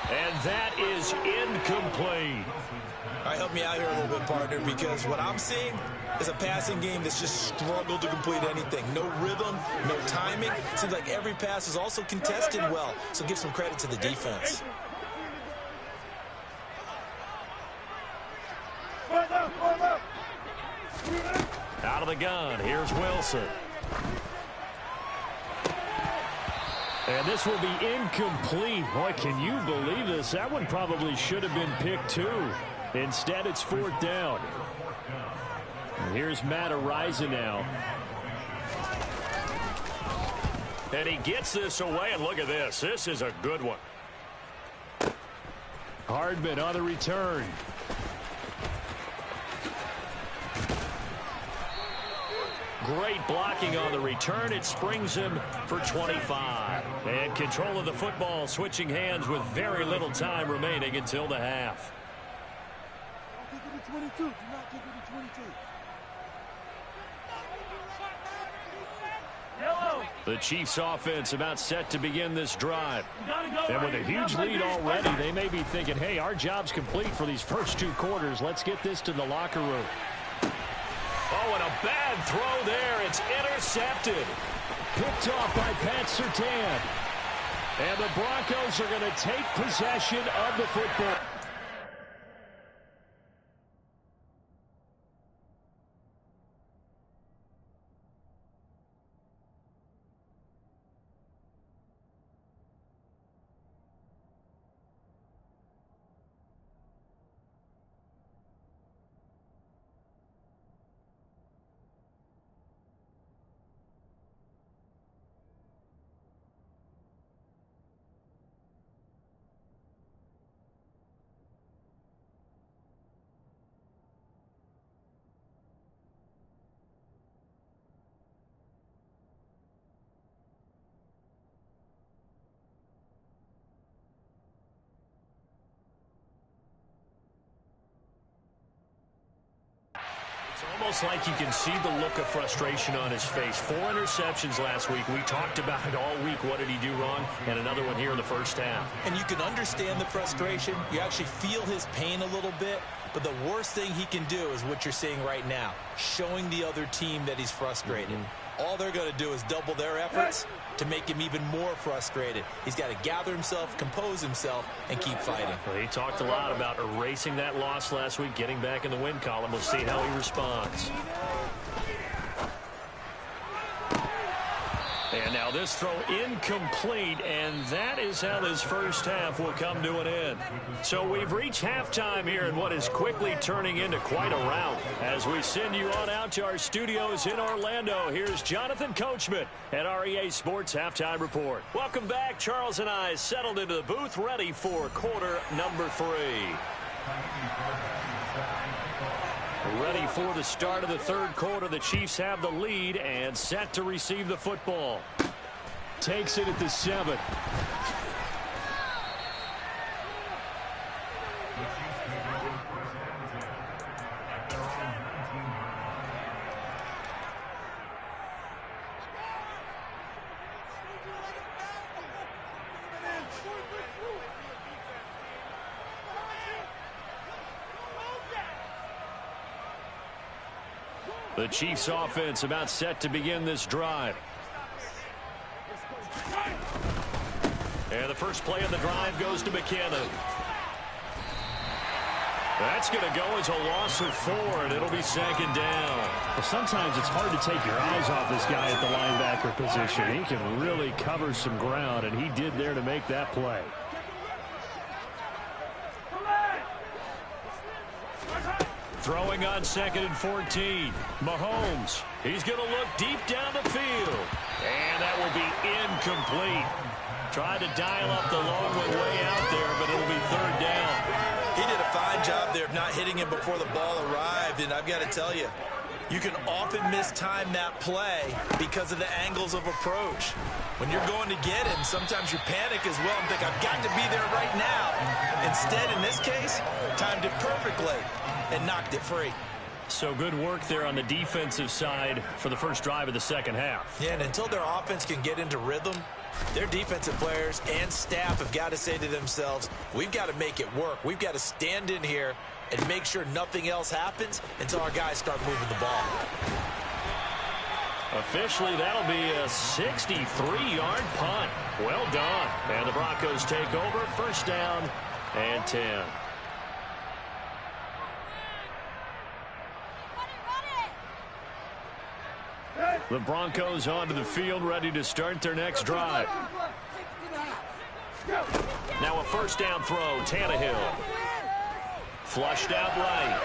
And that is incomplete. All right, help me out here a little bit, partner, because what I'm seeing is a passing game that's just struggled to complete anything. No rhythm, no timing. Seems like every pass is also contested well, so give some credit to the defense. Out of the gun, here's Wilson. And this will be incomplete. Boy, can you believe this? That one probably should have been picked 2. Instead, it's 4th down. And here's Matt Ariza now. And he gets this away, and look at this. This is a good one. Hardman on the return. Great blocking on the return. It springs him for 25. And control of the football switching hands with very little time remaining until the half. Don't kick it to 22. Do not kick it to 22. The Chiefs offense about set to begin this drive. And with a huge lead already, they may be thinking, hey, our job's complete for these first 2 quarters. Let's get this to the locker room. Oh, and a bad throw there. It's intercepted. Picked off by Pat Surtain. And the Broncos are going to take possession of the football. almost like you can see the look of frustration on his face. 4 interceptions last week. We talked about it all week. What did he do wrong? And another one here in the first half. And you can understand the frustration. You actually feel his pain a little bit. But the worst thing he can do is what you're seeing right now, showing the other team that he's frustrated. All they're going to do is double their efforts to make him even more frustrated. He's got to gather himself, compose himself, and keep fighting. Well, he talked a lot about erasing that loss last week, getting back in the win column. We'll see how he responds. And now this throw incomplete, and that is how this first half will come to an end. So we've reached halftime here in what is quickly turning into quite a rout. As we send you on out to our studios in Orlando, here's Jonathan Coachman at REA Sports Halftime Report. Welcome back. Charles and I settled into the booth, ready for quarter number 3. Ready for the start of the third quarter. The Chiefs have the lead and set to receive the football. Takes it at the 7. The Chiefs offense about set to begin this drive. And the first play of the drive goes to McKinnon. That's going to go as a loss of 4, and it'll be 2nd down. Well, sometimes it's hard to take your eyes off this guy at the linebacker position. He can really cover some ground, and he did there to make that play. Throwing on 2nd and 14. Mahomes. He's going to look deep down the field. And that will be incomplete. Tried to dial up the long one way out there, but it'll be 3rd down. He did a fine job there of not hitting him before the ball arrived. And I've got to tell you, you can often mistime that play because of the angles of approach. When you're going to get him, sometimes you panic as well and think, I've got to be there right now. Instead, in this case, timed it perfectly and knocked it free. So good work there on the defensive side for the first drive of the second half. Yeah, and until their offense can get into rhythm, their defensive players and staff have got to say to themselves, we've got to make it work. We've got to stand in here and make sure nothing else happens until our guys start moving the ball. Officially, that'll be a 63-yard punt. Well done. And the Broncos take over. 1st down and 10. The Broncos onto the field, ready to start their next drive. Now a 1st down throw, Tannehill. Flushed out right.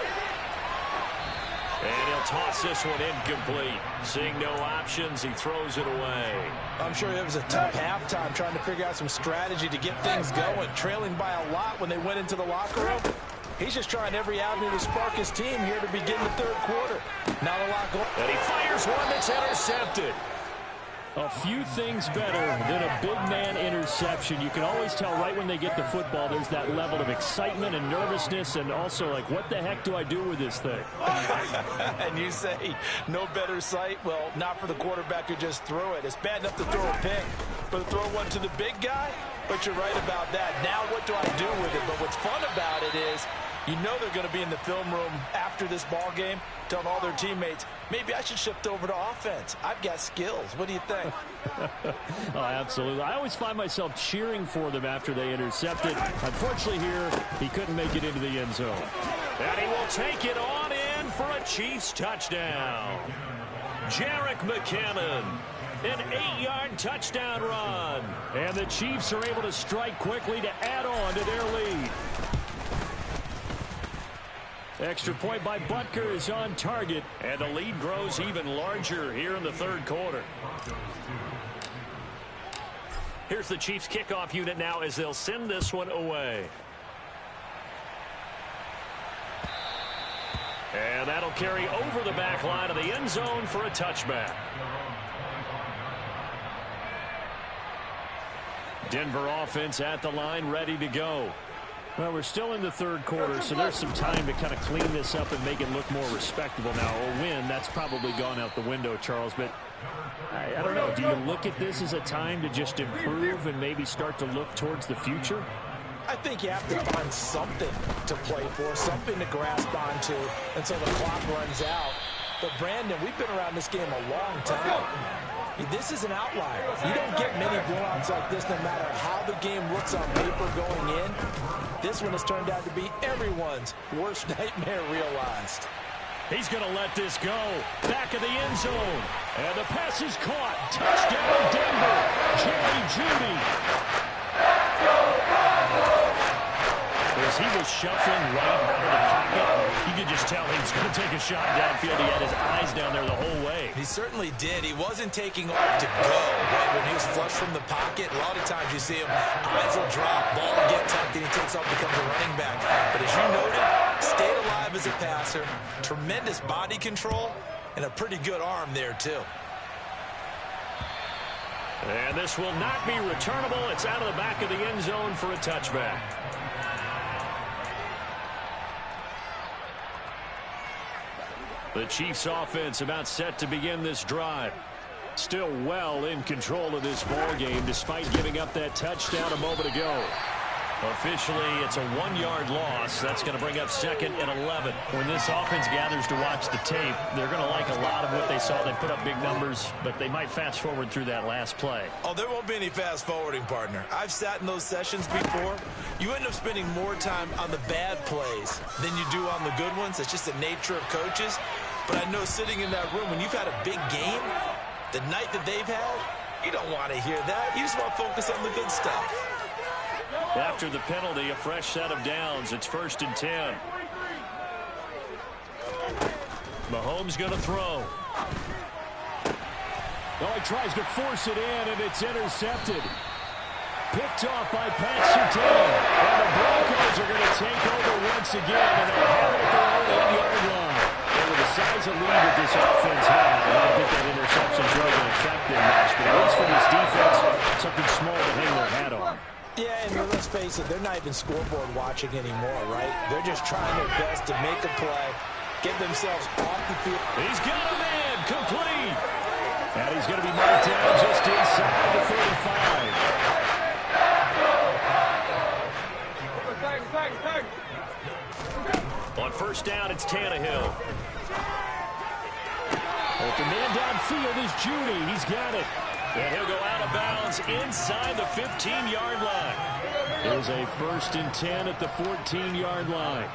And he'll toss this one incomplete. Seeing no options, he throws it away. I'm sure it was a tough halftime trying to figure out some strategy to get things going. Trailing by a lot when they went into the locker room. He's just trying every avenue to spark his team here to begin the 3rd quarter. Not a lot going. And he fires one that's intercepted. A few things better than a big man interception. You can always tell right when they get the football, there's that level of excitement and nervousness, and also like, what the heck do I do with this thing? And you say, no better sight? Well, not for the quarterback who just threw it. It's bad enough to throw a pick, but to throw one to the big guy? But you're right about that. Now what do I do with it? But what's fun about it is, you know they're going to be in the film room after this ball game, telling all their teammates, maybe I should shift over to offense. I've got skills. What do you think? Oh, absolutely. I always find myself cheering for them after they intercept it. Unfortunately here, he couldn't make it into the end zone. And he will take it on in for a Chiefs touchdown. Jerick McKinnon. An 8-yard touchdown run. And the Chiefs are able to strike quickly to add on to their lead. Extra point by Butker is on target, and the lead grows even larger here in the 3rd quarter. Here's the Chiefs kickoff unit now as they'll send this one away. And that'll carry over the back line of the end zone for a touchback. Denver offense at the line, ready to go. Well, we're still in the third quarter, so there's some time to kind of clean this up and make it look more respectable. Now, a win, that's probably gone out the window, Charles, but I don't know. Do you look at this as a time to just improve and maybe start to look towards the future? I think you have to find something to play for, something to grasp onto until the clock runs out. But, Brandon, we've been around this game a long time. This is an outlier. You don't get many blowouts like this no matter how the game looks on paper going in. This one has turned out to be everyone's worst nightmare realized. He's going to let this go. Back of the end zone. And the pass is caught. Touchdown, Denver. Jerry Jeudy. As he was shuffling right out of the pocket, you could just tell he was going to take a shot downfield. He had his eyes down there the whole way. He certainly did. He wasn't taking off to go, right? When he was flush from the pocket, a lot of times you see him, eyes will drop, ball will get tucked, and he takes off, becomes a running back. But as you noted, stayed alive as a passer, tremendous body control, and a pretty good arm there, too. And this will not be returnable. It's out of the back of the end zone for a touchback. The Chiefs offense about set to begin this drive. Still well in control of this ball game despite giving up that touchdown a moment ago. Officially, it's a 1-yard loss. That's going to bring up 2nd and 11. When this offense gathers to watch the tape, they're going to like a lot of what they saw. They put up big numbers, but they might fast forward through that last play. Oh, there won't be any fast forwarding, partner. I've sat in those sessions before. You end up spending more time on the bad plays than you do on the good ones. It's just the nature of coaches. But I know sitting in that room, when you've had a big game, the night that they've had, you don't want to hear that. You just want to focus on the good stuff. After the penalty, a fresh set of downs. It's 1st and 10. Mahomes going to throw. Oh, he tries to force it in, and it's intercepted. Picked off by Pat Surtain. And the Broncos are going to take over once again, and they'll have it at their own 8-yard line. And with the size of lead that this offense had, I don't think that interception's really going to affect them much. But at least for this defense, something small to hang their hat on. Yeah, and let's face it, they're not even scoreboard watching anymore, right? They're just trying their best to make a play, get themselves off the field. He's got a man, complete. And he's going to be marked down just inside the 35. On 1st down, it's Tannehill. Open man downfield is Jeudy. He's got it. And he'll go out of bounds inside the 15-yard line. It was a 1st and 10 at the 14-yard line.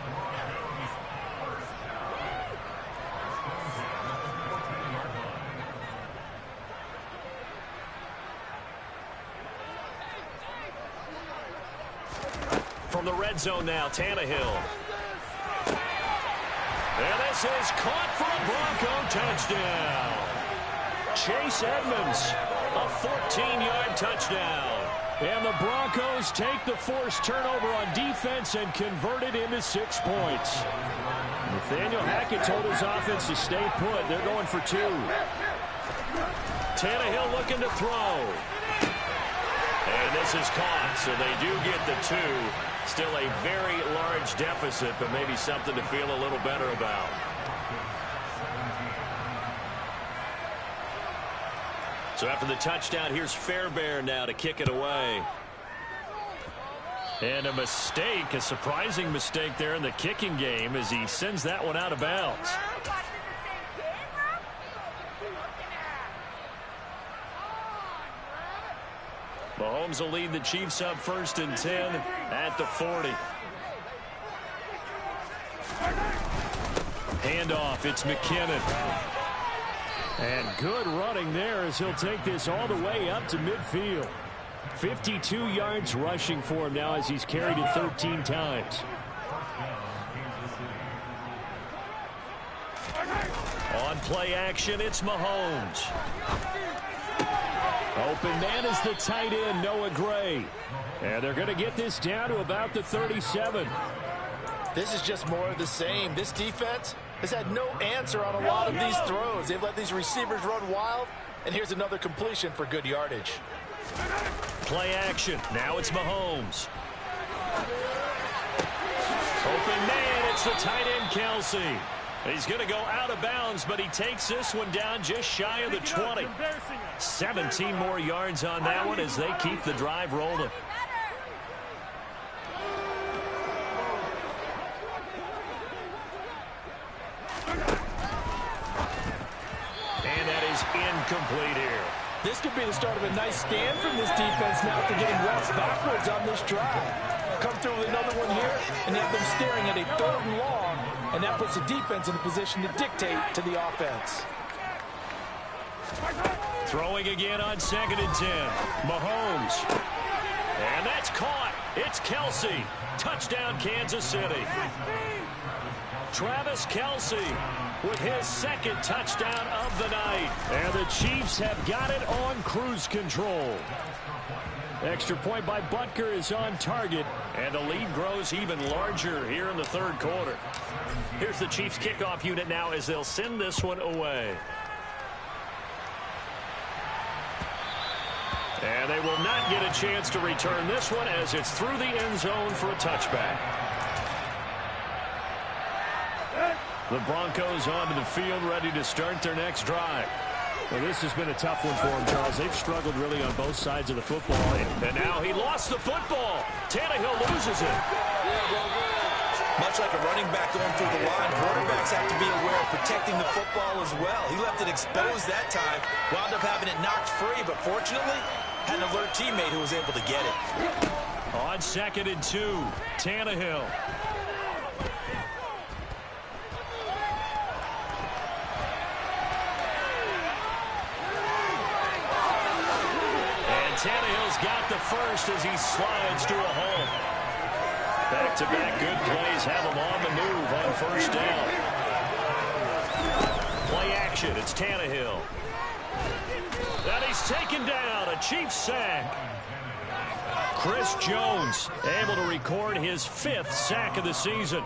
From the red zone now, Tannehill. And this is caught for a Bronco touchdown. Chase Edmonds, a 14-yard touchdown. And the Broncos take the forced turnover on defense and convert it into 6 points. Nathaniel Hackett told his offense to stay put. They're going for 2. Tannehill looking to throw. And this is caught, so they do get the 2. Still a very large deficit, but maybe something to feel a little better about. So after the touchdown, here's Fairbairn now to kick it away. And a mistake, a surprising mistake there in the kicking game as he sends that one out of bounds. Mahomes will lead the Chiefs up 1st and 10 at the 40. Handoff, it's McKinnon. And good running there as he'll take this all the way up to midfield. 52 yards rushing for him now as he's carried it 13 times. On play action, it's Mahomes. Open man is the tight end, Noah Gray. And they're going to get this down to about the 37. This is just more of the same. This defense has had no answer on a lot of these throws. They've let these receivers run wild, and here's another completion for good yardage. Play action. Now it's Mahomes. Open man, it's the tight end, Kelsey. He's going to go out of bounds, but he takes this one down just shy of the 20. 17 more yards on that one as they keep the drive rolling. And that is incomplete here. This could be the start of a nice stand from this defense now after getting walked backwards on this drive. Come through with another one here, and you have them staring at a 3rd and long, and that puts the defense in a position to dictate to the offense. Throwing again on 2nd and 10. Mahomes. And that's caught. It's Kelsey. Touchdown, Kansas City. Travis Kelsey with his 2nd touchdown of the night. And the Chiefs have got it on cruise control. Extra point by Butker is on target, and the lead grows even larger here in the 3rd quarter. Here's the Chiefs kickoff unit now as they'll send this one away. And they will not get a chance to return this one as it's through the end zone for a touchback. The Broncos onto the field, ready to start their next drive. Well, this has been a tough one for them, Charles. They've struggled really on both sides of the football. And now he lost the football. Tannehill loses it. Much like a running back going through the line, quarterbacks have to be aware of protecting the football as well. He left it exposed that time, wound up having it knocked free, but fortunately, had an alert teammate who was able to get it. On 2nd and 2, Tannehill. Tannehill's got the first as he slides to a hole. Back-to-back good plays have him on the move on 1st down. Play action, it's Tannehill. And he's taken down, a Chiefs sack. Chris Jones able to record his 5th sack of the season.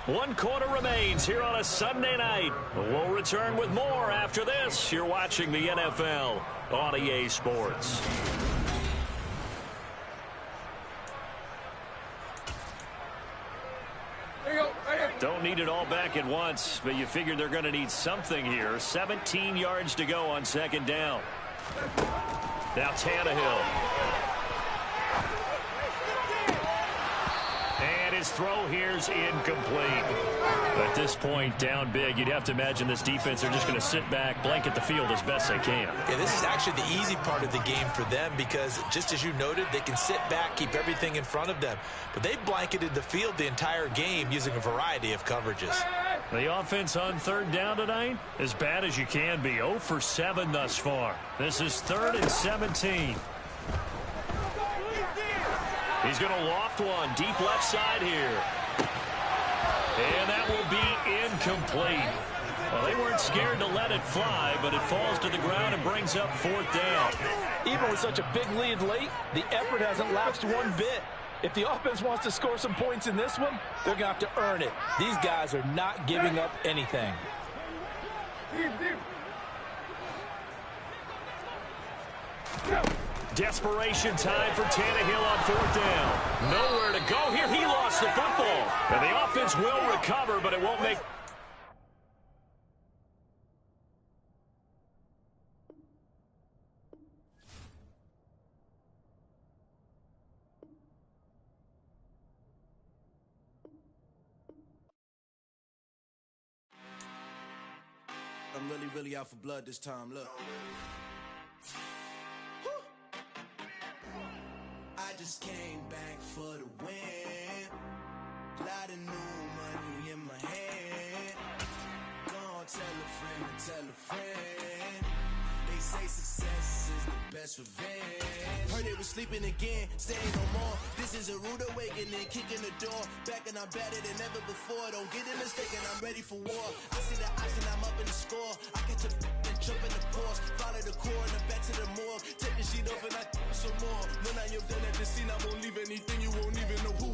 One quarter remains here on a Sunday night. We'll return with more after this. You're watching the NFL on EA Sports. Don't need it all back at once, but you figure they're going to need something here. 17 yards to go on 2nd down. Now Tannehill. And his throw here's incomplete. At this point, down big, you'd have to imagine this defense are just going to sit back, blanket the field as best they can. Yeah, this is actually the easy part of the game for them because, just as you noted, they can sit back, keep everything in front of them. But they've blanketed the field the entire game using a variety of coverages. The offense on 3rd down tonight, as bad as you can be. 0 for 7 thus far. This is 3rd and 17. He's going to loft one deep left side here. And that will be incomplete. Well, they weren't scared to let it fly, but it falls to the ground and brings up 4th down. Even with such a big lead late, the effort hasn't lapsed one bit. If the offense wants to score some points in this one, they're going to have to earn it. These guys are not giving up anything. Desperation time for Tannehill on 4th down. Nowhere to go here. He lost the football. And the offense will recover, but it won't make... I'm really out for blood this time, look. I just came back for the win. Lot of new money in my hand. Gonna tell a friend. They say success is the best revenge. Heard they was sleeping again, staying no more. This is a rude awakening, kicking the door. Back and I'm better than ever before. Don't get it mistaken, I'm ready for war. I see the option, I'm up in the score. I catch a and jump in the Porsche. Follow the core and the back to the morgue. Take the sheet off and I some more. When I am done at the scene, I won't leave anything. You won't even know who